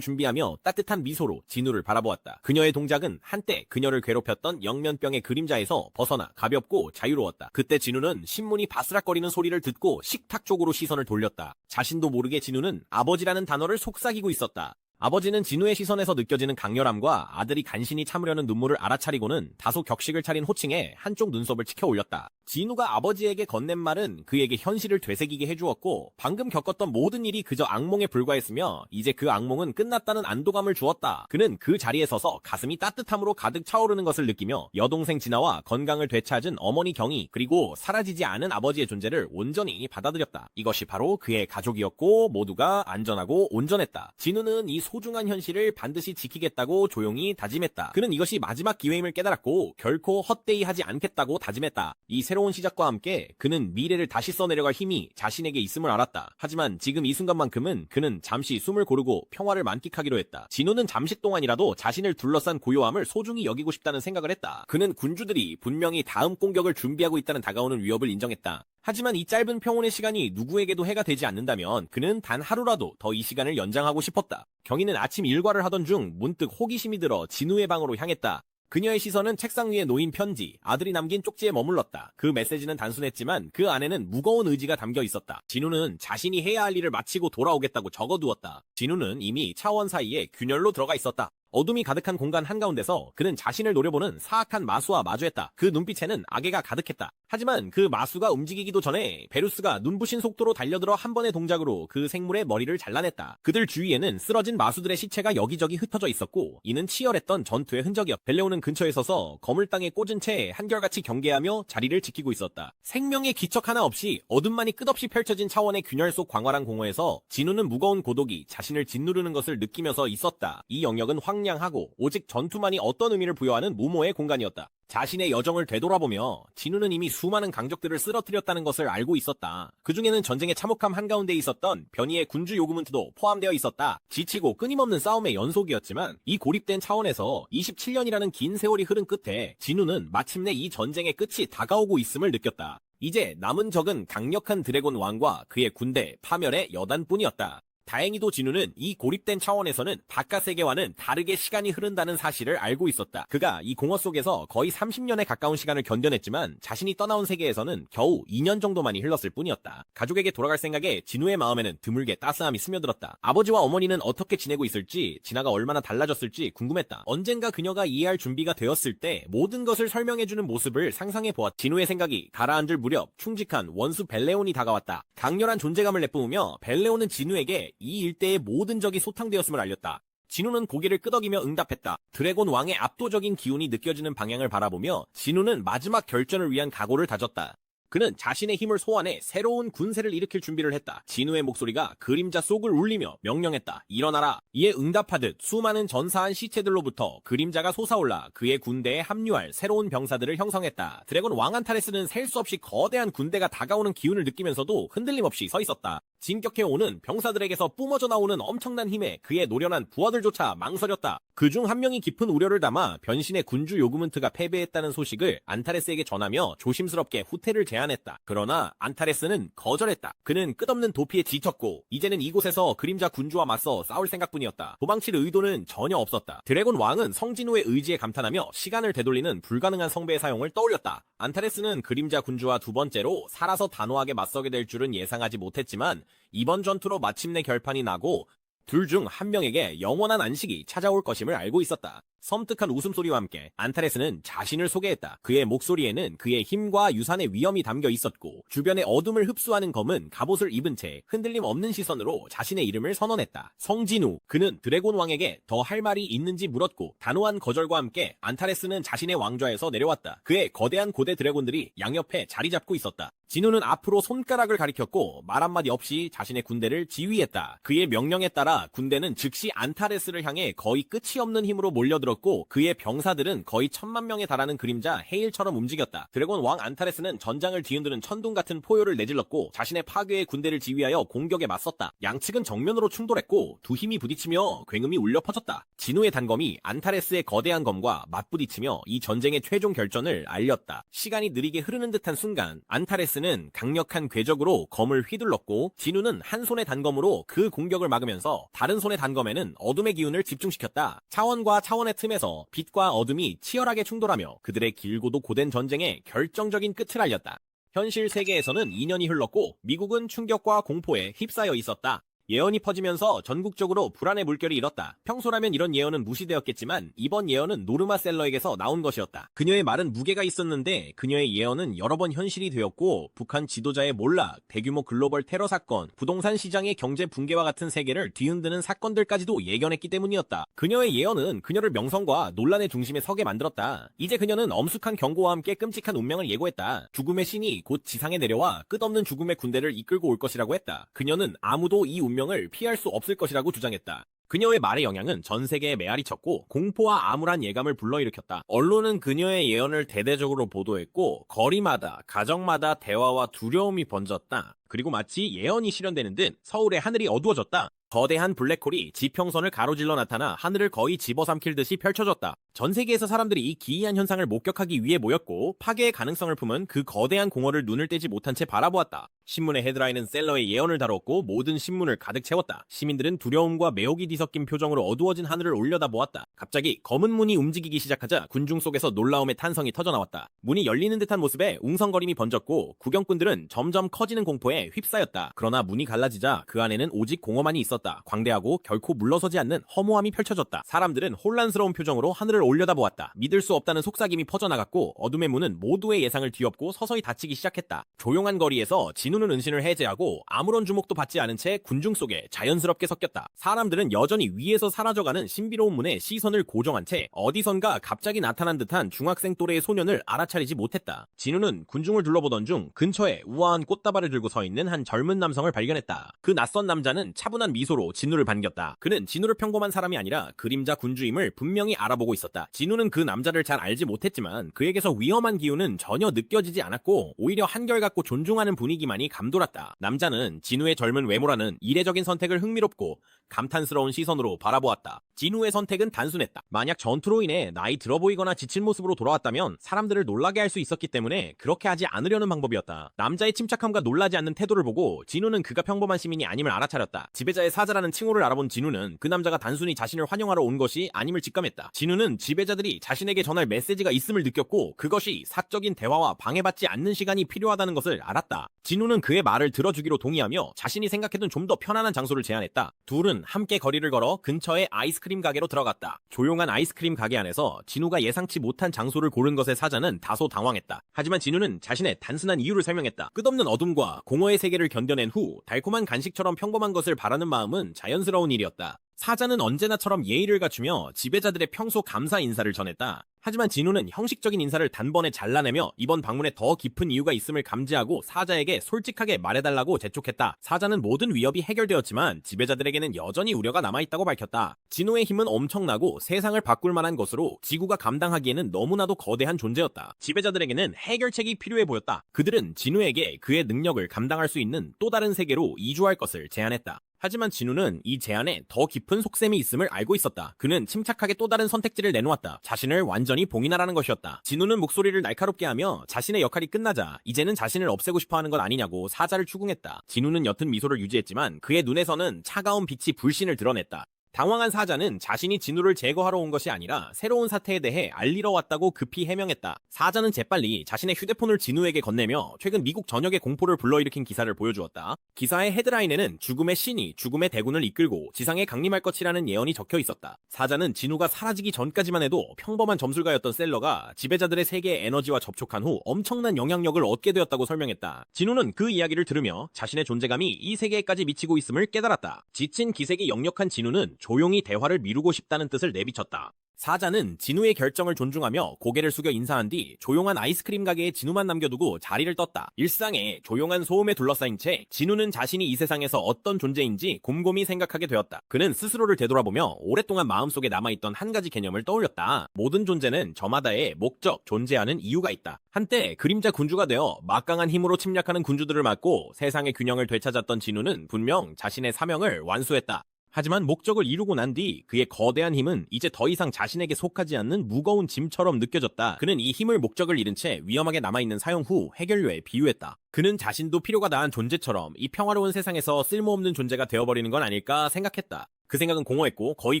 준비하며 따뜻한 미소로 진우를 바라보았다. 그녀의 동작은 한때 그녀를 괴롭혔던 영면병의 그림자에서 벗어나 가볍고 자유로웠다. 그때 진우는 신문이 바스락거리는 소리를 듣고 식탁 쪽으로 시선을 돌렸다. 자신도 모르게 진우는 아버지라는 단어를 속삭이고 있었다. 아버지는 진우의 시선에서 느껴지는 강렬함과 아들이 간신히 참으려는 눈물을 알아차리고는 다소 격식을 차린 호칭에 한쪽 눈썹을 치켜 올렸다. 진우가 아버지에게 건넨 말은 그에게 현실을 되새기게 해주었고 방금 겪었던 모든 일이 그저 악몽에 불과했으며 이제 그 악몽은 끝났다는 안도감을 주었다. 그는 그 자리에 서서 가슴이 따뜻함으로 가득 차오르는 것을 느끼며 여동생 진아와 건강을 되찾은 어머니 경희 그리고 사라지지 않은 아버지의 존재를 온전히 받아들였다. 이것이 바로 그의 가족이었고 모두가 안전하고 온전했다. 진우는 이 소중한 현실을 반드시 지키겠다고 조용히 다짐했다. 그는 이것이 마지막 기회임을 깨달았고 결코 헛되이 하지 않겠다고 다짐했다. 이 새로운 시작과 함께 그는 미래를 다시 써내려갈 힘이 자신에게 있음을 알았다. 하지만 지금 이 순간만큼은 그는 잠시 숨을 고르고 평화를 만끽하기로 했다. 진우는 잠시 동안이라도 자신을 둘러싼 고요함을 소중히 여기고 싶다는 생각을 했다. 그는 군주들이 분명히 다음 공격을 준비하고 있다는 다가오는 위협을 인정했다. 하지만 이 짧은 평온의 시간이 누구에게도 해가 되지 않는다면 그는 단 하루라도 더 이 시간을 연장하고 싶었다. 경희는 아침 일과를 하던 중 문득 호기심이 들어 진우의 방으로 향했다. 그녀의 시선은 책상 위에 놓인 편지, 아들이 남긴 쪽지에 머물렀다. 그 메시지는 단순했지만 그 안에는 무거운 의지가 담겨 있었다. 진우는 자신이 해야 할 일을 마치고 돌아오겠다고 적어두었다. 진우는 이미 차원 사이에 균열로 들어가 있었다. 어둠이 가득한 공간 한가운데서 그는 자신을 노려보는 사악한 마수와 마주했다. 그 눈빛에는 악의가 가득했다. 하지만 그 마수가 움직이기도 전에 베루스가 눈부신 속도로 달려들어 한 번의 동작으로 그 생물의 머리를 잘라냈다. 그들 주위에는 쓰러진 마수들의 시체가 여기저기 흩어져 있었고 이는 치열했던 전투의 흔적이었다. 벨레오는 근처에 서서 거물 땅에 꽂은 채 한결같이 경계하며 자리를 지키고 있었다. 생명의 기척 하나 없이 어둠만이 끝없이 펼쳐진 차원의 균열 속 광활한 공허에서 진우는 무거운 고독이 자신을 짓누르는 것을 느끼면서 있었다. 이 영역은 황량하고 오직 전투만이 어떤 의미를 부여하는 무모의 공간이었다. 자신의 여정을 되돌아보며 진우는 이미 수많은 강적들을 쓰러뜨렸다는 것을 알고 있었다. 그 중에는 전쟁의 참혹함 한가운데 있었던 변이의 군주 요구문트도 포함되어 있었다. 지치고 끊임없는 싸움의 연속이었지만 이 고립된 차원에서 27년이라는 긴 세월이 흐른 끝에 진우는 마침내 이 전쟁의 끝이 다가오고 있음을 느꼈다. 이제 남은 적은 강력한 드래곤 왕과 그의 군대 파멸의 여단뿐이었다. 다행히도 진우는 이 고립된 차원에서는 바깥 세계와는 다르게 시간이 흐른다는 사실을 알고 있었다. 그가 이 공허 속에서 거의 30년에 가까운 시간을 견뎌냈지만 자신이 떠나온 세계에서는 겨우 2년 정도만이 흘렀을 뿐이었다. 가족에게 돌아갈 생각에 진우의 마음에는 드물게 따스함이 스며들었다. 아버지와 어머니는 어떻게 지내고 있을지, 진아가 얼마나 달라졌을지 궁금했다. 언젠가 그녀가 이해할 준비가 되었을 때 모든 것을 설명해주는 모습을 상상해보았다. 진우의 생각이 가라앉을 무렵 충직한 원수 벨레온이 다가왔다. 강렬한 존재감을 내뿜으며 벨레온은 진우에게 이 일대의 모든 적이 소탕되었음을 알렸다. 진우는 고개를 끄덕이며 응답했다. 드래곤 왕의 압도적인 기운이 느껴지는 방향을 바라보며 진우는 마지막 결전을 위한 각오를 다졌다. 그는 자신의 힘을 소환해 새로운 군세를 일으킬 준비를 했다. 진우의 목소리가 그림자 속을 울리며 명령했다. 일어나라. 이에 응답하듯 수많은 전사한 시체들로부터 그림자가 솟아올라 그의 군대에 합류할 새로운 병사들을 형성했다. 드래곤 왕 안타레스는 셀 수 없이 거대한 군대가 다가오는 기운을 느끼면서도 흔들림 없이 서 있었다. 진격해오는 병사들에게서 뿜어져 나오는 엄청난 힘에 그의 노련한 부하들조차 망설였다. 그중 한 명이 깊은 우려를 담아 변신의 군주 요구문트가 패배했다는 소식을 안타레스에게 전하며 조심스럽게 후퇴를 제안했다. 그러나 안타레스는 거절했다. 그는 끝없는 도피에 지쳤고 이제는 이곳에서 그림자 군주와 맞서 싸울 생각뿐이었다. 도망칠 의도는 전혀 없었다. 드래곤 왕은 성진우의 의지에 감탄하며 시간을 되돌리는 불가능한 성배의 사용을 떠올렸다. 안타레스는 그림자 군주와 두 번째로 살아서 단호하게 맞서게 될 줄은 예상하지 못했지만 이번 전투로 마침내 결판이 나고 둘 중 한 명에게 영원한 안식이 찾아올 것임을 알고 있었다. 섬뜩한 웃음소리와 함께 안타레스는 자신을 소개했다. 그의 목소리에는 그의 힘과 유산의 위엄이 담겨 있었고 주변의 어둠을 흡수하는 검은 갑옷을 입은 채 흔들림 없는 시선으로 자신의 이름을 선언했다. 성진우. 그는 드래곤 왕에게 더 할 말이 있는지 물었고 단호한 거절과 함께 안타레스는 자신의 왕좌에서 내려왔다. 그의 거대한 고대 드래곤들이 양옆에 자리 잡고 있었다. 진우는 앞으로 손가락을 가리켰고 말 한마디 없이 자신의 군대를 지휘했다. 그의 명령에 따라 군대는 즉시 안타레스를 향해 거의 끝이 없는 힘으로 몰려들었고 그의 병사들은 거의 1000만 명에 달하는 그림자 헤일처럼 움직였다. 드래곤 왕 안타레스는 전장을 뒤흔드는 천둥 같은 포효를 내질렀고 자신의 파괴의 군대를 지휘하여 공격에 맞섰다. 양측은 정면으로 충돌했고 두 힘이 부딪히며 굉음이 울려 퍼졌다. 진우의 단검이 안타레스의 거대한 검과 맞부딪히며 이 전쟁의 최종 결전을 알렸다. 시간이 느리게 흐르는 듯한 순간 안타레스는 강력한 궤적으로 검을 휘둘렀고 진우는 한 손의 단검으로 그 공격을 막으면서 다른 손의 단검에는 어둠의 기운을 집중시켰다. 차원과 차원의 틈에서 빛과 어둠이 치열하게 충돌하며 그들의 길고도 고된 전쟁의 결정적인 끝을 알렸다. 현실 세계에서는 2년이 흘렀고 미국은 충격과 공포에 휩싸여 있었다. 예언이 퍼지면서 전국적으로 불안의 물결이 일었다. 평소라면 이런 예언은 무시되었겠지만 이번 예언은 노르마 셀러에게서 나온 것이었다. 그녀의 말은 무게가 있었는데 그녀의 예언은 여러 번 현실이 되었고 북한 지도자의 몰락, 대규모 글로벌 테러 사건, 부동산 시장의 경제 붕괴와 같은 세계를 뒤흔드는 사건들까지도 예견했기 때문이었다. 그녀의 예언은 그녀를 명성과 논란의 중심에 서게 만들었다. 이제 그녀는 엄숙한 경고와 함께 끔찍한 운명을 예고했다. 죽음의 신이 곧 지상에 내려와 끝없는 죽음의 군대를 이끌고 올 것이라고 했다. 그녀는 아무도 이 운명을 피할 수 없을 것이라고 주장했다. 그녀의 말의 영향은 전 세계에 메아리쳤고 공포와 암울한 예감을 불러일으켰다. 언론은 그녀의 예언을 대대적으로 보도했고 거리마다 가정마다 대화와 두려움이 번졌다. 그리고 마치 예언이 실현되는 듯 서울의 하늘이 어두워졌다. 거대한 블랙홀이 지평선을 가로질러 나타나 하늘을 거의 집어삼킬 듯이 펼쳐졌다. 전 세계에서 사람들이 이 기이한 현상을 목격하기 위해 모였고 파괴의 가능성을 품은 그 거대한 공허를 눈을 떼지 못한 채 바라보았다. 신문의 헤드라인은 셀러의 예언을 다뤘고 모든 신문을 가득 채웠다. 시민들은 두려움과 매혹이 뒤섞인 표정으로 어두워진 하늘을 올려다보았다. 갑자기 검은 문이 움직이기 시작하자 군중 속에서 놀라움의 탄성이 터져나왔다. 문이 열리는 듯한 모습에 웅성거림이 번졌고 구경꾼들은 점점 커지는 공포에 휩싸였다. 그러나 문이 갈라지자 그 안에는 오직 공허만이 있었다. 광대하고 결코 물러서지 않는 허무함이 펼쳐졌다. 사람들은 혼란스러운 표정으로 하늘을 올려다보았다. 믿을 수 없다는 속삭임이 퍼져나갔고 어둠의 문은 모두의 예상을 뒤엎고 서서히 닫히기 시작했다. 조용한 거리에서 진우는 은신을 해제하고 아무런 주목도 받지 않은 채 군중 속에 자연스럽게 섞였다. 사람들은 여전히 위에서 사라져가는 신비로운 문에 시선을 고정한 채 어디선가 갑자기 나타난 듯한 중학생 또래의 소년을 알아차리지 못했다. 진우는 군중을 둘러보던 중 근처에 우아한 꽃다발을 들고 서 있는 한 젊은 남성을 발견했다. 그 낯선 남자는 차분한 미소로 진우를 반겼다. 그는 진우를 평범한 사람이 아니라 그림자 군주임을 분명히 알아보고 있었다. 진우는 그 남자를 잘 알지 못했지만 그에게서 위험한 기운은 전혀 느껴지지 않았고 오히려 한결같고 존중하는 분위기만이 감돌았다. 남자는 진우의 젊은 외모라는 이례적인 선택을 흥미롭고 감탄스러운 시선으로 바라보았다. 진우의 선택은 단순했다. 만약 전투로 인해 나이 들어 보이거나 지친 모습으로 돌아왔다면 사람들을 놀라게 할 수 있었기 때문에 그렇게 하지 않으려는 방법이었다. 남자의 침착함과 놀라지 않는 태도를 보고 진우는 그가 평범한 시민이 아님을 알아차렸다. 지배자의 사자라는 칭호를 알아본 진우는 그 남자가 단순히 자신을 환영하러 온 것이 아님을 직감했다. 진우는 지배자들이 자신에게 전할 메시지가 있음을 느꼈고 그것이 사적인 대화와 방해받지 않는 시간이 필요하다는 것을 알았다. 진우는 그의 말을 들어주기로 동의하며 자신이 생각했던 좀 더 편안한 장소를 제안했다. 둘은 함께 거리를 걸어 근처의 아이스크림 가게로 들어갔다. 조용한 아이스크림 가게 안에서 진우가 예상치 못한 장소를 고른 것에 사자는 다소 당황했다. 하지만 진우는 자신의 단순한 이유를 설명했다. 끝없는 어둠과 공허의 세계를 견뎌낸 후 달콤한 간식처럼 평범한 것을 바라는 마음은 자연스러운 일이었다. 사자는 언제나처럼 예의를 갖추며 지배자들의 평소 감사 인사를 전했다. 하지만 진우는 형식적인 인사를 단번에 잘라내며 이번 방문에 더 깊은 이유가 있음을 감지하고 사자에게 솔직하게 말해달라고 재촉했다. 사자는 모든 위협이 해결되었지만 지배자들에게는 여전히 우려가 남아있다고 밝혔다. 진우의 힘은 엄청나고 세상을 바꿀 만한 것으로 지구가 감당하기에는 너무나도 거대한 존재였다. 지배자들에게는 해결책이 필요해 보였다. 그들은 진우에게 그의 능력을 감당할 수 있는 또 다른 세계로 이주할 것을 제안했다. 하지만 진우는 이 제안에 더 깊은 속셈이 있음을 알고 있었다. 그는 침착하게 또 다른 선택지를 내놓았다. 자신을 완전히 봉인하라는 것이었다. 진우는 목소리를 날카롭게 하며 자신의 역할이 끝나자 이제는 자신을 없애고 싶어하는 것 아니냐고 사자를 추궁했다. 진우는 옅은 미소를 유지했지만 그의 눈에서는 차가운 빛이 불신을 드러냈다. 당황한 사자는 자신이 진우를 제거하러 온 것이 아니라 새로운 사태에 대해 알리러 왔다고 급히 해명했다. 사자는 재빨리 자신의 휴대폰을 진우에게 건네며 최근 미국 전역의 공포를 불러일으킨 기사를 보여주었다. 기사의 헤드라인에는 죽음의 신이 죽음의 대군을 이끌고 지상에 강림할 것이라는 예언이 적혀 있었다. 사자는 진우가 사라지기 전까지만 해도 평범한 점술가였던 셀러가 지배자들의 세계의 에너지와 접촉한 후 엄청난 영향력을 얻게 되었다고 설명했다. 진우는 그 이야기를 들으며 자신의 존재감이 이 세계에까지 미치고 있음을 깨달았다. 지친 기색이 역력한 진우는 조용히 대화를 미루고 싶다는 뜻을 내비쳤다. 사자는 진우의 결정을 존중하며 고개를 숙여 인사한 뒤 조용한 아이스크림 가게에 진우만 남겨두고 자리를 떴다. 일상에 조용한 소음에 둘러싸인 채 진우는 자신이 이 세상에서 어떤 존재인지 곰곰이 생각하게 되었다. 그는 스스로를 되돌아보며 오랫동안 마음속에 남아있던 한 가지 개념을 떠올렸다. 모든 존재는 저마다의 목적, 존재하는 이유가 있다. 한때 그림자 군주가 되어 막강한 힘으로 침략하는 군주들을 막고 세상의 균형을 되찾았던 진우는 분명 자신의 사명을 완수했다. 하지만 목적을 이루고 난 뒤 그의 거대한 힘은 이제 더 이상 자신에게 속하지 않는 무거운 짐처럼 느껴졌다. 그는 이 힘을 목적을 잃은 채 위험하게 남아있는 사형 후 해결료에 비유했다. 그는 자신도 필요가 다한 존재처럼 이 평화로운 세상에서 쓸모없는 존재가 되어버리는 건 아닐까 생각했다. 그 생각은 공허했고 거의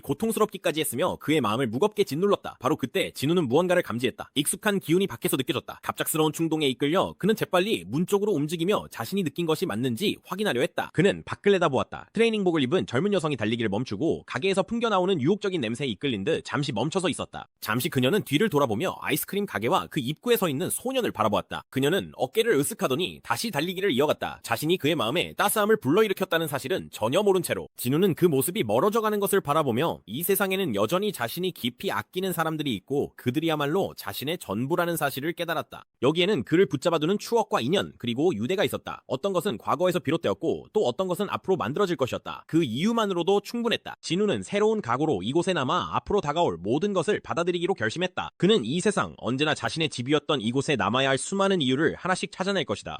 고통스럽기까지 했으며 그의 마음을 무겁게 짓눌렀다. 바로 그때 진우는 무언가를 감지했다. 익숙한 기운이 밖에서 느껴졌다. 갑작스러운 충동에 이끌려 그는 재빨리 문 쪽으로 움직이며 자신이 느낀 것이 맞는지 확인하려 했다. 그는 밖을 내다보았다. 트레이닝복을 입은 젊은 여성이 달리기를 멈추고 가게에서 풍겨나오는 유혹적인 냄새에 이끌린 듯 잠시 멈춰서 있었다. 잠시 그녀는 뒤를 돌아보며 아이스크림 가게와 그 입구에 서 있는 소년을 바라보았다. 그녀는 어깨를 으쓱하더니 다시 달리기를 이어갔다. 자신이 그의 마음에 따스함을 불러일으켰다는 사실은 전혀 모른 채로. 진우는 그 모습이 멀어져가는 것을 바라보며 이 세상에는 여전히 자신이 깊이 아끼는 사람들이 있고 그들이야말로 자신의 전부라는 사실을 깨달았다. 여기에는 그를 붙잡아두는 추억과 인연 그리고 유대가 있었다. 어떤 것은 과거에서 비롯되었고 또 어떤 것은 앞으로 만들어질 것이었다. 그 이유만으로도 충분했다. 진우는 새로운 각오로 이곳에 남아 앞으로 다가올 모든 것을 받아들이기로 결심했다. 그는 이 세상 언제나 자신의 집이었던 이곳에 남아야 할 수많은 이유를 하나씩 찾아낼 것이다.